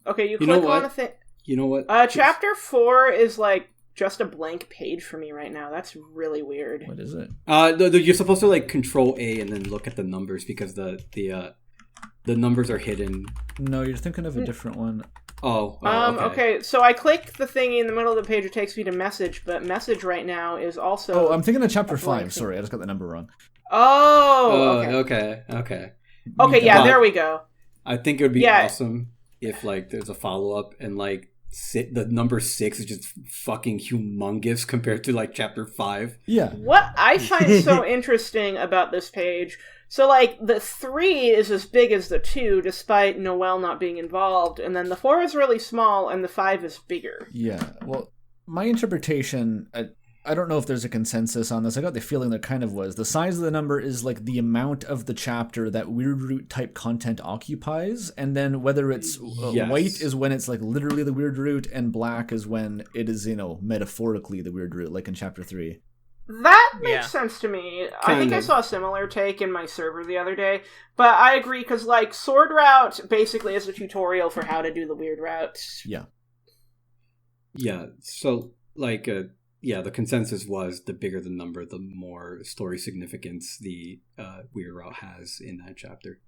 Okay, you click on the thing. You know what? Chapter 4 is like just a blank page for me right now. That's really weird. What is it? You're supposed to like Control A and then look at the numbers because the numbers are hidden. No, you're thinking of a different one. Okay. So I click the thingy in the middle of the page. It takes me to message, but message right now is also. Oh, I'm thinking of Chapter 5. Sorry, I just got the number wrong. Oh, okay. Okay, yeah, there we go. I think it would be awesome if like there's a follow-up and like the number 6 is just fucking humongous compared to like Chapter 5. Yeah. What I find so interesting about this page, so like the 3 is as big as the 2 despite Noelle not being involved, and then the 4 is really small and the 5 is bigger. Yeah, well, my interpretation, I don't know if there's a consensus on this. I got the feeling there kind of was. The size of the number is like the amount of the chapter that weird route type content occupies, and then whether it's white is when it's like literally the weird route, and black is when it is, metaphorically the weird route, like in Chapter 3. That makes sense to me. I think I saw a similar take in my server the other day, but I agree because like Sword Route basically is a tutorial for how to do the weird routes. Yeah. So like the consensus was the bigger the number, the more story significance the Weird Route has in that chapter.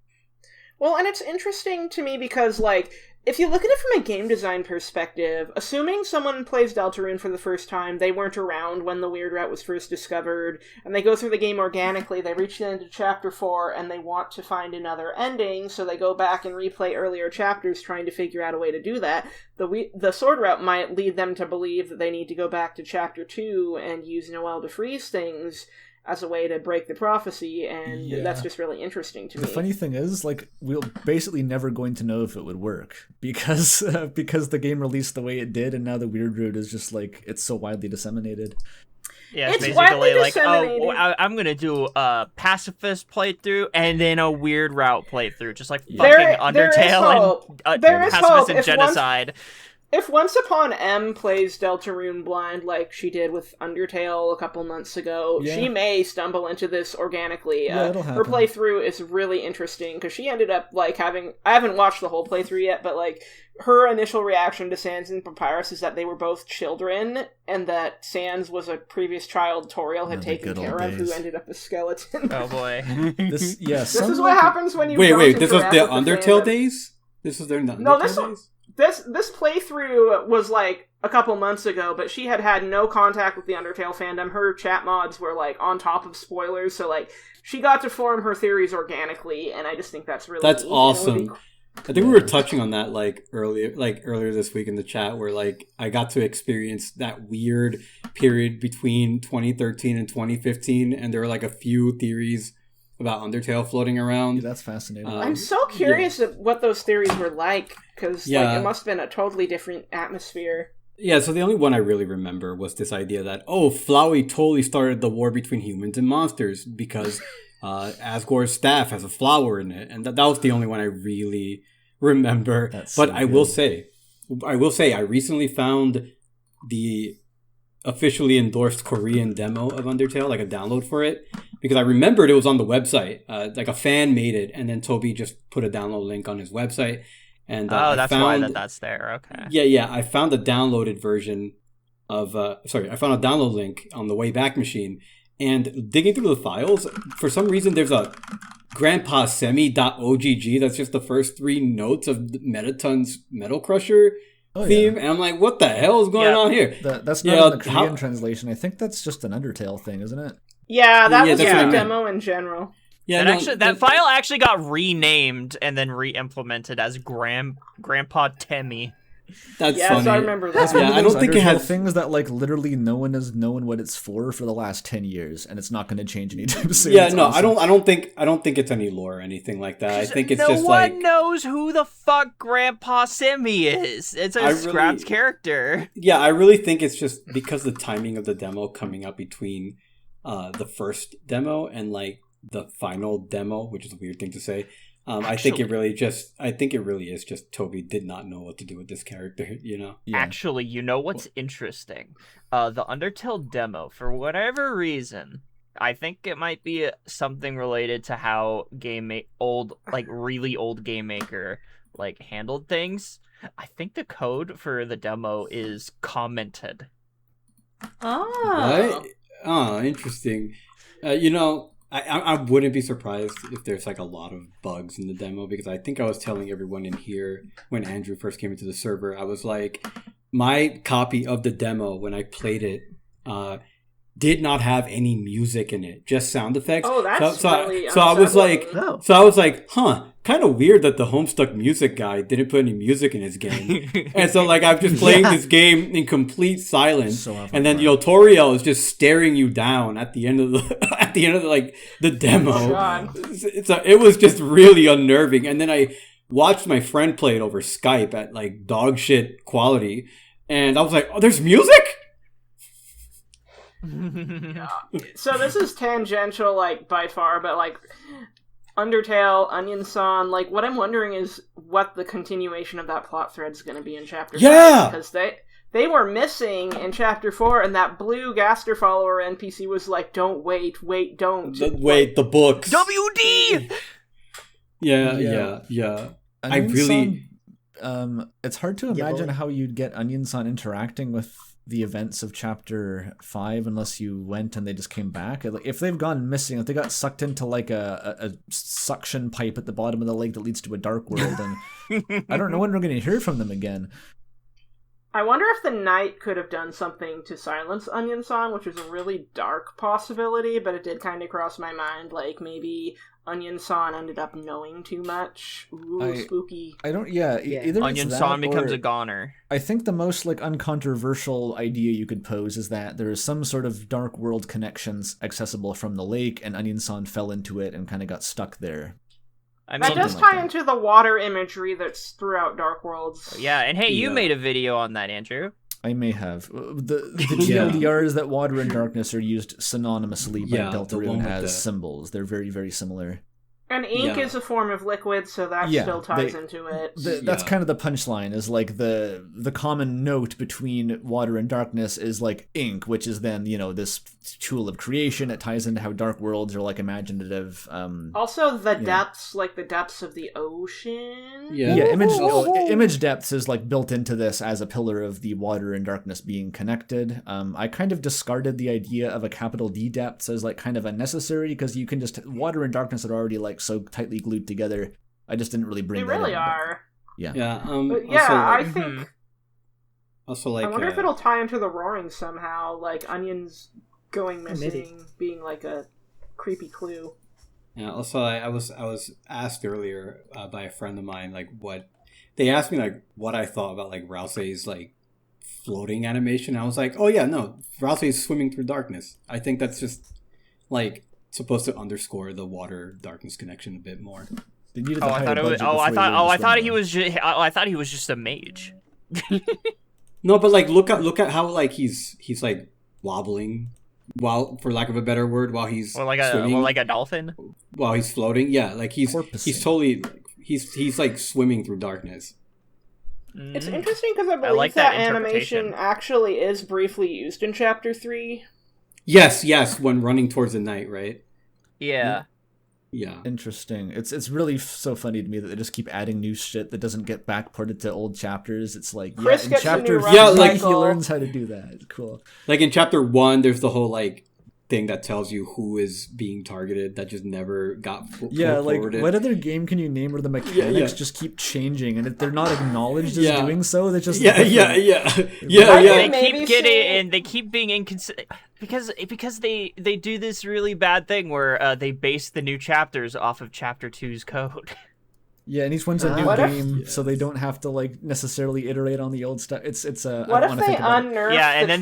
Well, and it's interesting to me because, like, if you look at it from a game design perspective, assuming someone plays Deltarune for the first time, they weren't around when the Weird Route was first discovered, and they go through the game organically, they reach the end of Chapter 4, and they want to find another ending, so they go back and replay earlier chapters trying to figure out a way to do that. The Sword Route might lead them to believe that they need to go back to Chapter 2 and use Noelle to freeze things as a way to break the prophecy, and that's just really interesting to me. The funny thing is, like, we're basically never going to know if it would work, because the game released the way it did, and now the weird route is just, like, it's so widely disseminated. Yeah, it's basically like, I'm going to do a pacifist playthrough and then a weird route playthrough, just like fucking Undertale and pacifist and genocide. If Once Upon M plays Deltarune blind like she did with Undertale a couple months ago, she may stumble into this organically. It'll happen. Her playthrough is really interesting because she ended up like having... I haven't watched the whole playthrough yet, but like her initial reaction to Sans and Papyrus is that they were both children and that Sans was a previous child Toriel had taken care of who ended up a skeleton. Oh boy. This is what happens when you... Wait, this was the Undertale days? This was their Undertale days? This playthrough was like a couple months ago, but she had no contact with the Undertale fandom. Her chat mods were like on top of spoilers, so like she got to form her theories organically, and I just think that's really awesome. I think we were touching on that earlier this week in the chat, where like I got to experience that weird period between 2013 and 2015, and there were like a few theories about Undertale floating around. Yeah, that's fascinating. I'm so curious of what those theories were like, because like, it must have been a totally different atmosphere. Yeah, so the only one I really remember was this idea that, Flowey totally started the war between humans and monsters because Asgore's staff has a flower in it. And that was the only one I really remember. But I will say, I recently found the officially endorsed Korean demo of Undertale, like a download for it, because I remembered it was on the website. Like a fan made it, and then Toby just put a download link on his website. And that's why that's there. Okay. Yeah. I found a downloaded version of. I found a download link on the Wayback Machine, and digging through the files, for some reason, there's a Grandpa Semi.ogg. That's just the first 3 notes of Metaton's Metal Crusher theme, and I'm like, what the hell is going on here? That's not in the Korean translation. I think that's just an Undertale thing, isn't it? Yeah, that was the demo in general. Yeah, that file actually got renamed and then re-implemented as Grandpa Temmie. That's funny. So I remember that. I don't think it has things that like literally no one has known what it's for the last 10 years, and it's not going to change anytime soon. Yeah, no, awesome. I don't think it's any lore or anything like that. I think it's just like no one knows who the fuck Grandpa Semi is. It's a scrapped character. Yeah, I really think it's just because the timing of the demo coming up between the first demo and like the final demo, which is a weird thing to say. I think it really is just Toby did not know what to do with this character, you know? Yeah. Actually, you know what's interesting? The Undertale demo, for whatever reason, I think it might be something related to how really old Game Maker like handled things. I think the code for the demo is commented. Oh. What? Oh, interesting. I wouldn't be surprised if there's like a lot of bugs in the demo, because I think I was telling everyone in here when Andrew first came into the server, I was like, my copy of the demo when I played it did not have any music in it, just sound effects. Oh, that's really so I was like, kind of weird that the Homestuck music guy didn't put any music in his game. And so like I'm just playing this game in complete silence, and then Toriel is just staring you down at the end of the demo. So it was just really unnerving. And then I watched my friend play it over Skype at like dog shit quality, and I was like, oh, there's music? So this is tangential, like, by far, but like Undertale, Onion-san, like, what I'm wondering is what the continuation of that plot thread is going to be in Chapter 5, because they were missing in Chapter 4, and that blue Gaster follower NPC was like, don't wait, don't. The books. WD! Yeah. I really... it's hard to imagine how you'd get Onion-san interacting with the events of Chapter 5 unless you went and they just came back. If they've gone missing, if they got sucked into like a suction pipe at the bottom of the lake that leads to a dark world, and I don't know when we're going to hear from them again. I wonder if the Knight could have done something to silence Onion-san, which is a really dark possibility, but it did kind of cross my mind, like maybe Onion-san ended up knowing too much. Ooh, spooky. I don't, either Onion-san becomes a goner. I think the most like uncontroversial idea you could pose is that there is some sort of dark world connections accessible from the lake, and Onion-san fell into it and kind of got stuck there. That does tie into the water imagery that's throughout Dark Worlds. Yeah, and hey, you made a video on that, Andrew. I may have. The TLDRs that water and darkness are used synonymously by Deltarune as symbols. They're very, very similar. And ink is a form of liquid, so that still ties into it. That's kind of the punchline, is like the common note between water and darkness is like ink, which is then, this tool of creation. It ties into how dark worlds are like imaginative. Also the depths, like the depths of the ocean. Image depths is like built into this as a pillar of the water and darkness being connected. I kind of discarded the idea of a capital D depths as like kind of unnecessary, because you can just, water and darkness are already like so tightly glued together. I just didn't really bring that in. They really are. Yeah. I think. Also, like, I wonder if it'll tie into the Roaring somehow, like Onion's going missing being like a creepy clue. Yeah. Also, I was asked earlier by a friend of mine, like, what they asked me, like, what I thought about like Rousey's like floating animation. I was like, oh yeah, no, Rousey is swimming through darkness. I think that's just like supposed to underscore the water darkness connection a bit more. They needed I thought he was just a mage. No, but like look at how like he's like wobbling, while, for lack of a better word, while he's swimming, like a dolphin. While he's floating. Yeah, like he's totally he's like swimming through darkness. It's interesting because I believe like that that animation actually is briefly used in Chapter 3. Yes, when running towards the night, right? Yeah. Yeah. Interesting. It's really so funny to me that they just keep adding new shit that doesn't get backported to old chapters. It's like, Chris in gets chapter a new like he cycle. learns how to do that. It's cool. Like in chapter 1, there's the whole like thing that tells you who is being targeted that just never got forwarded. What other game can you name where the mechanics just keep changing and if they're not acknowledged as doing so, they just they keep being inconsistent because they do this really bad thing where they base the new chapters off of chapter 2's code. Yeah, and each one's a new What if- game, so they don't have to like necessarily iterate on the old stuff. It's a. What I if don't they think about it. unnerf? Yeah, and then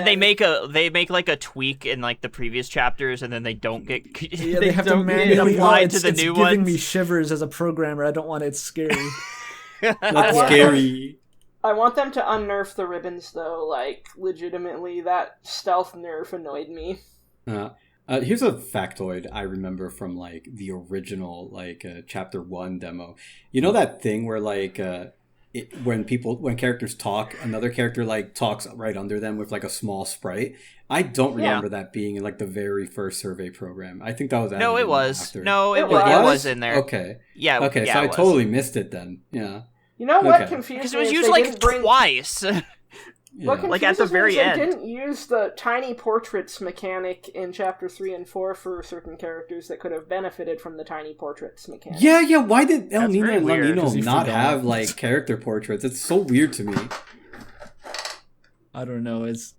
they make a. like a tweak in like the previous chapters, and then they don't get Yeah, they have to don't get manually applied to the it's new giving ones. me shivers as a programmer. I don't want it. It's scary. That's scary. I want them to unnerf the ribbons, though. Like, legitimately, that stealth nerf annoyed me. Here's a factoid I remember from like the original like chapter 1 demo. You know that thing where like when characters talk, another character like talks right under them with like a small sprite. I don't remember that being in like the very first survey program. I think that was No, added it in was. after. No, it It was. was? It was in there. Okay. Yeah. Okay, yeah, so I it was. totally missed it then. Yeah. You know what Okay. confused Because me? it was is used they like didn't bring... twice. What Yeah. Like, at the confuses me very is they end. didn't use the tiny portraits mechanic in Chapter 3 and 4 for certain characters that could have benefited from the tiny portraits mechanic. Yeah. Why did El That's Nino very and La weird, Nino 'cause he not forgot. have like character portraits? It's so weird to me. I don't know. It's.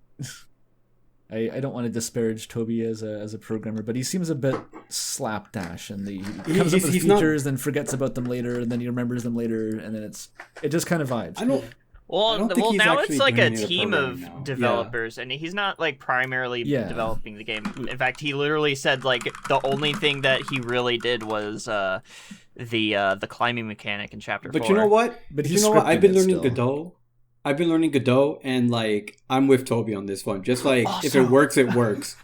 I don't want to disparage Toby as a programmer, but he seems a bit slapdash, and he comes up with he's not- features, then forgets about them later, and then he remembers them later, and then it just kind of vibes. I don't think Well, he's now actually it's like doing a any of the team programming of now. developers, and he's not like primarily Yeah. developing the game. In fact, he literally said like the only thing that he really did was the climbing mechanic in chapter 4. But you know what? But you he's know what? I've been scripting it learning still. Godot. I've been learning Godot, and like I'm with Toby on this one. Just like if Also- it works, it works.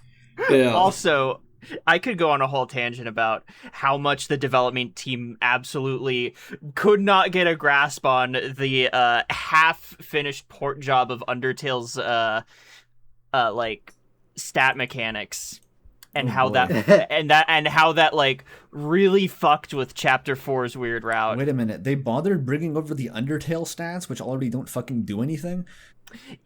Yeah. Also, I could go on a whole tangent about how much the development team absolutely could not get a grasp on the half-finished port job of Undertale's like stat mechanics, and Oh, how boy. that like really fucked with Chapter 4's weird route. Wait a minute. They bothered bringing over the Undertale stats, which already don't fucking do anything?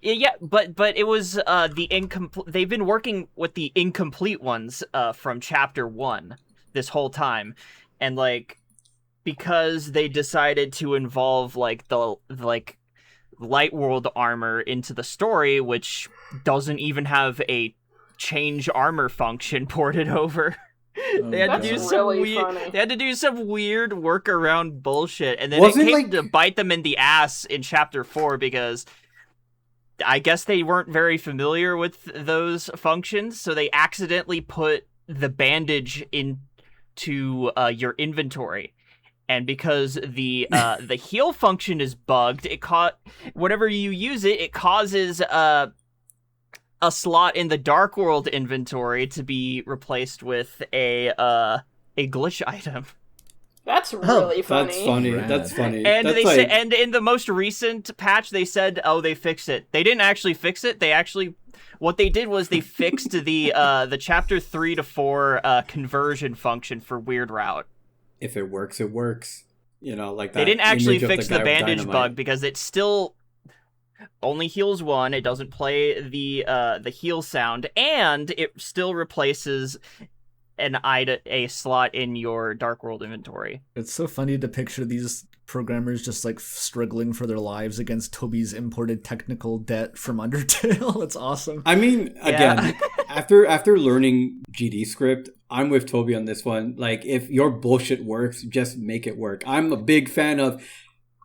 Yeah, but it was the incomplete. They've been working with the incomplete ones from Chapter 1 this whole time, and like because they decided to involve like the Light World armor into the story, which doesn't even have a change armor function ported over. They had That's to do really funny. They had to do some weird workaround bullshit, and then Wasn't it came like- to bite them in the ass in Chapter 4 because I guess they weren't very familiar with those functions, so they accidentally put the bandage into your inventory. And because the heal function is bugged, whenever you use it, it causes a slot in the Dark World inventory to be replaced with a glitch item. That's really funny. That's funny. Rad. That's funny. And That's they like, said, and in the most recent patch, they said, "Oh, they fixed it." They didn't actually fix it. What they did was they fixed the Chapter 3 to 4 conversion function for Weird Route. if it works, it works. You know, like that. They didn't actually image of fix guy the with bandage dynamite. bug because it still only heals one. It doesn't play the heal sound, and it still replaces a slot in your Dark World inventory. It's so funny to picture these programmers just like struggling for their lives against Toby's imported technical debt from Undertale. It's awesome. I mean, again, after learning GD script, I'm with Toby on this one. Like, if your bullshit works, just make it work. I'm a big fan of,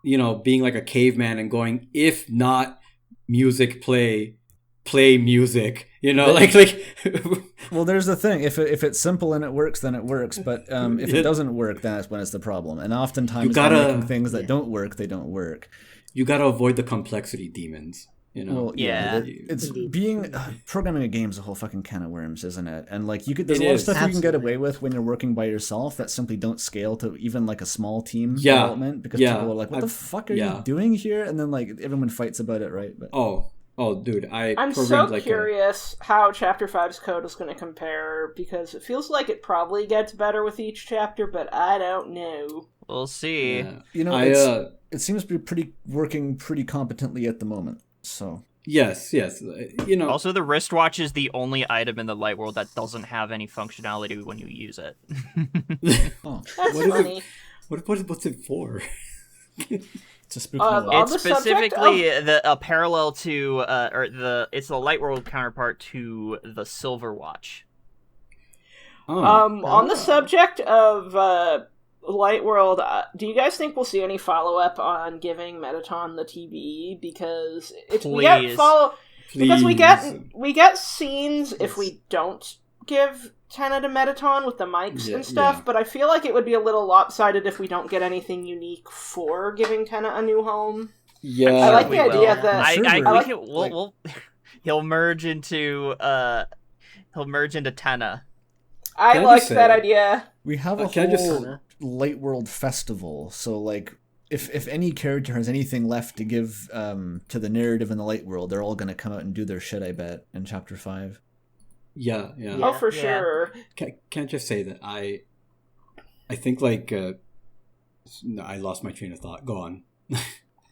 being like a caveman and going, if not music, play music. Well, there's the thing. If it's simple and it works, then it works. But if it doesn't work, that's when it's the problem. And oftentimes, by making things that don't work, they don't work. You gotta avoid the complexity demons. Well, it's programming a game is a whole fucking can of worms, isn't it? And like there's a lot of stuff you can get away with when you're working by yourself that simply don't scale to even like a small team development because people are like, "What the fuck are you doing here?" And then like everyone fights about it, right? But dude, I'm so curious how Chapter 5's code is going to compare because it feels like it probably gets better with each chapter, but I don't know. We'll see. Yeah. It seems to be working pretty competently at the moment. So yes. Also, the wristwatch is the only item in the light world that doesn't have any functionality when you use it. That's funny. What's it for? It's a spooky it's specifically a parallel to it's the light world counterpart to the silver watch. On the subject of Light World, do you guys think we'll see any follow-up on giving Metaton the TV? Because we get scenes if we don't give Tenna to Metaton with the mics and stuff, but I feel like it would be a little lopsided if we don't get anything unique for giving Tenna a new home. Yeah, I like the idea that he'll merge into Tenna. I like that idea. We have a whole Light World festival, so like if any character has anything left to give to the narrative in the Light World, they're all going to come out and do their shit, I bet, in Chapter 5. Yeah. Oh, for sure. Can I just say that I think like I lost my train of thought. Go on.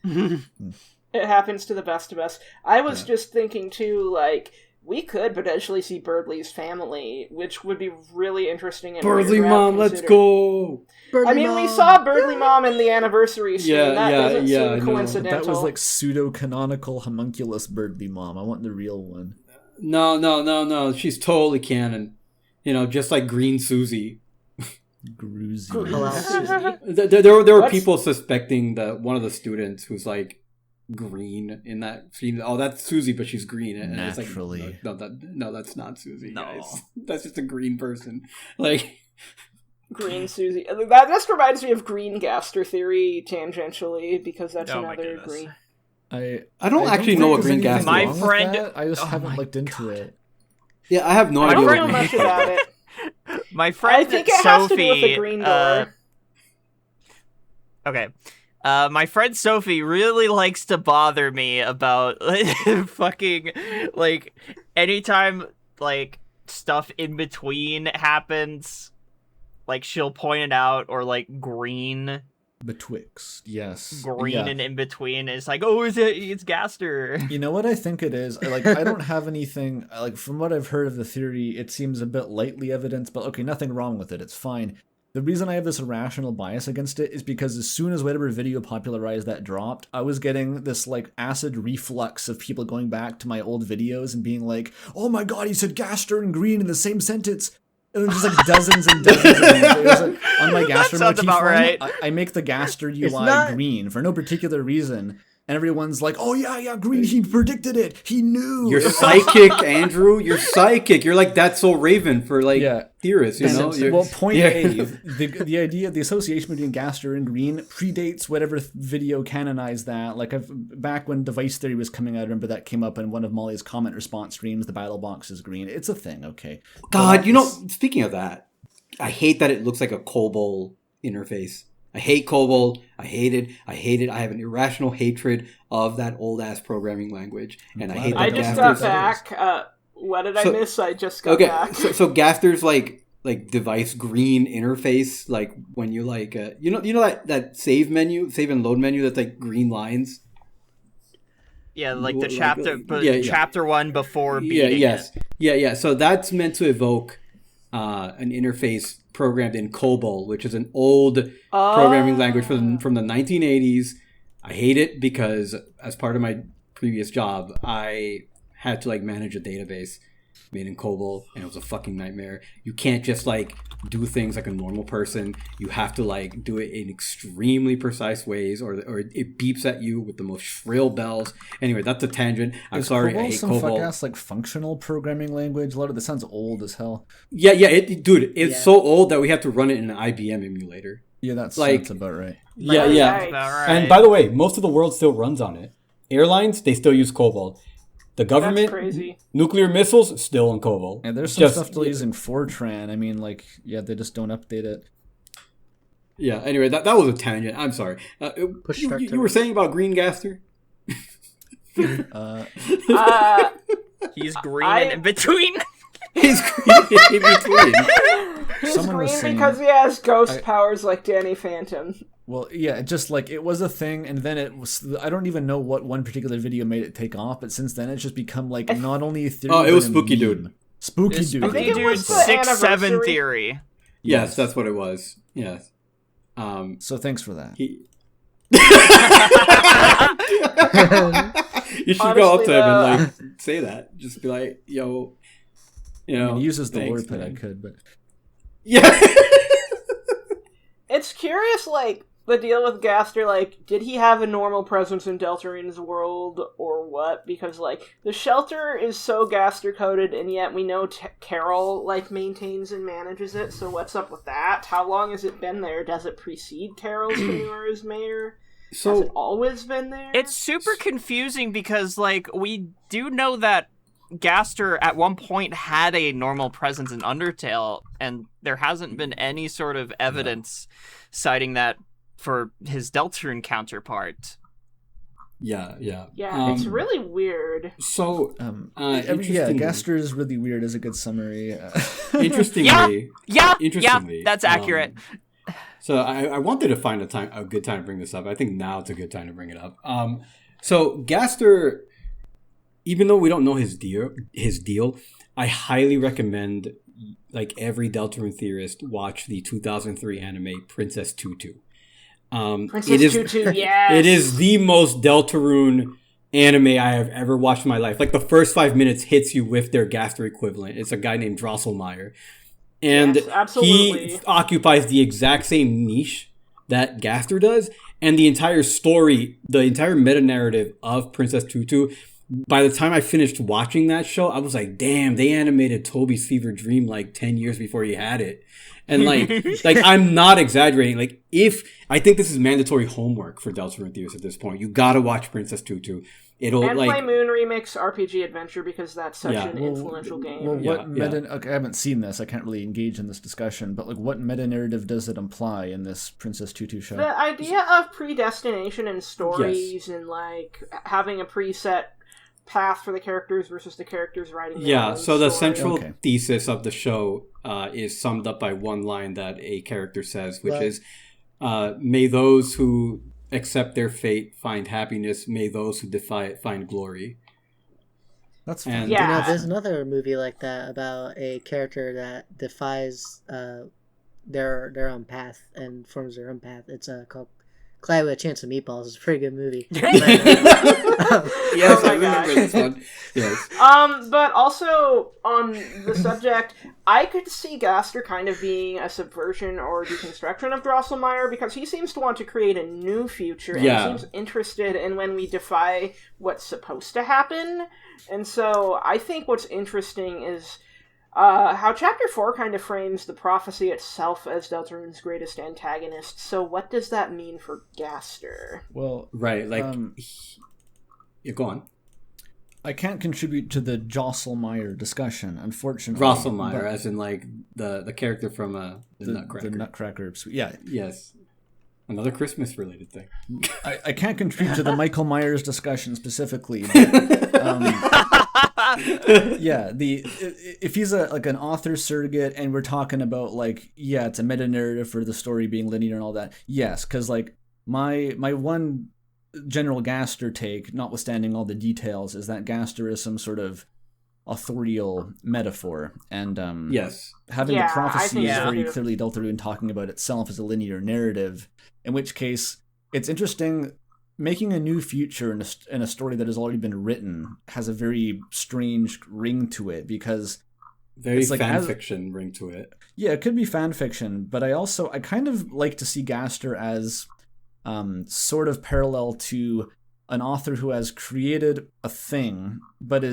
It happens to the best of us. I was just thinking too, like, we could potentially see Birdley's family, which would be really interesting. Birdley Mom, let's go! We saw Birdley Mom in the anniversary scene. That doesn't seem coincidental. That was like pseudo-canonical homunculus Birdley Mom. I want the real one. No. She's totally canon. Just like Green Susie. There were people suspecting that one of the students who's like green in that scene. Oh, that's Susie, but she's green. And naturally. It's like, no, that's not Susie, guys. That's just a green person. Like Green Susie. That just reminds me of Green Gaster theory tangentially because that's another green. I don't actually know what Green Gaster is. My friend, I just haven't looked into it. Yeah, I have no idea. I don't know much about it. My friend I think it has to do with the green door. Okay. My friend Sophie really likes to bother me about fucking, like, anytime, like, stuff in between happens, like, she'll point it out, or, like, green. Betwixt, yes. Green and in between. It's like, oh, it's Gaster. You know what I think it is? Like, I don't have anything, like, from what I've heard of the theory, it seems a bit lightly evidenced, but okay, nothing wrong with it, it's fine. The reason I have this irrational bias against it is because as soon as whatever video popularized that dropped, I was getting this, like, acid reflux of people going back to my old videos and being like, oh my god, he said Gaster and green in the same sentence. And there's just like dozens and dozens of these. Like, on my Gaster motif right. I make the Gaster UI green for no particular reason. And everyone's like, oh yeah, green, he predicted it. He knew. You're psychic, Andrew. You're psychic. You're like, that's so Raven for like theorists, you know? Well, point A, the idea, the association between Gaster and green predates whatever video canonized that. Like back when device theory was coming out, I remember that came up in one of Molly's comment response streams, the battle box is green. It's a thing, okay. God, speaking of that, I hate that it looks like a COBOL interface. I hate COBOL. I hate it. I have an irrational hatred of that old-ass programming language. And I hate that. I just got back. What did I miss? I just got back. So Gaster's like device green interface, like when you like, you know that save and load menu that's like green lines? Yeah, like the chapter, chapter 1 before beating it. Yeah. So that's meant to evoke an interface programmed in COBOL, which is an old programming language from the 1980s. I hate it because as part of my previous job, I had to like manage a database, made in COBOL, and it was a fucking nightmare. You can't just like do things like a normal person. You have to like do it in extremely precise ways, or it beeps at you with the most shrill bells. Anyway, that's a tangent. I'm sorry, I hate some COBOL. Fuck ass like functional programming language. A lot of this sounds old as hell. Yeah, it's so old that we have to run it in an IBM emulator. Yeah, that's about right. Yeah. That's about right. And by the way, most of the world still runs on it. Airlines, they still use COBOL. The government, That's crazy. Nuclear missiles, still on COBOL. And there's some stuff still using Fortran. I mean, like, yeah, they just don't update it. Yeah, anyway, that was a tangent. I'm sorry. You were saying about Green Gaster? He's green and in between. He's green in between. He's Someone was green saying- because he has ghost powers like Danny Phantom. Well, yeah, just like it was a thing, and then it was. I don't even know what one particular video made it take off, but since then it's just become like not only a theory. Oh, it was but a Spooky meme. Dude. Spooky It's Dude. I think Spooky it Dude was the 6-7 anniversary. theory. Yes, that's what it was. Yes. So thanks for that. You should go up to him and like say that. Just be like, yo, you know. I mean, he uses the thanks, word that I man. could, but Yeah. It's curious, like, the deal with Gaster, like, did he have a normal presence in Deltarune's world, or what? Because, like, the shelter is so Gaster-coded, and yet we know Carol, like, maintains and manages it, so what's up with that? How long has it been there? Does it precede Carol's tenure as mayor? Has it always been there? It's super confusing because, like, we do know that Gaster at one point had a normal presence in Undertale, and there hasn't been any sort of evidence citing that for his Deltarune counterpart. Yeah. Yeah, it's really weird. So, Gaster is really weird is a good summary. Interestingly, Yeah, interestingly, that's accurate. So I wanted to find a good time to bring this up. I think now it's a good time to bring it up. So Gaster, even though we don't know his deal, I highly recommend like every Deltarune theorist watch the 2003 anime Princess Tutu. Tutu, yes! It is the most Deltarune anime I have ever watched in my life. Like the first 5 minutes hits you with their Gaster equivalent. It's a guy named Drosselmeyer. And Yes, absolutely. he occupies the exact same niche that Gaster does. And the entire story, the entire meta-narrative of Princess Tutu, by the time I finished watching that show, I was like, damn, they animated Toby's Fever Dream like 10 years before he had it. And like I'm not exaggerating. Like I think this is mandatory homework for Deltarune theorists at this point. You gotta watch Princess Tutu. It'll And like play Moon Remix RPG Adventure because that's such an influential game. Well, Yeah. Okay, I haven't seen this. I can't really engage in this discussion. But like, what meta narrative does it imply in this Princess Tutu show? The idea of predestination and stories and like having a preset path for the characters versus the characters writing their own so the story. central thesis of the show is summed up by one line that a character says, which is, may those who accept their fate find happiness, may those who defy it find glory. That's And fun. Yeah. You know, there's another movie like that about a character that defies their own path and forms their own path. It's called Clyde with a Chance of Meatballs. It's a pretty good movie. Yes, Oh my I remember gosh. this one. Yes. But also on the subject, I could see Gaster kind of being a subversion or deconstruction of Drosselmeyer because he seems to want to create a new future and he seems interested in when we defy what's supposed to happen. And so I think what's interesting is how Chapter 4 kind of frames the prophecy itself as Deltarune's greatest antagonist. So what does that mean for Gaster? Well, Right, like go on. I can't contribute to the Drosselmeyer discussion, unfortunately. Drosselmeyer, as in like the character from the Nutcracker. The Nutcracker. Yeah. Yes. Another Christmas related thing. I can't contribute to the Michael Myers discussion specifically. But, if he's an author surrogate and we're talking about like, it's a meta narrative for the story being linear and all that. Yes, because like my one general Gaster take, notwithstanding all the details, is that Gaster is some sort of authorial metaphor, and having the prophecy is very clearly Deltarune talking about itself as a linear narrative, in which case it's interesting making a new future in a story that has already been written has a very strange ring to it, because very fan fiction ring to it. Yeah, it could be fan fiction, but I kind of like to see Gaster as sort of parallel to an author who has created a thing but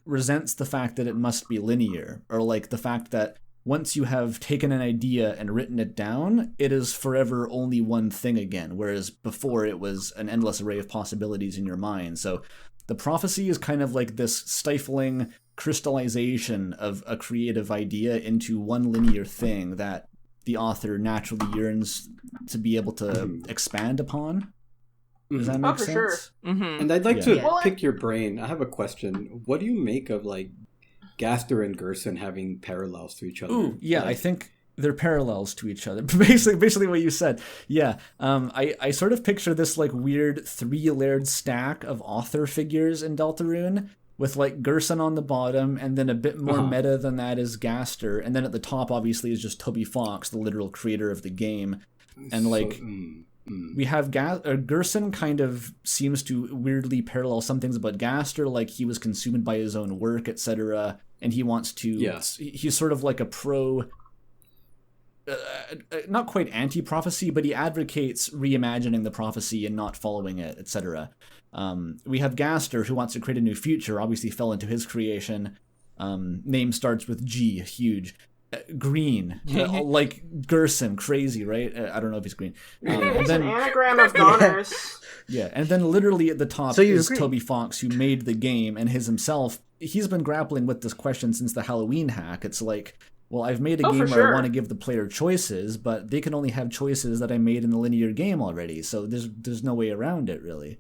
resents the fact that it must be linear, or like the fact that once you have taken an idea and written it down, it is forever only one thing again, whereas before it was an endless array of possibilities in your mind. So the prophecy is kind of like this stifling crystallization of a creative idea into one linear thing that the author naturally yearns to be able to expand upon. Does that make sense? Sure. Mm-hmm. And I'd like to pick your brain. I have a question. What do you make of like Gaster and Gerson having parallels to each other? Ooh, yeah, I think they're parallels to each other. Basically what you said. Yeah. I sort of picture this like weird 3-layered stack of author figures in Deltarune, with like Gerson on the bottom, and then a bit more meta than that is Gaster, and then at the top obviously is just Toby Fox, the literal creator of the game. And like we have Gerson kind of seems to weirdly parallel some things about Gaster, like he was consumed by his own work, etc., and he wants to he's sort of like a pro not quite anti-prophecy, but he advocates reimagining the prophecy and not following it, etc. We have Gaster, who wants to create a new future, obviously fell into his creation. Name starts with G, huge. Green, like Gerson, crazy, right? I don't know if he's green. It's an anagram of Donners. Yeah, and then literally at the top is Toby Fox, who made the game, and he's been grappling with this question since the Halloween hack. It's like, well, I've made a game where I want to give the player choices, but they can only have choices that I made in the linear game already, so there's no way around it, really.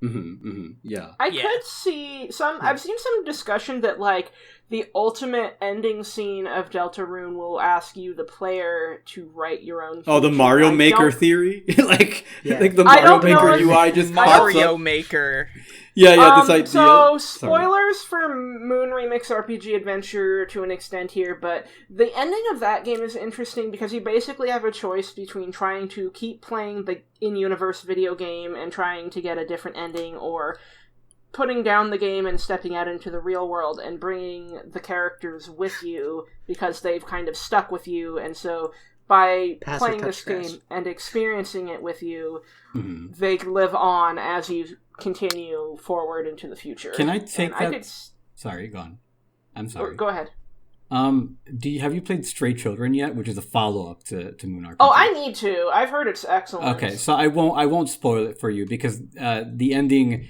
Yeah. I could see I've seen some discussion that like the ultimate ending scene of Deltarune will ask you, the player, to write your own future. Oh, the Mario Maker theory? like the Mario Maker UI just Mario Maker. Yeah, this idea. So, spoilers for Moon Remix RPG Adventure to an extent here, but the ending of that game is interesting because you basically have a choice between trying to keep playing the in-universe video game and trying to get a different ending, or putting down the game and stepping out into the real world and bringing the characters with you because they've kind of stuck with you, and so by playing this game and experiencing it with you, they live on as you continue forward into the future. Can I take that? Sorry, go on. I'm sorry. Go ahead. Have you played Stray Children yet, which is a follow-up to Moon RPG? Oh, I need to. I've heard it's excellent. Okay, so I won't spoil it for you because the ending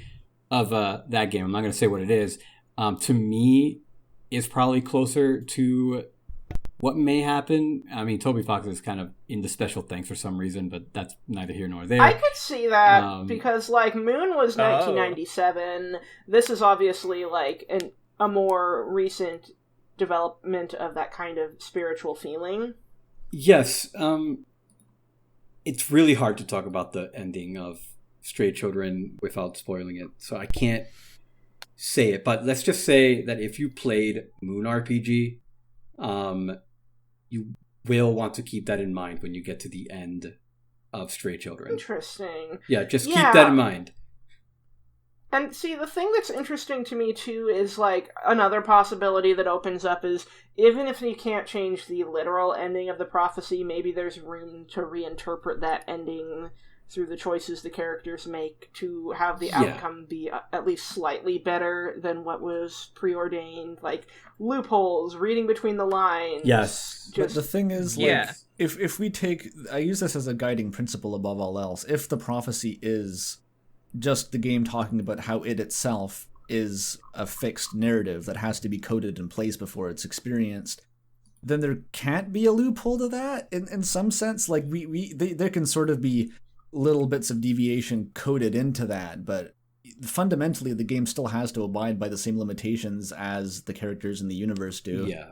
of that game, I'm not going to say what it is, to me is probably closer to what may happen. I mean, Toby Fox is kind of into special things for some reason, but that's neither here nor there. I could see that because, like, Moon was 1997. This is obviously, like, a more recent development of that kind of spiritual feeling. Yes. It's really hard to talk about the ending of Stray Children without spoiling it, so I can't say it. But let's just say that if you played Moon RPG, you will want to keep that in mind when you get to the end of Stray Children. Interesting. Yeah, just keep that in mind. And see, the thing that's interesting to me, too, is, like, another possibility that opens up is, even if you can't change the literal ending of the prophecy, maybe there's room to reinterpret that ending through the choices the characters make to have the outcome be at least slightly better than what was preordained. Like, loopholes, reading between the lines. Yes. But the thing is, like, if we take... I use this as a guiding principle above all else. If the prophecy is just the game talking about how it itself is a fixed narrative that has to be coded in place before it's experienced, then there can't be a loophole to that in some sense. Like, there can sort of be little bits of deviation coded into that, but fundamentally the game still has to abide by the same limitations as the characters in the universe do. Yeah.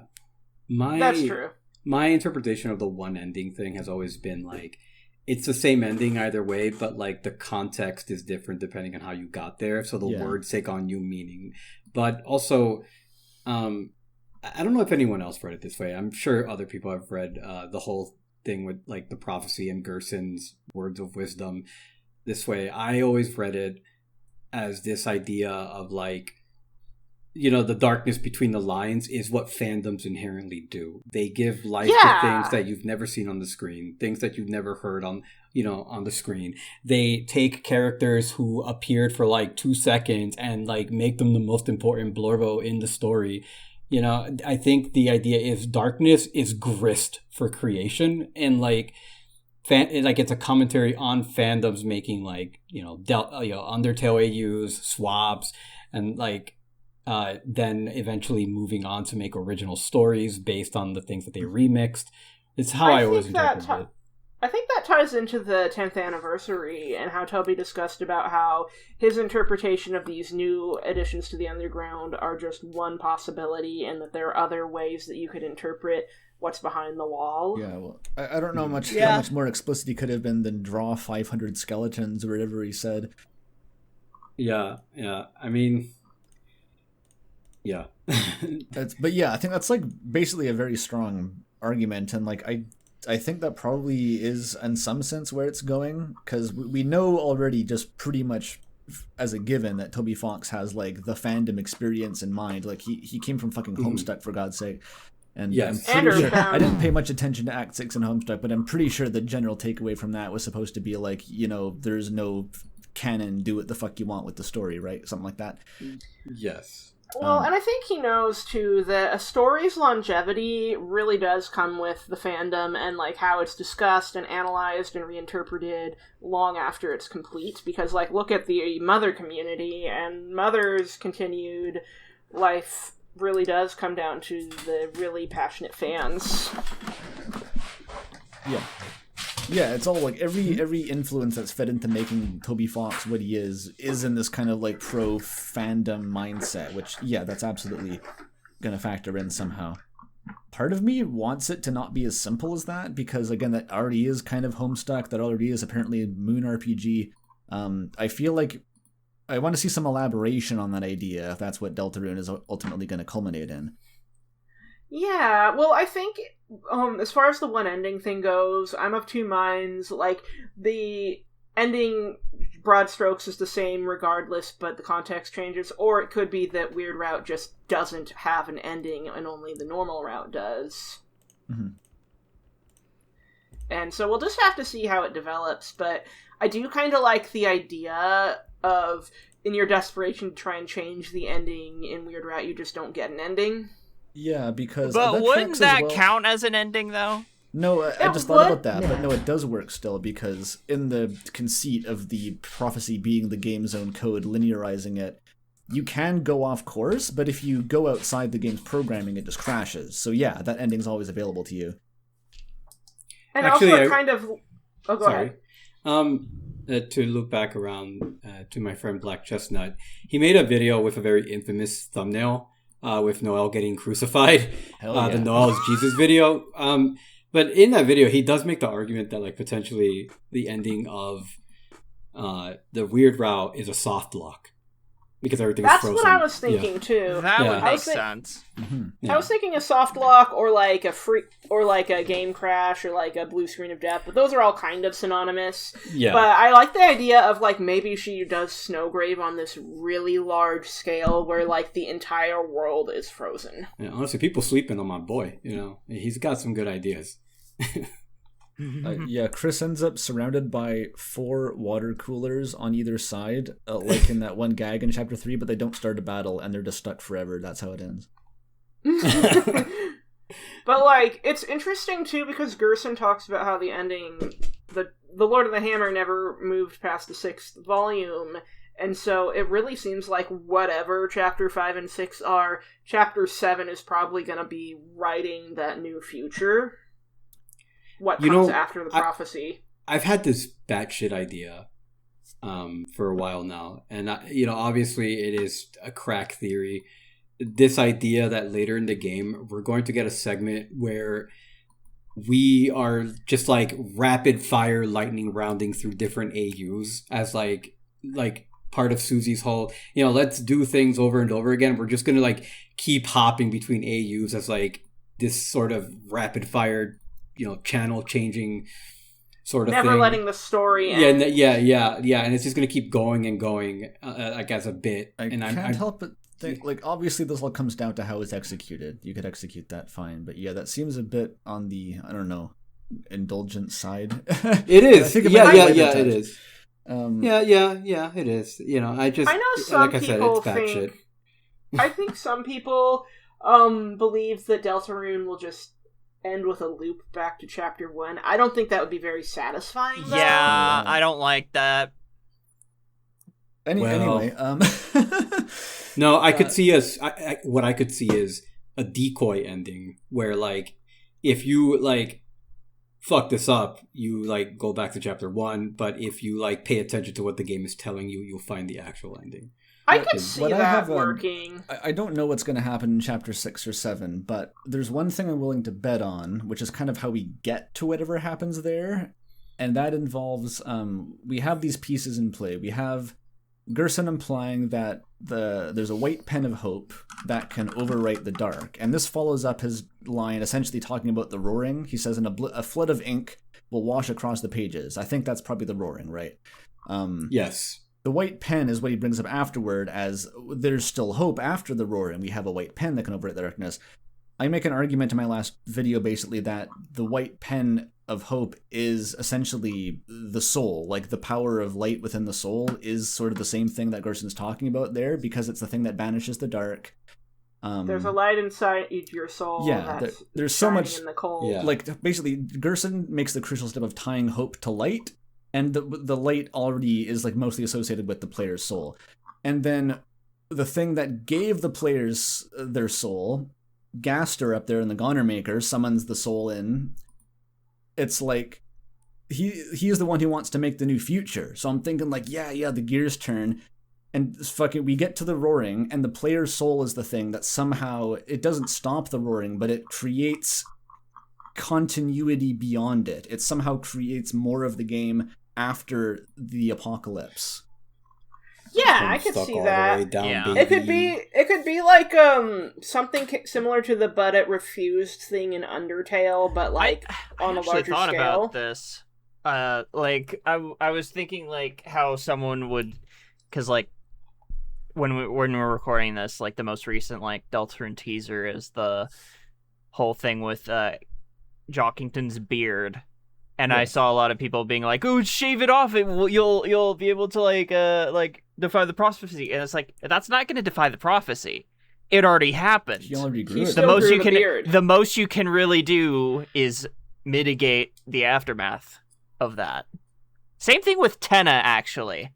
That's true. My interpretation of the one ending thing has always been like, it's the same ending either way, but like the context is different depending on how you got there, so the words take on new meaning. But also, I don't know if anyone else read it this way. I'm sure other people have read the whole thing with like the prophecy and Gerson's words of wisdom. this way. I always read it as this idea of like, you know, the darkness between the lines is what fandoms inherently do. They give life to things that you've never seen on the screen, things that you've never heard on, you know, on the screen. They take characters who appeared for like 2 seconds and like make them the most important blurbo in the story. You know, I think the idea is darkness is grist for creation, and like it's a commentary on fandoms making like, you know, Undertale AUs, swaps, and like then eventually moving on to make original stories based on the things that they remixed. It's how I always interpret it. I think that ties into the 10th anniversary and how Toby discussed about how his interpretation of these new additions to the Underground are just one possibility, and that there are other ways that you could interpret what's behind the wall. Yeah, well, I don't know how much more explicit he could have been than draw 500 skeletons or whatever he said. Yeah. I mean, yeah. But yeah, I think that's like basically a very strong argument, and like I think that probably is in some sense where it's going, because we know already just pretty much as a given that Toby Fox has like the fandom experience in mind. Like he came from fucking Homestuck, for God's sake. And yes. I'm pretty sure, I didn't pay much attention to Act 6 and Homestuck, but I'm pretty sure the general takeaway from that was supposed to be like, you know, there's no canon, do what the fuck you want with the story, right? Something like that. Yes. Well, and I think he knows, too, that a story's longevity really does come with the fandom and, like, how it's discussed and analyzed and reinterpreted long after it's complete. Because, like, look at the Mother community, and Mother's continued life really does come down to the really passionate fans. Yeah, it's all like every influence that's fed into making Toby Fox what he is in this kind of like pro fandom mindset, which that's absolutely gonna factor in somehow. Part of me wants it to not be as simple as that, because again, that already is kind of Homestuck, that already is apparently Moon RPG. I feel like I want to see some elaboration on that idea, if that's what Deltarune is ultimately going to culminate in. Yeah, well, I think, as far as the one ending thing goes, I'm of two minds. Like, the ending, broad strokes, is the same regardless, but the context changes. Or it could be that Weird Route just doesn't have an ending, and only the normal route does. Mm-hmm. And so we'll just have to see how it develops, but I do kind of like the idea of, in your desperation to try and change the ending in Weird Route, you just don't get an ending. Yeah, because... But wouldn't that count as an ending, though? No, I just thought about that, but no, it does work still, because in the conceit of the prophecy being the game's own code, linearizing it, you can go off course, but if you go outside the game's programming, it just crashes. So yeah, that ending's always available to you. And actually, also kind of... Oh, go ahead. To loop back around to my friend Black Chestnut, he made a video with a very infamous thumbnail with Noel getting crucified. The Noel's Jesus video. But in that video, he does make the argument that like potentially the ending of the Weird Route is a soft lock, because everything's frozen. That's what I was thinking too. That would make sense. Mm-hmm. Yeah. I was thinking a soft lock, or like a game crash, or like a blue screen of death. But those are all kind of synonymous. Yeah. But I like the idea of like maybe she does Snowgrave on this really large scale, where like the entire world is frozen. Yeah, honestly, people sleeping on my boy. You know, he's got some good ideas. Chris ends up surrounded by 4 water coolers on either side, like in that one gag in Chapter 3, but they don't start a battle, and they're just stuck forever. That's how it ends. But, like, it's interesting, too, because Gerson talks about how the ending, the Lord of the Hammer never moved past the 6th volume, and so it really seems like whatever Chapter 5 and 6 are, Chapter 7 is probably going to be writing that new future. What comes after the prophecy. I've had this batshit idea for a while now, and obviously it is a crack theory. This idea that later in the game we're going to get a segment where we are just like rapid fire lightning rounding through different AUs as like part of Susie's whole, let's do things over and over again. We're just gonna like keep hopping between AUs as like this sort of rapid fire channel changing sort of Never thing. letting the story Yeah, end. yeah, and it's just gonna keep going and going, like as a bit. I and can't help but think, like, obviously this all comes down to how it's executed. You could execute that fine, but yeah, that seems a bit on the, I don't know, indulgent side. It is. think it Yeah, might be yeah, lighter yeah. touch. It is. Yeah. It is. You know, I know some like I said, people it's bad think. shit. I think some people believe that Deltarune will just end with a loop back to chapter 1. I don't think that would be very satisfying, though. Yeah, I don't like that. Anyway, No, I could see what I could see is a decoy ending where, like, if you like fuck this up, you like go back to chapter 1, but if you like pay attention to what the game is telling you, you'll find the actual ending. I could see what I that have, working. I don't know what's going to happen in chapter 6 or 7, but there's one thing I'm willing to bet on, which is kind of how we get to whatever happens there, and that involves we have these pieces in play. We have Gerson implying that there's a white pen of hope that can overwrite the dark, and this follows up his line essentially talking about the roaring. He says, a flood of ink will wash across the pages. I think that's probably the roaring, right? Yes. The white pen is what he brings up afterward as there's still hope after the roaring. We have a white pen that can overwrite the darkness. I make an argument in my last video basically that the white pen of hope is essentially the soul, like the power of light within the soul is sort of the same thing that Gerson's talking about there, because it's the thing that banishes the dark. There's a light inside your soul. Yeah, that's there's so much in the cold. Yeah. like basically Gerson makes the crucial step of tying hope to light, and the light already is like mostly associated with the player's soul. And then the thing that gave the players their soul, Gaster up there in the Goner Maker summons the soul in. It's like he is the one who wants to make the new future. So I'm thinking like, yeah, the gears turn, and fucking we get to the roaring, and the player's soul is the thing that somehow it doesn't stop the roaring, but it creates continuity beyond it. It somehow creates more of the game after the apocalypse. Yeah, From I could stuck see all the that. way down, Yeah. baby. It could be like something similar to the but it refused thing in Undertale, but like on a actually larger thought scale. about this. Like I was thinking like how someone would, because like when we're recording this, like the most recent like Deltarune teaser is the whole thing with Jockington's beard. And I saw a lot of people being like, "Oh, shave it off! You'll be able to like defy the prophecy." And it's like, that's not going to defy the prophecy. It already happened. He already grew He's it. still grew the beard. The most you can really do is mitigate the aftermath of that. Same thing with Tenna, actually.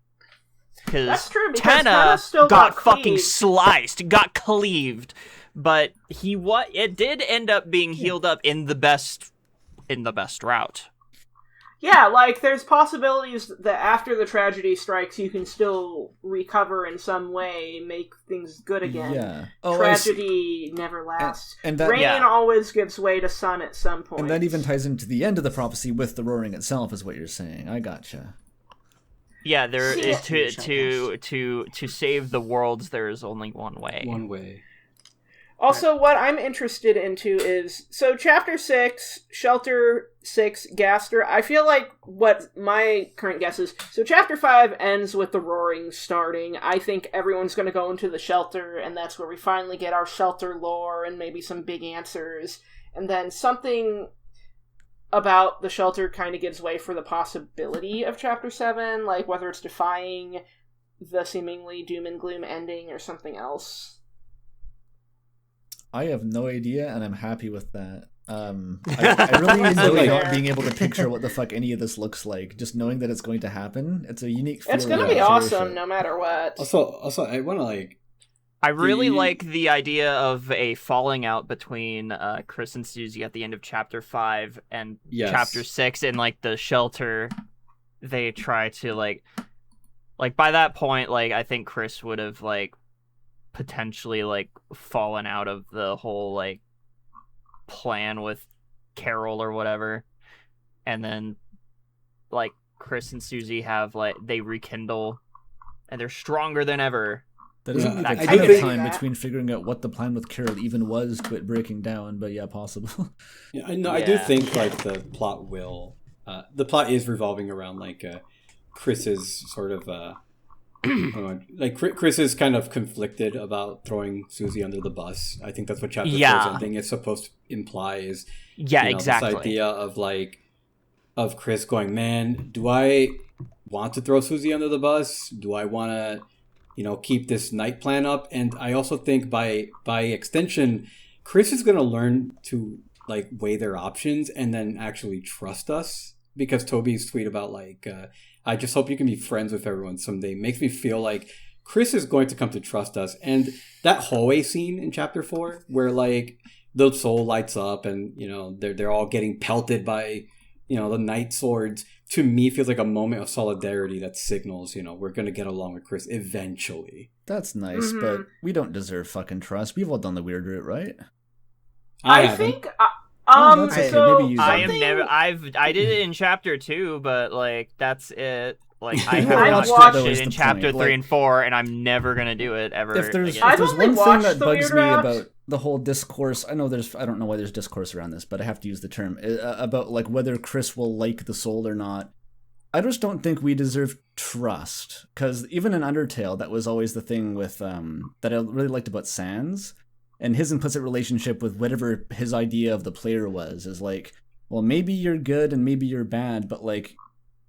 That's Because true, because Tenna Tenna still got got fucking cleaved. sliced, got cleaved, but it did end up being healed up in the best route. Yeah, like there's possibilities that after the tragedy strikes, you can still recover in some way, make things good again. Yeah. Oh, I see. Tragedy never lasts. And that, Rain Yeah. always gives way to sun at some point. and that even ties into the end of the prophecy with the roaring itself, is what you're saying. I gotcha. Yeah, there See, is to save the worlds. There is only one way. One way. Also, what I'm interested into is, so Chapter 6, Shelter 6, Gaster, I feel like what my current guess is, so Chapter 5 ends with the roaring starting. I think everyone's going to go into the shelter, and that's where we finally get our shelter lore and maybe some big answers. And then something about the shelter kind of gives way for the possibility of Chapter 7, like whether it's defying the seemingly doom and gloom ending or something else. I have no idea, and I'm happy with that. I really enjoy not being able to picture what the fuck any of this looks like. Just knowing that it's going to happen, it's a unique feeling. It's going to be awesome no matter what. Also, I want to like. I really you- like the idea of a falling out between Chris and Susie at the end of Chapter 5 and Yes. Chapter 6 in, like, the shelter. They try to, like, by that point, like, I think Chris would have, like, potentially, like, fallen out of the whole, like, plan with Carol or whatever. And then, like, Chris and Susie have, like, they rekindle, and they're stronger than ever. That doesn't Yeah, leave I a do ton of think- time that. between figuring out what the plan with Carol even was to it breaking down, but yeah, possible. Yeah, I know. I do Yeah. think like the plot will the plot is revolving around like Chris's sort of like Chris is kind of conflicted about throwing Susie under the bus. I think that's what chapter 4's ending is supposed to imply is exactly this idea of like of Chris going, man, do I want to throw Susie under the bus? Do I want to keep this night plan up? And I also think by extension, Chris is going to learn to like weigh their options and then actually trust us, because Toby's tweet about like I just hope you can be friends with everyone someday makes me feel like Chris is going to come to trust us. And that hallway scene in chapter 4 where like the soul lights up and they're all getting pelted by the night swords, to me feels like a moment of solidarity that signals we're going to get along with Chris eventually. That's nice, but we don't deserve fucking trust. We've all done the weird route, right? I think that's okay. so Maybe you I am never. I did it in chapter 2, but like that's it. Like I I've haven't watched watched it it in chapter 3 and 4, and I'm never gonna do it ever. If there's again. I've one only thing watched that the bugs Weird me Route. about the whole discourse, I don't know why there's discourse around this, but I have to use the term about like whether Chris will like the soul or not. I just don't think we deserve trust, because even in Undertale, that was always the thing with that I really liked about Sans, and his implicit relationship with whatever his idea of the player was is like, well, maybe you're good and maybe you're bad, but like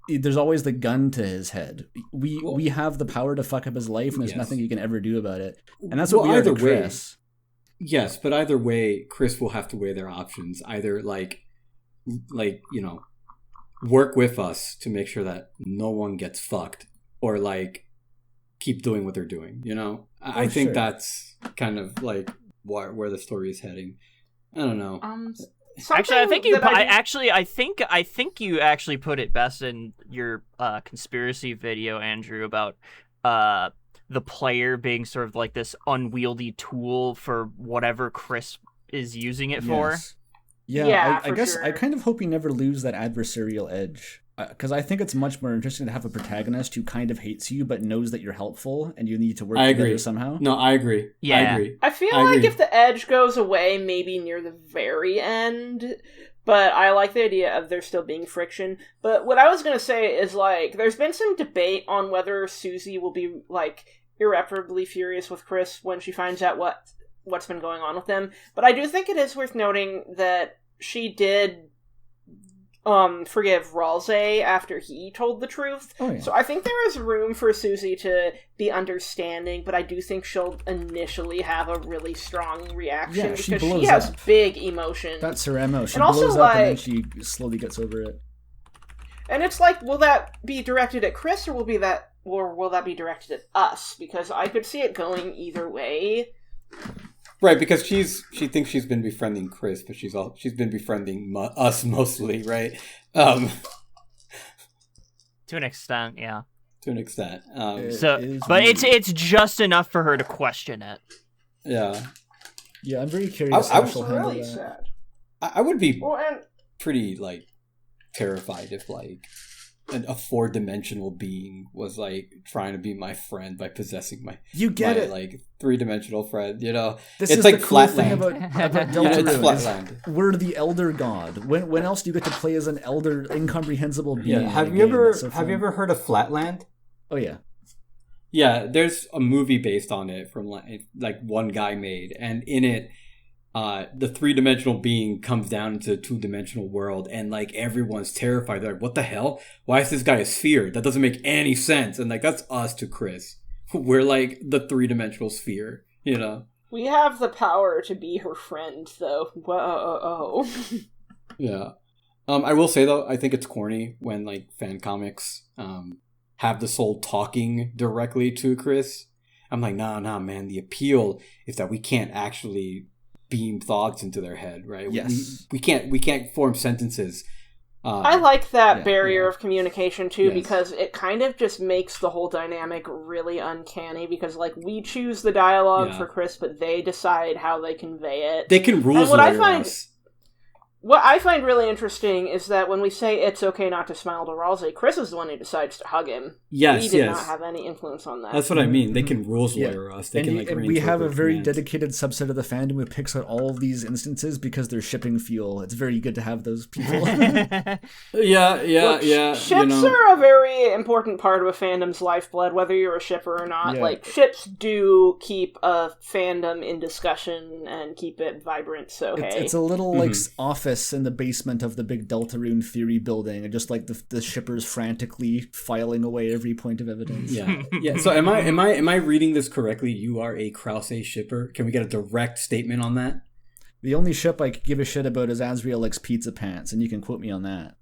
there's always the gun to his head. We have the power to fuck up his life, and there's nothing you can ever do about it. And that's what we are to Chris. Yes, but either way, Chris will have to weigh their options. Either like work with us to make sure that no one gets fucked, or like keep doing what they're doing. I think that's kind of like where the story is heading. I don't know. Actually, I think you actually put it best in your conspiracy video, Andrew, about the player being sort of like this unwieldy tool for whatever Chris is using it for. Yeah, I guess sure. I kind of hope you never lose that adversarial edge. Because I think it's much more interesting to have a protagonist who kind of hates you but knows that you're helpful and you need to work together somehow. No, I agree. Yeah. I agree. I feel like if the edge goes away, maybe near the very end, but I like the idea of there still being friction. But what I was going to say is, like, there's been some debate on whether Susie will be, like, irreparably furious with Chris when she finds out what's been going on with them. But I do think it is worth noting that she did forgive Ralsei after he told the truth. Oh, yeah. So I think there is room for Susie to be understanding, but I do think she'll initially have a really strong reaction because she has big emotion. That's her MO. She and also, blows up and then she slowly gets over it. And it's like, will that be directed at Chris or will that be directed at us? Because I could see it going either way. Right, because she thinks she's been befriending Chris, but she's been befriending us mostly, right? To an extent, yeah. To an extent. But it's just enough for her to question it. Yeah. Yeah, I'm very curious. I was really sad. I would be pretty like terrified if like a 4-dimensional being was like trying to be my friend by possessing my like 3-dimensional friend. This it's is like the cool thing Flatland. about Deltarune. It's Flatland. We're the Elder God. When else do you get to play as an elder, incomprehensible being? Yeah. Have you ever heard of Flatland? Oh yeah. Yeah, there's a movie based on it from like one guy made, and in it, the 3-dimensional being comes down into the 2-dimensional world, and like everyone's terrified. They're like, "What the hell? Why is this guy a sphere? That doesn't make any sense." And like that's us to Chris. We're like the 3-dimensional sphere, We have the power to be her friend, though. Whoa. Yeah. I will say though, I think it's corny when like fan comics have the soul talking directly to Chris. I'm like, nah, man. The appeal is that we can't actually beam thoughts into their head, right? Yes. We can't form sentences. I like that barrier of communication too, Yes. because it kind of just makes the whole dynamic really uncanny, because like we choose the dialogue for Chris, but they decide how they convey it. They can rules what I lawyer find us. What I find really interesting is that when we say it's okay not to smile to Ralsei, Chris is the one who decides to hug him. Yes, we did not have any influence on that. That's what I mean. They can rules lawyer us. They and we have a very dedicated subset of the fandom who picks out all of these instances because they're shipping fuel. It's very good to have those people. Yeah. Ships are a very important part of a fandom's lifeblood, whether you're a shipper or not. Yeah. Like, ships do keep a fandom in discussion and keep it vibrant, so hey. It's a little like office in the basement of the big Deltarune theory building, and just like the shippers frantically filing away every point of evidence. Yeah. So am I reading this correctly? You are a Krause shipper. Can we get a direct statement on that? The only ship I could give a shit about is Azriel likes pizza pants, and you can quote me on that.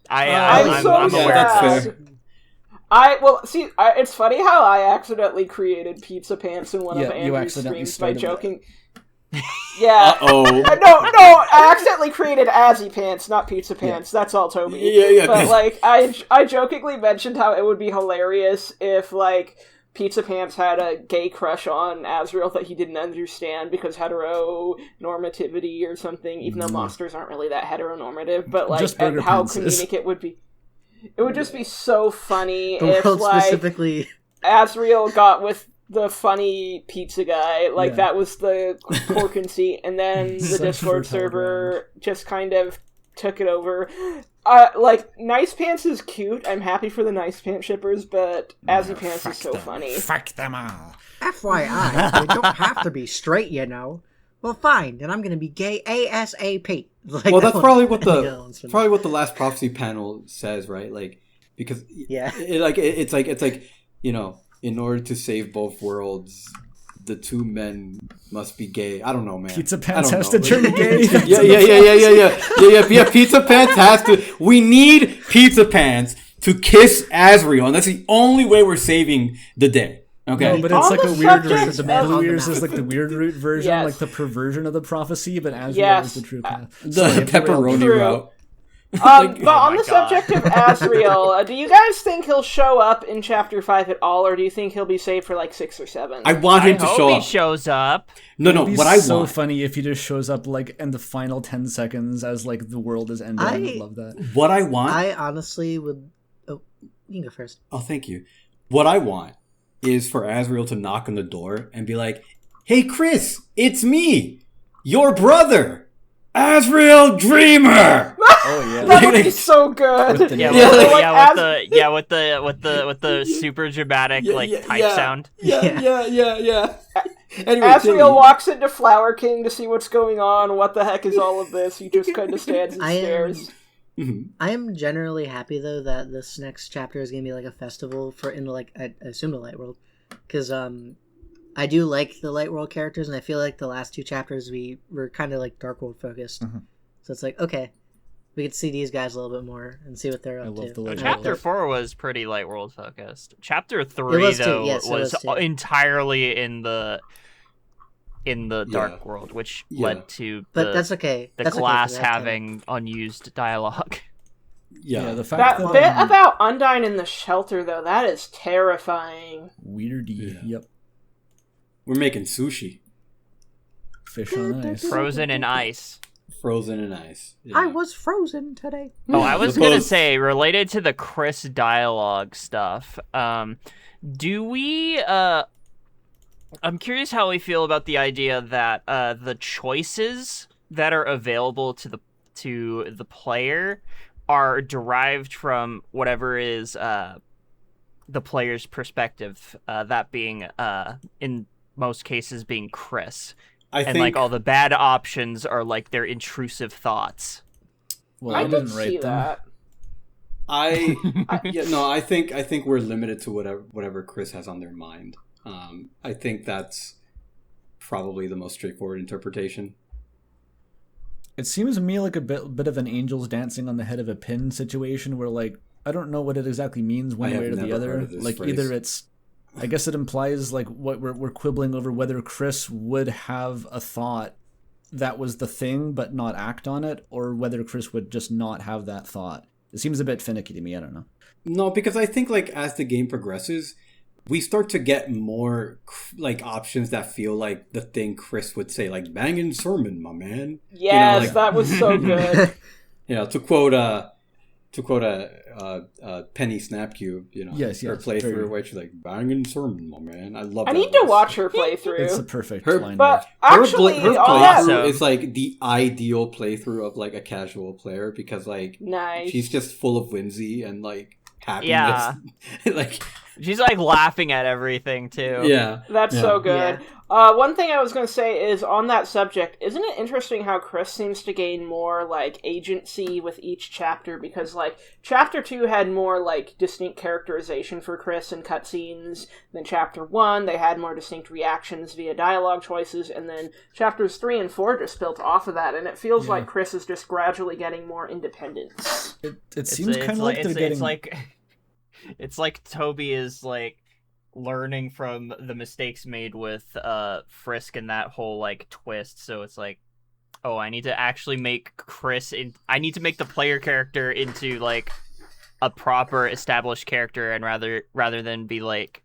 I'm aware. That's fair. It's funny how I accidentally created pizza pants in one of you Andrew's accidentally streams by started joking. Yeah. Uh-oh. No, I accidentally created Azzy pants, not pizza pants. That's all Toby. Yeah. But, like, I jokingly mentioned how it would be hilarious if, like, Pizza Pants had a gay crush on Azriel that he didn't understand because heteronormativity or something, even though monsters aren't really that heteronormative, but, like, and how comedic it would be. It would just be so funny if, like, specifically Azriel got with the funny pizza guy, like that was the core conceit, and then the Discord server just kind of took it over. Like, Nice Pants is cute. I'm happy for the Nice Pants shippers, but Azzy Pants is so funny. Fuck them all. FYI, you don't have to be straight, you know. Well, fine, then I'm gonna be gay ASAP. Like, Well, that's probably what the last prophecy panel says, right? Like, because it's like you know, in order to save both worlds, the two men must be gay. I don't know, man. Pizza Pants has to turn gay. Yeah. Pizza Pants has to. We need Pizza Pants to kiss Azriel, and that's the only way we're saving the day. Okay, no, but it's like a weird version. The subject- Blue Ears is like the weird root version, Yes. like the perversion of the prophecy, but Azriel is the true path. the pepperoni True. route. But on the subject of Azriel, do you guys think he'll show up in Chapter 5 at all, or do you think he'll be saved for like 6 or 7? I want him to show he up. shows up. No. It'd be What I so want. funny if he just shows up like in the final 10 seconds as like the world is ending. I would love that. What I want. I honestly would. Oh, you can go first. Oh, thank you. What I want is for Azriel to knock on the door and be like, "Hey, Chris, it's me, your brother, Azriel Dreamer." Oh yeah. That would be so good. With the- With the super dramatic type sound. Yeah. Anyway, Azriel walks into Flower King to see what's going on. What the heck is all of this? He just kind of stands and stares. I am generally happy though that this next chapter is gonna be like a festival for I assume the Light World, because I do like the Light World characters, and I feel like the last 2 chapters we were kind of like Dark World focused. So it's like, okay, we could see these guys a little bit more and see what they're up love to. the Light Chapter World. 4 was pretty Light World focused. Chapter 3 It was too, though yes, it was was too. entirely in the Dark World, which led to But that's okay. the That's class okay for that having unused dialogue. Yeah. The fact That bit about Undyne in the shelter, though, that is terrifying. weirdy. Yeah. Yep. We're making sushi, Fish on ice. Frozen in ice. frozen in ice. Yeah. I was frozen today. Oh, I was Suppose- gonna say, related to the Chris dialogue stuff, do we I'm curious how we feel about the idea that the choices that are available to the player are derived from whatever is the player's perspective, that being in most cases being Chris. I And think like all the bad options are like their intrusive thoughts. Well, I I could didn't see write them. that. I think we're limited to whatever Chris has on their mind. I think that's probably the most straightforward interpretation. It seems to me like a bit of an angels dancing on the head of a pin situation where, like, I don't know what it exactly means one I way have or the never other. heard of this Like, phrase. either it's, I guess it implies, like, what we're quibbling over whether Chris would have a thought that was the thing but not act on it, or whether Chris would just not have that thought. It seems a bit finicky to me, I don't know. No, because I think like as the game progresses, we start to get more like options that feel like the thing Chris would say, like banging sermon, my man. Yes, that was so good. To quote Penny Snapcube, Yes, her playthrough very... where she's like banging sermon, my man. I love. I that need to voice. watch her playthrough. It's a perfect line. But actually, her all that playthrough is like the ideal playthrough of like a casual player because like nice. She's just full of whimsy and like happiness. Yeah. Like she's like laughing at everything too. Yeah. That's so good. Yeah. One thing I was going to say is on that subject, isn't it interesting how Chris seems to gain more, like, agency with each chapter? Because, like, Chapter 2 had more, like, distinct characterization for Chris and cutscenes than Chapter 1. They had more distinct reactions via dialogue choices. And then Chapters 3 and 4 just built off of that. And it feels like Chris is just gradually getting more independence. It seems kind of like they're getting... It's like Toby is, like, learning from the mistakes made with Frisk and that whole like twist, so it's like, oh, I need to actually make I need to make the player character into like a proper established character, and rather than be like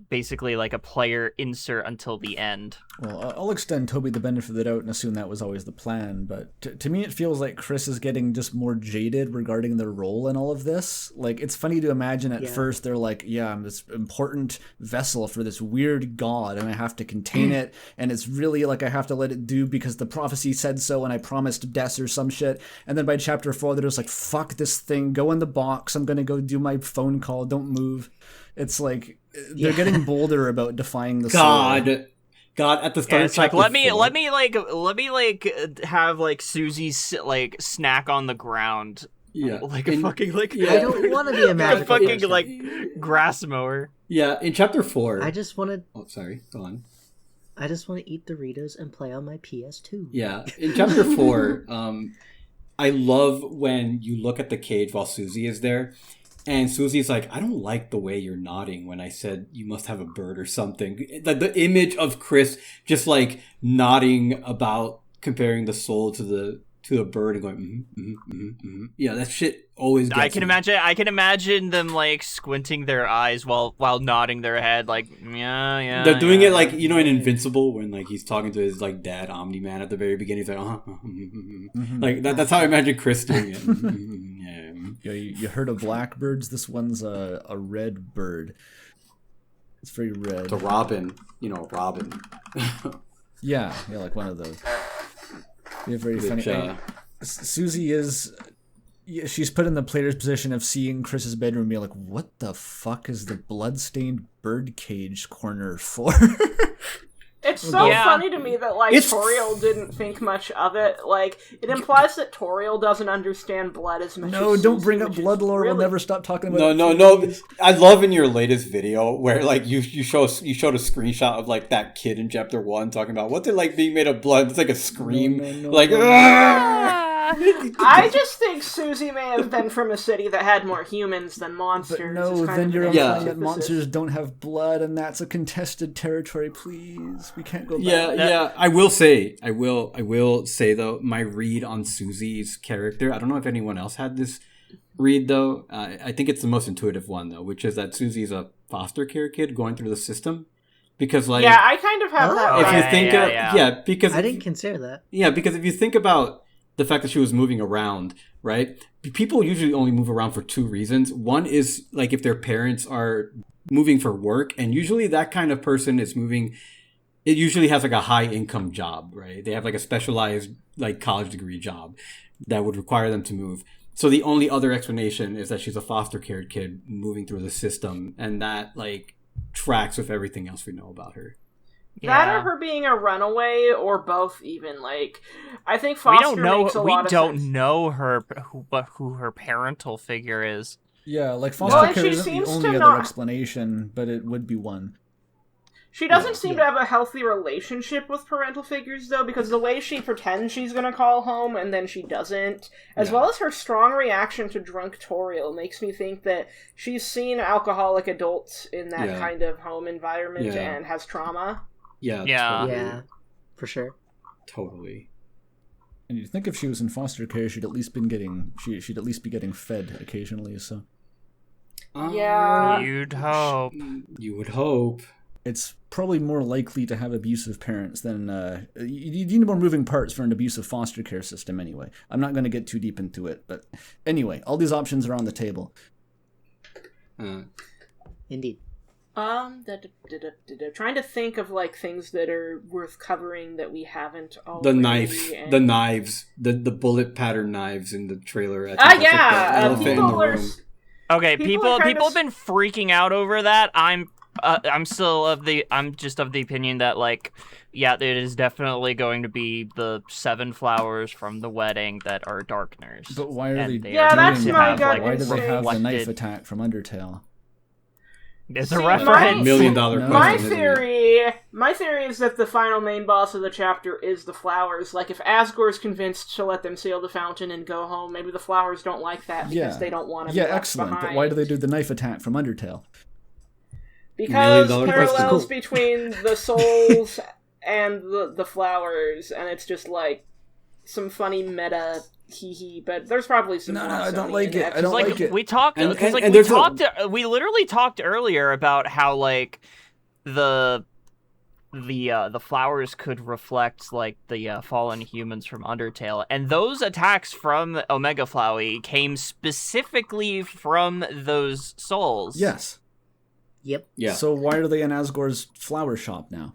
basically like a player insert until the end. Well, I'll extend Toby the benefit of the doubt and assume that was always the plan, but to me it feels like Chris is getting just more jaded regarding their role in all of this. Like, it's funny to imagine at first they're like, I'm this important vessel for this weird god, and I have to contain it, and it's really like I have to let it do because the prophecy said so, and I promised death or some shit. And then by chapter 4, they're just like, fuck this thing, go in the box, I'm gonna go do my phone call, don't move. It's like, they're getting bolder about defying the soul. God, at the start, it's like let me have like Susie's like snack on the ground, like a fucking like. I don't want to be a magical fucking like grass mower. Yeah, in chapter 4, I just want to. Oh, sorry. Go on. I just want to eat Doritos and play on my PS2. Yeah, in chapter 4, I love when you look at the cage while Susie is there. And Susie's like, I don't like the way you're nodding when I said you must have a bird or something. The image of Chris just like nodding about comparing the soul to the bird and going, Yeah, that shit always gets me. I can imagine them like squinting their eyes while nodding their head like, yeah. They're doing it like, in Invincible when like he's talking to his like dad Omni-Man at the very beginning. He's like, like that's how I imagine Chris doing it. Yeah, you heard of blackbirds? This one's a red bird. It's very red. It's a robin, robin. yeah, like one of those. Yeah, very funny. Susie is... she's put in the player's position of seeing Chris's bedroom and being like, what the fuck is the bloodstained birdcage corner for? It's so funny to me that, like, Toriel didn't think much of it. Like, it implies that Toriel doesn't understand blood as much as No, don't Susie, bring up blood lore. really... We'll never stop talking about it. No. I love in your latest video where, like, you showed a screenshot of, like, that kid in chapter 1 talking about what's it like being made of blood. It's like a scream. I just think Susie may have been from a city that had more humans than monsters. But no, then you're implying that monsters don't have blood, and that's a contested territory. Please, we can't go back. Yeah. I will say though, my read on Susie's character. I don't know if anyone else had this read though. I think it's the most intuitive one though, which is that Susie's a foster care kid going through the system. Because like, yeah, I kind of have that. If you think because I didn't consider that. Yeah, because if you think about the fact that she was moving around, right? People usually only move around for two reasons. One is like if their parents are moving for work, and usually that kind of person is moving. It usually has like a high income job, right? They have like a specialized like college degree job that would require them to move. So the only other explanation is that she's a foster care kid moving through the system, and that like tracks with everything else we know about her. That or her being a runaway, or both even. Like, I think foster makes a lot of sense. We don't know who her parental figure is. Yeah, like foster care isn't the only other explanation, but it would be one. She doesn't seem to have a healthy relationship with parental figures, though, because the way she pretends she's going to call home and then she doesn't, as well as her strong reaction to drunk Toriel, makes me think that she's seen alcoholic adults in that kind of home environment and has trauma. Yeah. Totally. Yeah, for sure. Totally. And you'd think if she was in foster care, she'd at least be getting fed occasionally. So. Yeah. You'd hope. You would hope. It's probably more likely to have abusive parents than you need more moving parts for an abusive foster care system anyway. I'm not going to get too deep into it, but anyway, all these options are on the table. Indeed. Trying to think of like things that are worth covering that we haven't already. The knives, the bullet pattern knives in the trailer. People are. Okay, people kind of have been freaking out over that. I'm just of the opinion that, like, yeah, it is definitely going to be the 7 flowers from the wedding that are Darkners. But why are they doing that's that? my gut Why do they have the reflected... knife attack from Undertale? It's a reference. $1 million question. My theory is that the final main boss of the chapter is the flowers. Like, if Asgore's convinced to let them sail the fountain and go home, maybe the flowers don't like that because they don't want to be left excellent. behind. But why do they do the knife attack from Undertale? Because $1 million parallels question. between the souls and the flowers, and it's just like some funny meta hee but there's probably some. No, I don't like it. I don't like like it. we talked And because like there's we literally talked earlier about how like the flowers could reflect like the fallen humans from Undertale, and those attacks from Omega Flowey came specifically from those souls. Yes. Yep. Yeah. So why are they in Asgore's flower shop now?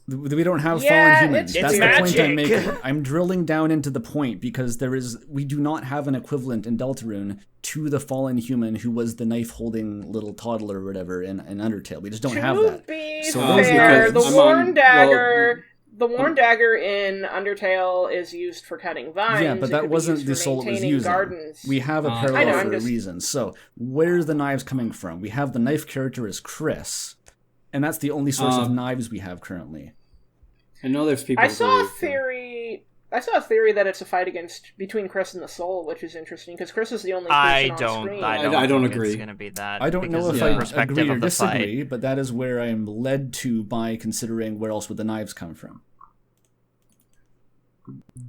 We don't have Yeah, fallen humans. it's That's the point I'm magic. making. I'm drilling down into the point because we do not have an equivalent in Deltarune to the fallen human who was the knife-holding little toddler or whatever in Undertale. We just don't have that. To be So fair, because the worn dagger in Undertale is used for cutting vines. Yeah, but It that could be wasn't used the for soul it was maintaining using. gardens. We have a I parallel know, for I'm a just- reason. So where are the knives coming from? We have the knife character as Chris, and that's the only source of knives we have currently. I know there's people. I saw a believe, theory. that it's a fight between Chris and the Soul, which is interesting because Chris is the only person I on don't screen. I don't think agree. It's gonna be that. I don't know because if of the I perspective agree or of the disagree, fight. but that is where I am led to by considering where else would the knives come from.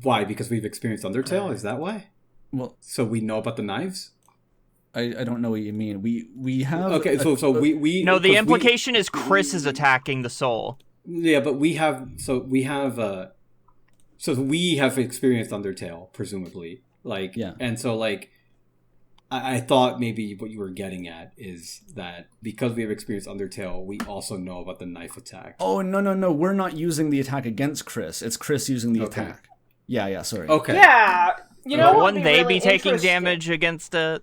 Why? Because we've experienced Undertale. Is that why? Well, So we know about the knives. I don't know what you mean. We have Okay, so we No, the because implication is Chris is attacking the soul. Yeah, but we have experienced Undertale, presumably. Like, Yeah. And so, like, I thought maybe what you were getting at is that because we have experienced Undertale, we also know about the knife attack. Oh no! We're not using the attack against Chris. It's Chris using the Okay. attack. Yeah. Sorry. Okay. Yeah, you know, But what wouldn't would be they really be taking interesting- damage against it?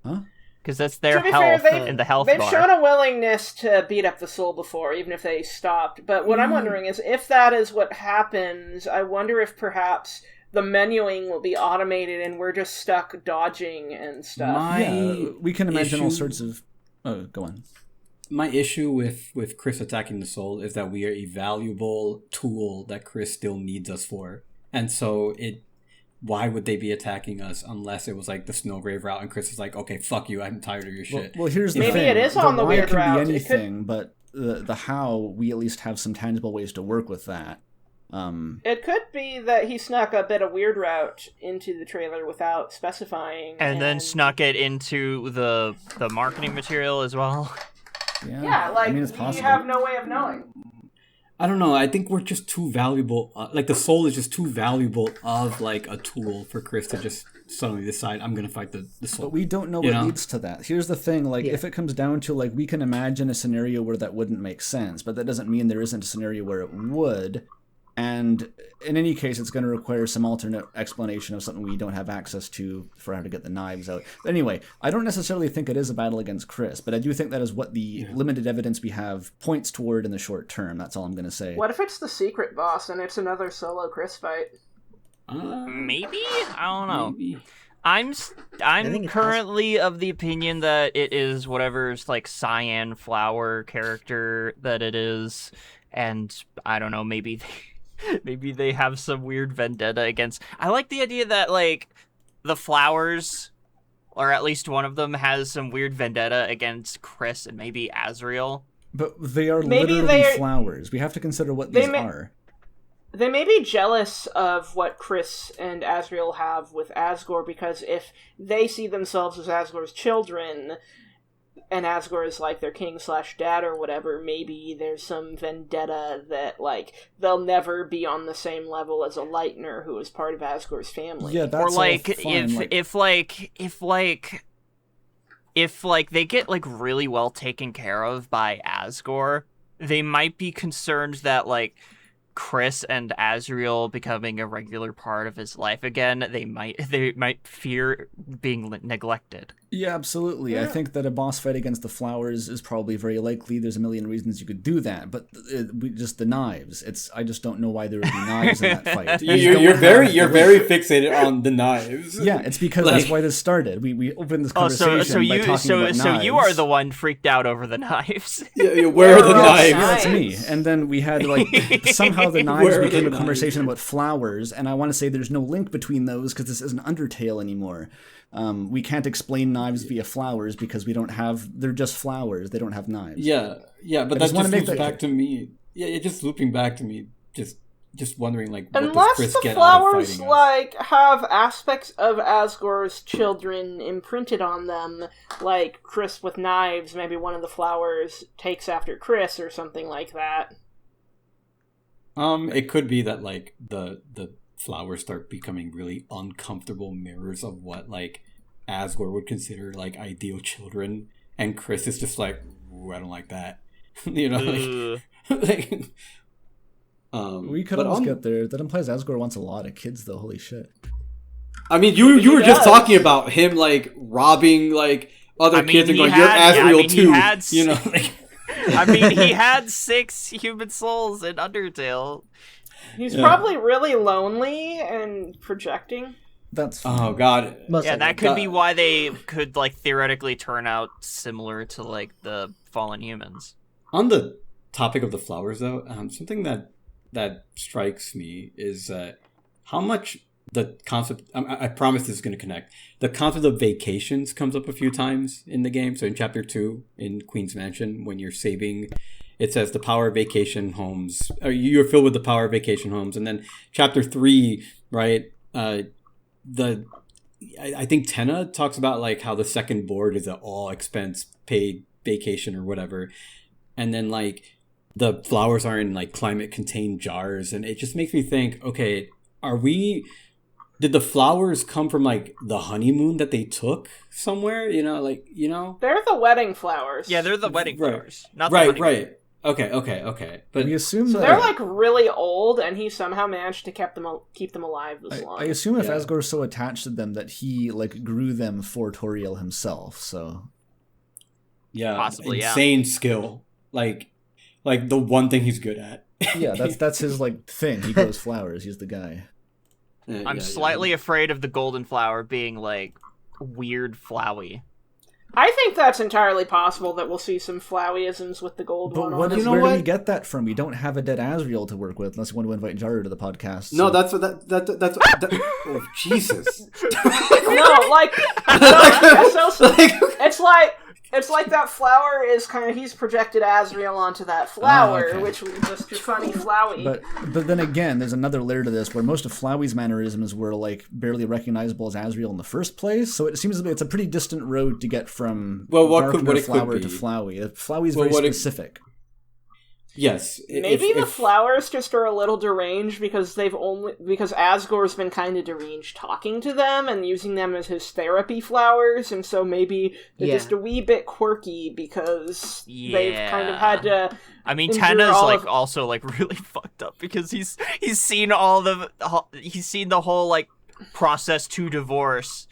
Huh? Because that's their To be fair, health in the health they've bar. shown a willingness to beat up the soul before, even if they stopped. But what I'm wondering is, if that is what happens, I wonder if perhaps the menuing will be automated and we're just stuck dodging and stuff. Yeah, we can imagine all issue- sorts of. Oh, go on. My issue with Chris attacking the soul is that we are a valuable tool that Chris still needs us for. And so why would they be attacking us unless it was like the Snowgrave route and Chris is like, okay, fuck you, I'm tired of your shit. Well, here's the Maybe thing. it is on the why weird can route. be It could- anything, but the how, we at least have some tangible ways to work with that. It could be that he snuck a bit of weird route into the trailer without specifying. And then snuck it into the marketing material as well. Yeah, like, I mean, it's you possible. have no way of knowing. I don't know. I think we're just too valuable. Like, the soul is just too valuable of, like, a tool for Chris to just suddenly decide, I'm going to fight the soul. But we don't know You what know? leads to that. Here's the thing, like, if it comes down to, like, we can imagine a scenario where that wouldn't make sense, but that doesn't mean there isn't a scenario where it would. And in any case, it's going to require some alternate explanation of something we don't have access to for how to get the knives out. But anyway, I don't necessarily think it is a battle against Chris, but I do think that is what the limited evidence we have points toward in the short term. That's all I'm going to say. What if it's the secret boss and it's another solo Chris fight? Maybe? I don't know. Maybe. I'm think it's currently of the opinion that it is whatever's like cyan flower character that it is, and I don't know, maybe they have some weird vendetta against. I like the idea that like the flowers, or at least one of them, has some weird vendetta against Chris and maybe Azrael. But they are Maybe literally they're- flowers. We have to consider what they these may- are. They may be jealous of what Chris and Asriel have with Asgore, because if they see themselves as Asgore's children, and Asgore is like their king/dad or whatever, maybe there's some vendetta that, like, they'll never be on the same level as a Lightner who is part of Asgore's family. Yeah, that's or like all fine. if they get like really well taken care of by Asgore, they might be concerned that like Chris and Asriel becoming a regular part of his life again, they might fear being neglected. Yeah, absolutely. I think that a boss fight against the flowers is probably very likely. There's a million reasons you could do that, but just the knives. I just don't know why there would be knives in that fight. You're very fixated on the knives. Yeah, it's because that's why this started. We opened this conversation by talking about knives. So you are the one freaked out over the knives. Yeah, where are the knives? Yeah, that's me. And then we had like somehow the knives became a conversation about flowers, and I want to say there's no link between those because this isn't Undertale anymore. We can't explain knives via flowers because they're just flowers. They don't have knives. Yeah, but that just loops back to me. Yeah, it's just looping back to me. Just wondering, like, what does Chris get out of fighting us? Unless the flowers, like, have aspects of Asgore's children imprinted on them, like Chris with knives, maybe one of the flowers takes after Chris or something like that. It could be that, like, the flowers start becoming really uncomfortable mirrors of what, like, Asgore would consider, like, ideal children, and Chris is just like, ooh, I don't like that. You know, like we could almost get there. That implies Asgore wants a lot of kids, though. Holy shit. I mean, you were just talking about him, like, robbing, like, other kids and going, you're Asriel too. You know, like... I mean, he had 6 human souls in Undertale. He's probably really lonely and projecting. Oh god. Yeah, that could be why they could, like, theoretically turn out similar to, like, the fallen humans. On the topic of the flowers, though, something that strikes me is how much the concept. I promise this is going to connect. The concept of vacations comes up a few times in the game. So in Chapter 2 in Queen's Mansion, when you're saving, it says the power of vacation homes. You're filled with the power of vacation homes, and then Chapter 3, right? I think Tenna talks about, like, how the second board is an all expense paid vacation or whatever, and then, like, the flowers are in, like, climate contained jars, and it just makes me think, okay, did the flowers come from, like, the honeymoon that they took somewhere? You know, like, you know, they're the wedding flowers. Yeah, they're the wedding flowers. Not the honeymoon. Right. Okay. But we assume so they're like really old, and he somehow managed to keep them alive this long. I assume if Asgore's so attached to them that he, like, grew them for Toriel himself. So yeah, possibly insane skill, like the one thing he's good at. Yeah, that's his, like, thing. He grows flowers. He's the guy. I'm slightly afraid of the golden flower being, like, weird flowy. I think that's entirely possible that we'll see some flowyisms with the gold one. But where do we get that from? We don't have a dead Asriel to work with unless you want to invite Jaru to the podcast. So. No, that's oh, Jesus. No, like, it's like that flower is kind of, he's projected Asriel onto that flower, which was just too funny, Flowey. But then again, there's another layer to this where most of Flowey's mannerisms were, like, barely recognizable as Asriel in the first place, so it seems to be it's a pretty distant road to get from Darkner Flower to Flowey. Flowey's very specific. Yes. Maybe the flowers just are a little deranged because Asgore's been kind of deranged talking to them and using them as his therapy flowers, and so maybe they're just a wee bit quirky because they've kind of had to. I mean, Tenna's also like really fucked up because he's seen the whole like process to divorce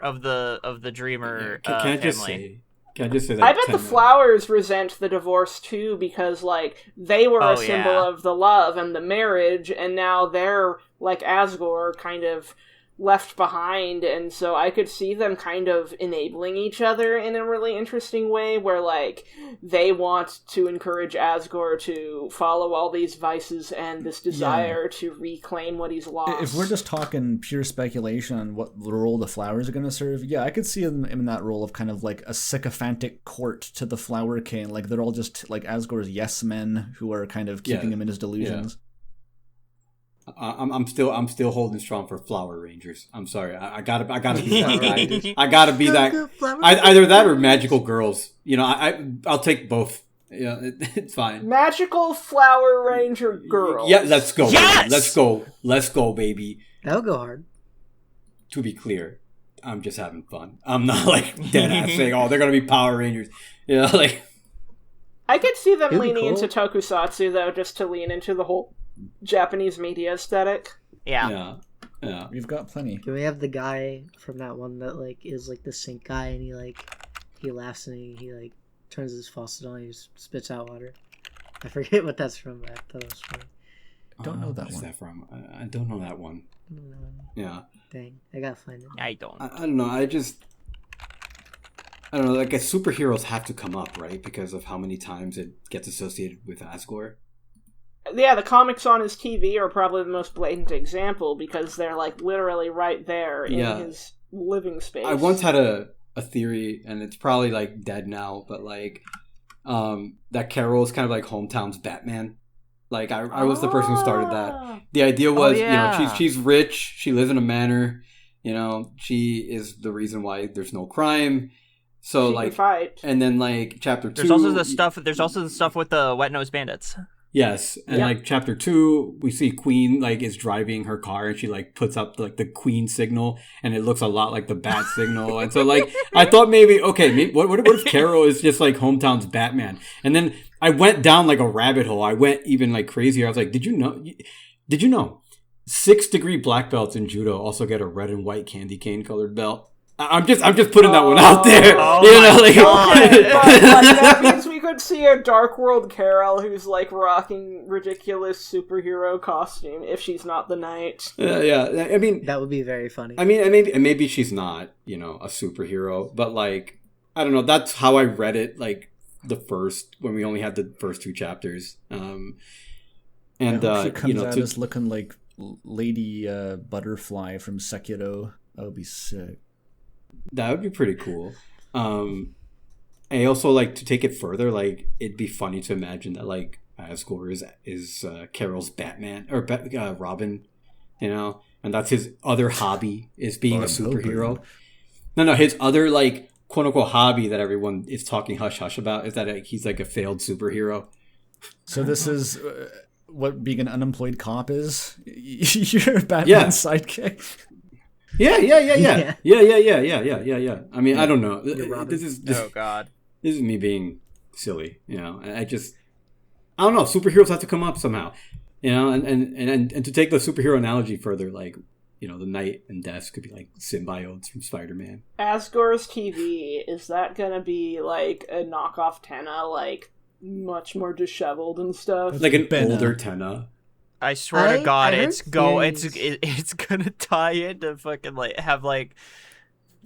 of the dreamer family. Can I just say that? I bet the flowers resent the divorce too because, like, they were a symbol of the love and the marriage, and now they're, like Asgore, kind of left behind, and so I could see them kind of enabling each other in a really interesting way where, like, they want to encourage Asgore to follow all these vices and this desire to reclaim what he's lost. If we're just talking pure speculation on what the role the flowers are going to serve, I could see him in that role of kind of like a sycophantic court to the Flower King. Like, they're all just like Asgore's yes men who are kind of keeping him in his delusions. I'm still holding strong for Flower Rangers. I'm sorry. I gotta be that guy. I gotta be that. Either that or Magical Girls. You know, I'll take both. Yeah, it's fine. Magical Flower Ranger Girls. Yeah, let's go. Yes! Baby. Let's go, baby. That'll go hard. To be clear, I'm just having fun. I'm not like dead ass saying, "Oh, they're gonna be Power Rangers." You know, like I could see them It'd be leaning cool. into tokusatsu though, just to lean into the whole Japanese media aesthetic. Yeah. yeah. We've got plenty. Can we have the guy from that one that like is like the sink guy and he laughs and he like turns his faucet on and he just spits out water. I forget what that's from, but I thought it was funny. Don't know that What's one. that from? I don't know that one. Yeah. Dang, I gotta find it. I don't. I don't know. I don't know. Like, superheroes have to come up, right? Because of how many times it gets associated with Asgore. Yeah, the comics on his TV are probably the most blatant example because they're like literally right there in his living space. I once had a theory, and it's probably like dead now, but like that Carol is kind of like Hometown's Batman. Like I was the person who started that. The idea was, you know, she's rich, she lives in a manor, you know, she is the reason why there's no crime. So She like can fight. and then like chapter 2 There's also the stuff with the wet-nosed bandits. Yes, and like chapter 2, we see Queen like is driving her car and she like puts up like the Queen signal and it looks a lot like the bat signal. And so like I thought maybe what if Carol is just like Hometown's Batman? And then I went down like a rabbit hole. I went even like crazier. I was like, did you know 6-degree black belts in judo also get a red and white candy cane colored belt? I'm just putting that one out there. Oh You know, my like God. But that means we could see a Dark World Carol who's like rocking ridiculous superhero costume if she's not the knight. yeah. I mean, That would be very funny. I mean, and maybe she's not, you know, a superhero, but like, I don't know. That's how I read it. Like when we only had the first 2 chapters. And she comes you know, at us looking like Lady Butterfly from Sekiro. That would be sick. that would be pretty cool. I also like to take it further. Like, it'd be funny to imagine that like Asgore is Carol's Batman or Robin, you know, and that's his other hobby is being a superhero. No, his other like quote unquote hobby that everyone is talking hush hush about is that he's like a failed superhero. So this is what being an unemployed cop is. You're Batman's sidekick. Yeah. I mean, I don't know. Oh God. This is me being silly, you know. I don't know. Superheroes have to come up somehow, you know. And to take the superhero analogy further, like, you know, the Knight and Death could be like symbiotes from Spider-Man. Asgore's TV, is that gonna be like a knockoff Tenna, like much more disheveled and stuff? Like an older Tenna. I swear to God, I heard it's gonna tie into fucking like have like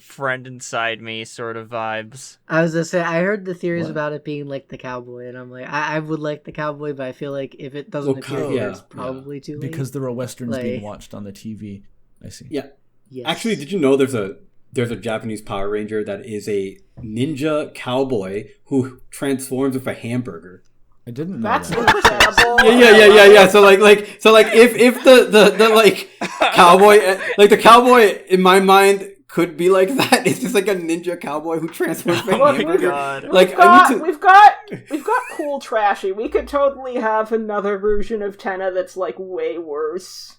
friend inside me sort of vibes. I was gonna say, I heard the theories about it being like the cowboy, and I'm like, I would like the cowboy, but I feel like if it doesn't appear here, it's probably too late. Because there are westerns Like- being watched on the TV. I see. Yeah. Yes. Actually, did you know there's a Japanese Power Ranger that is a ninja cowboy who transforms with a hamburger? I didn't know That's that. incredible. Yeah. So like if the like cowboy, like the cowboy in my mind could be like that. It's just like a ninja cowboy who transforms with a Oh my hamburger. God. Like We've got cool trashy. We could totally have another version of Tenna that's like way worse.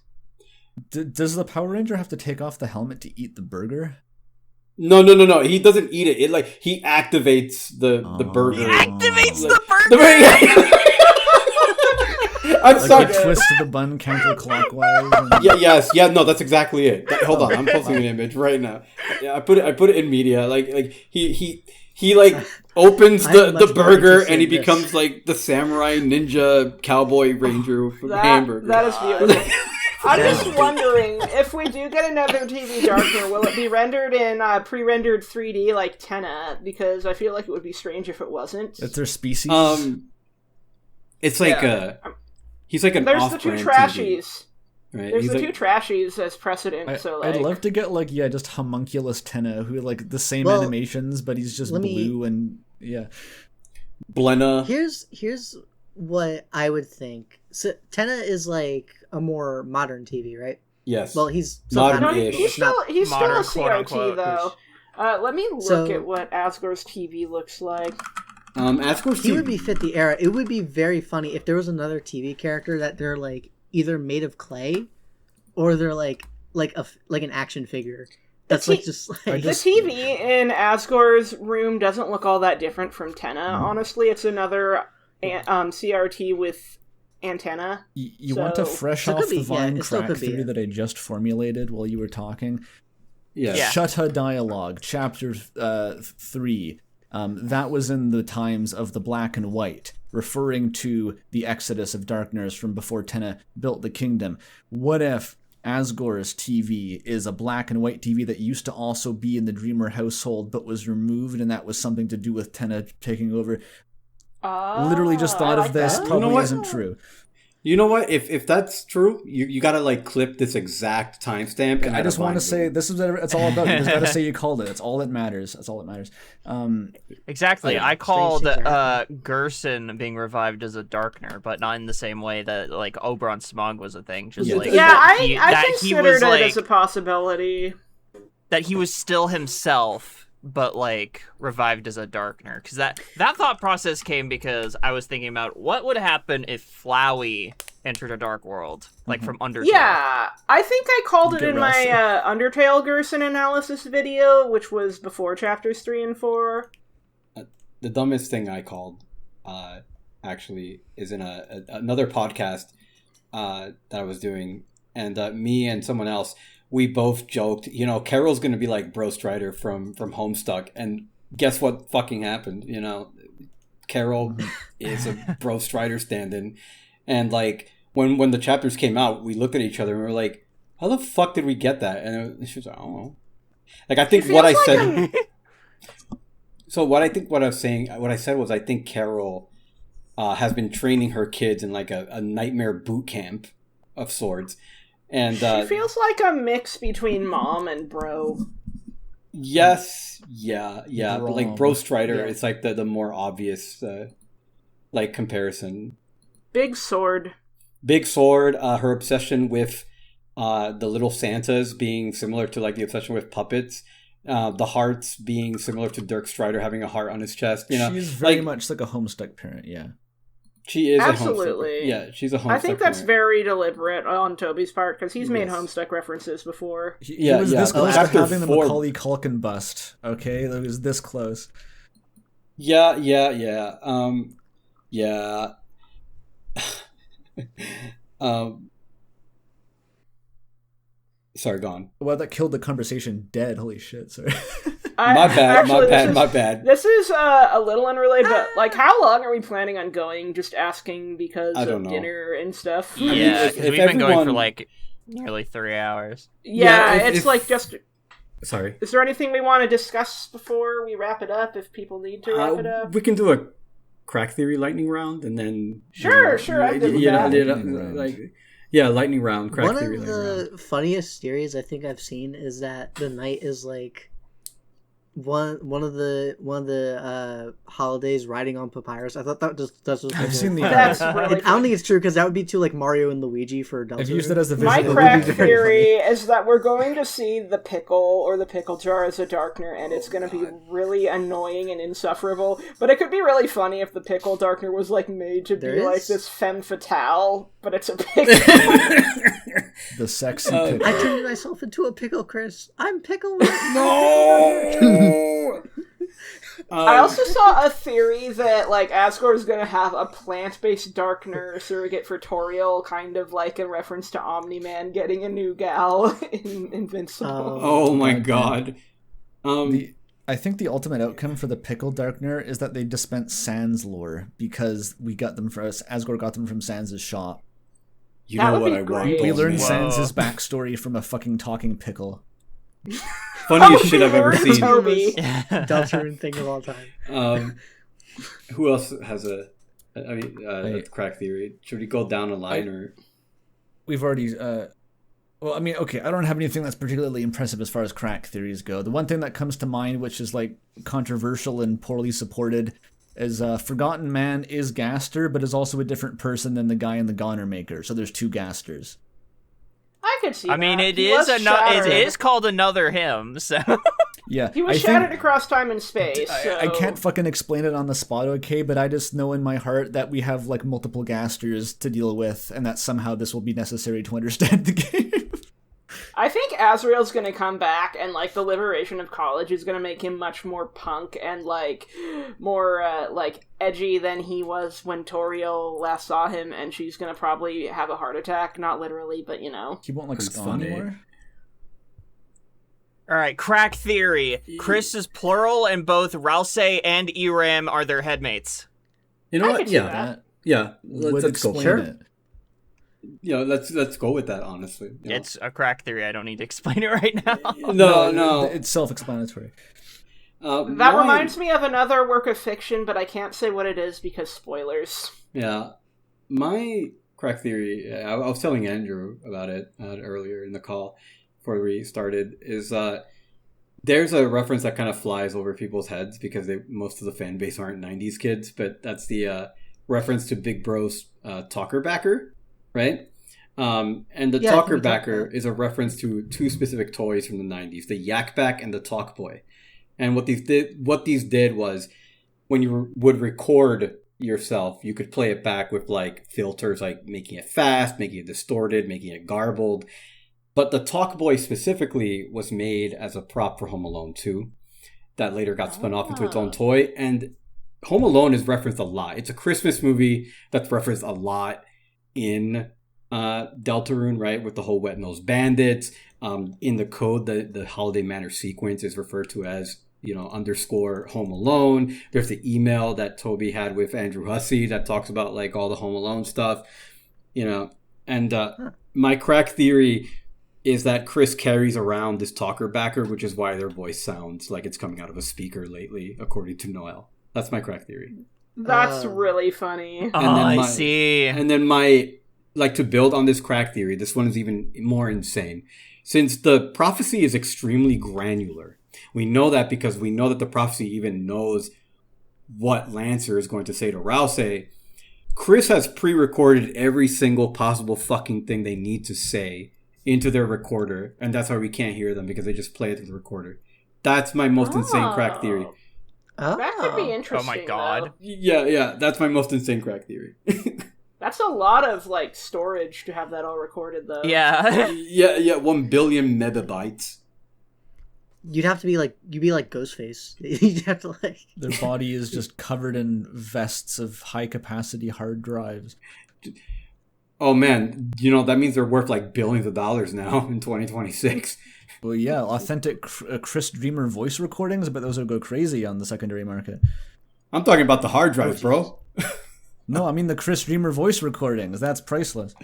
Does the Power Ranger have to take off the helmet to eat the burger? No. He doesn't eat it. It like he activates the burger. Activates Like- the burger. I'm Like sorry. the twist of the bun counterclockwise. And... Yeah, no, that's exactly it. Hold on, I'm posting an image right now. Yeah, I put it in media. Like he like opens I'm much the more burger interested and he in this. becomes like the samurai ninja cowboy ranger with hamburger. That is beautiful. I'm just wondering, if we do get another TV Darker, will it be rendered in pre-rendered 3D like Tenna? Because I feel like it would be strange if it wasn't. That's their species. It's like he's like an There's the off-brand two TV, trashies. right? There's He's the like, two trashies as precedent. So like, I'd love to get like just homunculus Tenna who like the same Well, animations, but he's just let me- blue and yeah. Blenna. Here's what I would think. So Tenna is like a more modern TV, right? Yes. Well, he's Modern- No, ish. he's still Modern, a CRT quote-unquote, though. Let me look So- at what Asgore's TV looks like. Asgore's he would be fit the era. It would be very funny if there was another TV character that they're like either made of clay, or they're like an action figure. That's The like just like The TV in Asgore's room doesn't look all that different from Tenna, honestly. It's another CRT with antenna. You want to So- fresh So it off could the be, yeah, vine it still crack could be, theory yeah. that I just formulated while you were talking. Yeah. Yeah. Shutta Dialogue, Chapter 3. That was in the times of the black and white, referring to the exodus of Darkners from before Tenna built the kingdom. What if Asgore's TV is a black and white TV that used to also be in the Dreamer household but was removed, and that was something to do with Tenna taking over? Literally just thought I of like this. that. You know Probably what? isn't true. You know what? If that's true, you gotta like clip this exact timestamp. And I add just a want to Vine say video. this is what it's all about. You just got to say you called it. That's all that matters. That's all that matters. Exactly. Yeah, I called things are Gerson being revived as a Darkner, but not in the same way that like Oberon Smog was a thing. Just Yeah. like Yeah, that I that considered was, it like, as a possibility. that he was still himself, but like revived as a Darkner. Because that thought process came because I was thinking about what would happen if Flowey entered a dark world, like from Undertale. Yeah, I think I called it Get in my Undertale Gerson analysis video, which was before chapters 3 and 4. The dumbest thing I called, actually, is in another podcast that I was doing, and me and someone else, we both joked, Carol's gonna be like Bro Strider from Homestuck, and guess what fucking happened? Carol is a Bro Strider stand-in, and like when the chapters came out, we looked at each other and we were like, "How the fuck did we get that?" And she was like, "I don't know." Like I think what I feels said. So what I said was I think Carol has been training her kids in like a nightmare boot camp of sorts, and She feels like a mix between mom and bro. yes, yeah, but like Bro Strider, Yeah. it's like the more obvious like comparison. Big sword. Big sword, her obsession with the little Santas being similar to like the obsession with puppets. The hearts being similar to Dirk Strider having a heart on his chest. She's very much like a Homestuck parent, yeah. She is Absolutely. a Homestuck. Yeah, she's a Homestuck. I think that's parent. very deliberate on Toby's part, because he's made Yes. Homestuck references before. He was this close to Chapter having the 4. Macaulay Culkin bust, okay? It was this close. Yeah. Sorry, gone. Well, that killed the conversation dead. Holy shit, sorry. My bad. Actually, My bad. This is a little unrelated, but like, how long are we planning on going? Just asking because I don't of know. dinner and stuff. Yeah, if because we've been going for everyone- like nearly 3 hours. Yeah, Yeah, it's if- like just. Sorry. Is there anything we want to discuss before we wrap it up? If people need to wrap it up, We can do a crack theory lightning round, and then Sure, I'm good with that. Lightning round. Lightning round, crack One theory of lightning round. the funniest theories I think I've seen is that the night is like one of the holidays riding on papyrus. I thought that was I've seen the that's art. really. I don't think it's true because that would be too like Mario and Luigi for Deltarune. I've used it as a visual. My it would be crack very theory is that we're going to see the pickle or the pickle jar as a Darkner, and it's going to be really annoying and insufferable. But it could be really funny if the pickle Darkner was like made to There be like is- this femme fatale, but it's a pickle. The sexy Uh, pickle. I turned myself into a pickle, Chris. I'm pickle. No. I also saw a theory that like Asgore is going to have a plant-based Darkner surrogate for Toriel, kind of like a reference to Omni-Man getting a new gal in Invincible. Oh my god. I think the ultimate outcome for the pickle Darkner is that they dispense Sans lore because we got them from Asgore got them from Sans' shop. You That know would what be I great. want? We learned Whoa. Sans' backstory from a fucking talking pickle. Funniest shit I've ever seen. Toby. Deltarune thing of all time. Who else has a crack theory? Should we go down a line or? We've already well, I mean, okay, I don't have anything that's particularly impressive as far as crack theories go. The one thing that comes to mind, which is like controversial and poorly supported, Forgotten Man is Gaster, but is also a different person than the guy in the Goner Maker. So there's two Gasters. I could see I mean, that. it He is was shattered. it is called Another Hymn, so... Yeah, He was shattered across time and space. So... I can't fucking explain it on the spot, okay, but I just know in my heart that we have, like, multiple Gasters to deal with, and that somehow this will be necessary to understand the game. I think Azrael's gonna come back, and, like, the liberation of college is gonna make him much more punk and, like, more, edgy than he was when Toriel last saw him, and she's gonna probably have a heart attack. Not literally, but, you know. He won't, like, That's spawn funny. anymore? Alright, crack theory. Chris is plural, and both Rouse and Iram are their headmates. You know I what? could see Yeah, that. yeah. Would Let's go. explain Sure. it. Yeah, let's go with that. Honestly, you know? It's a crack theory. I don't need to explain it right now. no. It's self-explanatory. That reminds me of another work of fiction, but I can't say what it is because spoilers. Yeah, my crack theory. I was telling Andrew about it earlier in the call before we started. Is there's a reference that kind of flies over people's heads because most of the fan base aren't '90s kids, but that's the reference to Big Bro's Talkerbacker, right? And the Yeah, I think we talked Talkerbacker about it. is a reference to two specific toys from the '90s: the Yakback and the Talkboy. And what these did was, when you would record yourself, you could play it back with like filters, like making it fast, making it distorted, making it garbled. But the Talkboy specifically was made as a prop for Home Alone 2 that later got spun off into its own toy. And Home Alone is referenced a lot. It's a Christmas movie that's referenced a lot in Deltarune, right? With the whole Wet-Nosed Bandits. In the code, the Holiday Manor sequence is referred to as, _ Home Alone. There's the email that Toby had with Andrew Hussey that talks about like all the Home Alone stuff, and my crack theory is that Chris carries around this Talkerbacker, which is why their voice sounds like it's coming out of a speaker lately, according to Noel. That's my crack theory. That's really funny. I see. And then to build on this crack theory, this one is even more insane. Since the prophecy is extremely granular, we know that because we know that the prophecy even knows what Lancer is going to say to Rouse. Chris has pre-recorded every single possible fucking thing they need to say into their recorder, and that's why we can't hear them, because they just play it through the recorder. That's my most insane crack theory. Oh. That could be interesting. Oh my god. though. Yeah, that's my most insane crack theory. That's a lot of like storage to have that all recorded, though. Yeah. yeah, 1 billion megabytes. You'd be like Ghostface. You'd have to like. Their body is just covered in vests of high-capacity hard drives. Oh man, that means they're worth like billions of dollars now in 2026. Well, yeah, authentic Chris Dreamer voice recordings, but those will go crazy on the secondary market. I'm talking about the hard drives, bro. No, I mean the Chris Dreamer voice recordings. That's priceless.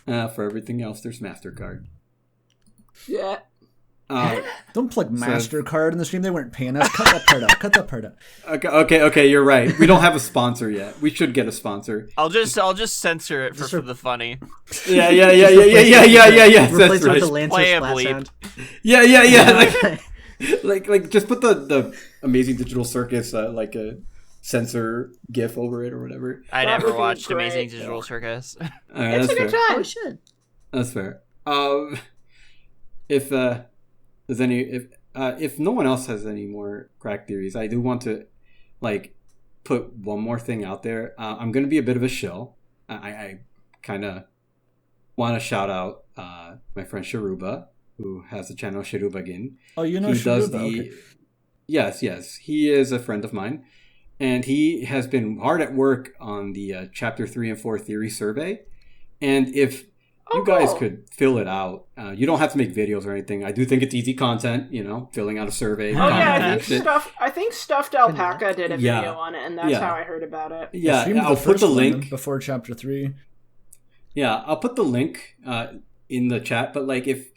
For everything else, there's MasterCard. Yeah. Don't plug MasterCard in the stream. They weren't paying us. Cut that part out. Okay, you're right. We don't have a sponsor yet. We should get a sponsor. I'll just center it for the funny. Yeah. Replace That's it with the right. Lancer Play a splat bleep. sound. Yeah. Like just put the Amazing Digital Circus like a censor GIF over it or whatever. I That never would be watched great. Amazing Digital Circus. All right, It's that's a good fair. Oh, time. we should. That's fair. If there's any, if no one else has any more crack theories, I do want to like put one more thing out there. I'm going to be a bit of a shill. I kind of want to shout out my friend Sharuba, who has the channel Sharubagin. Oh, you know He does Sharuba, okay. Yes, he is a friend of mine, and he has been hard at work on the Chapter 3 and 4 theory survey. And if you guys cool. could fill it out, you don't have to make videos or anything. I do think it's easy content, filling out a survey. Oh yeah, commenting and shit. I think Stuffed Alpaca did a Yeah. video on it, and that's Yeah. how I heard about it. Yeah, Streamed I'll put first the one link. before Chapter 3. Yeah, I'll put the link in the chat. But like, if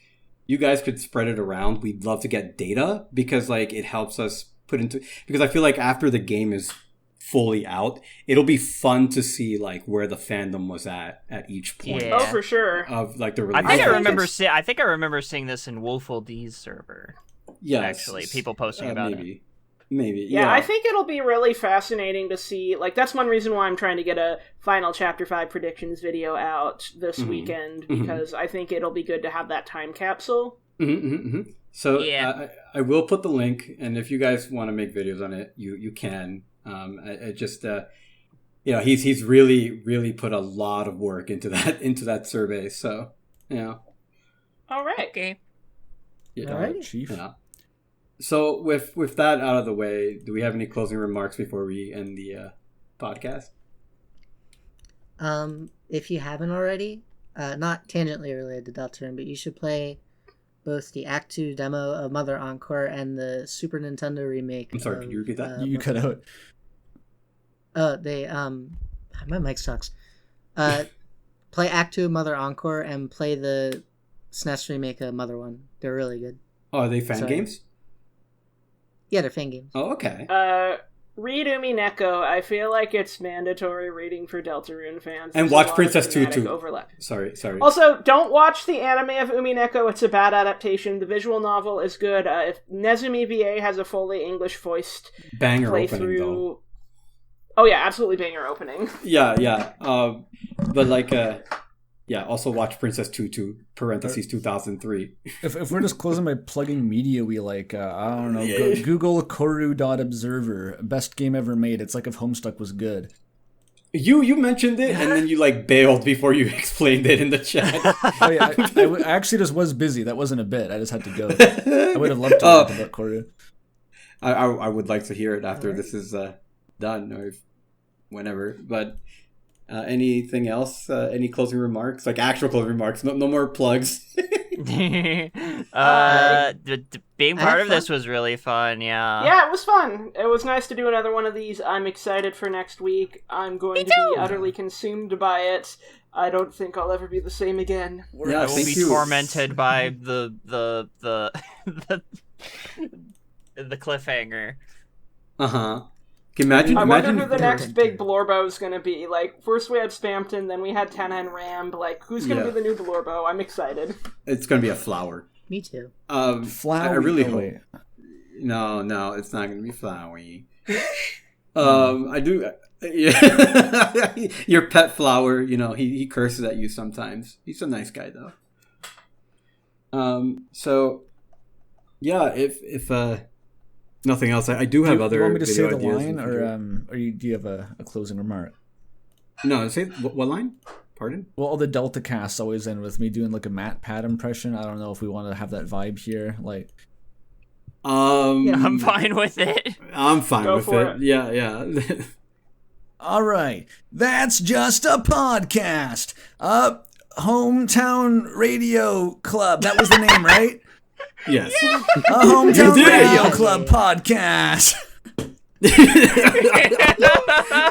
you guys could spread it around, we'd love to get data, because like it helps us because I feel like after the game is fully out, it'll be fun to see like where the fandom was at each point Yeah. Oh, for sure. of like the I release. think I think remember. it's- I think I remember seeing this in Wolful D's server. Yes, Actually, people posting about it. maybe. Maybe. Yeah, I think it'll be really fascinating to see. Like, that's one reason why I'm trying to get a final Chapter 5 predictions video out this weekend, because I think it'll be good to have that time capsule. So I will put the link, and if you guys want to make videos on it, you can. I just he's really put a lot of work into that survey. So All right. Okay. All right, Chief. Yeah. So with that out of the way, do we have any closing remarks before we end the podcast? If you haven't already, not tangentially related to Deltarune, but you should play both the Act 2 demo of Mother Encore and the Super Nintendo remake. I'm sorry, could you repeat that? You cut out. My mic sucks. Play Act 2 of Mother Encore and play the SNES remake of Mother 1. They're really good. Oh, are they fan games? Yeah, they're fan games. Oh, okay. Read Umi Neko. I feel like it's mandatory reading for Deltarune fans. And There's watch a lot Princess of Tutu. overlap. Sorry. Also, don't watch the anime of Umi Neko. It's a bad adaptation. The visual novel is good. If Nezumi VA has a fully English voiced Banger playthrough. opening, though. Oh yeah, absolutely banger opening. Yeah. But like, also watch Princess Tutu, parentheses 2003. If we're just closing by plugging media, we like, I don't know, Google Koru.observer, best game ever made. It's like if Homestuck was good. You mentioned it, and then you like bailed before you explained it in the chat. Oh yeah, I actually just was busy. That wasn't a bit. I just had to go. I would have loved to learn about Koru. I would like to hear it after this is done, or whenever. But anything else? Any closing remarks? Like actual closing remarks? No more plugs. Being part of this was really fun. Yeah, it was fun. It was nice to do another one of these. I'm excited for next week. I'm going to be utterly consumed by it. I don't think I'll ever be the same again. I will be tormented by the cliffhanger. I wonder who the next big Blorbo is going to be. Like, first we had Spamton, then we had Tana and Ramb. Like, who's going to be the new Blorbo? I'm excited. It's going to be a flower. Me too. Flower. I really hope. No, it's not going to be flowery. I do. Yeah, your pet flower. He curses at you sometimes. He's a nice guy though. So, yeah, if nothing else, I do have other. You want me to say the ideas line, or do you have a closing remark? No, say what line? Pardon? Well, all the Delta casts always end with me doing like a Matt Pat impression. I don't know if we want to have that vibe here. Like, I'm fine with it. I'm fine with it. Yeah. All right, that's just a podcast. Hometown Radio Club. That was the name, right? Yes. A Hometown Radio Club podcast.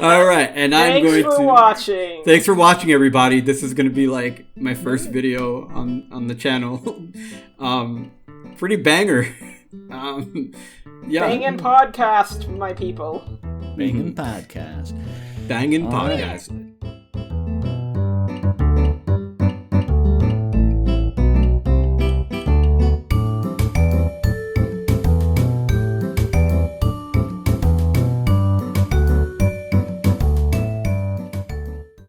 All right, and I'm going to. Thanks for watching. Thanks for watching, everybody. This is going to be like my first video on the channel. Pretty banger. Bangin' podcast, my people. Bangin' podcast. Bangin' podcast.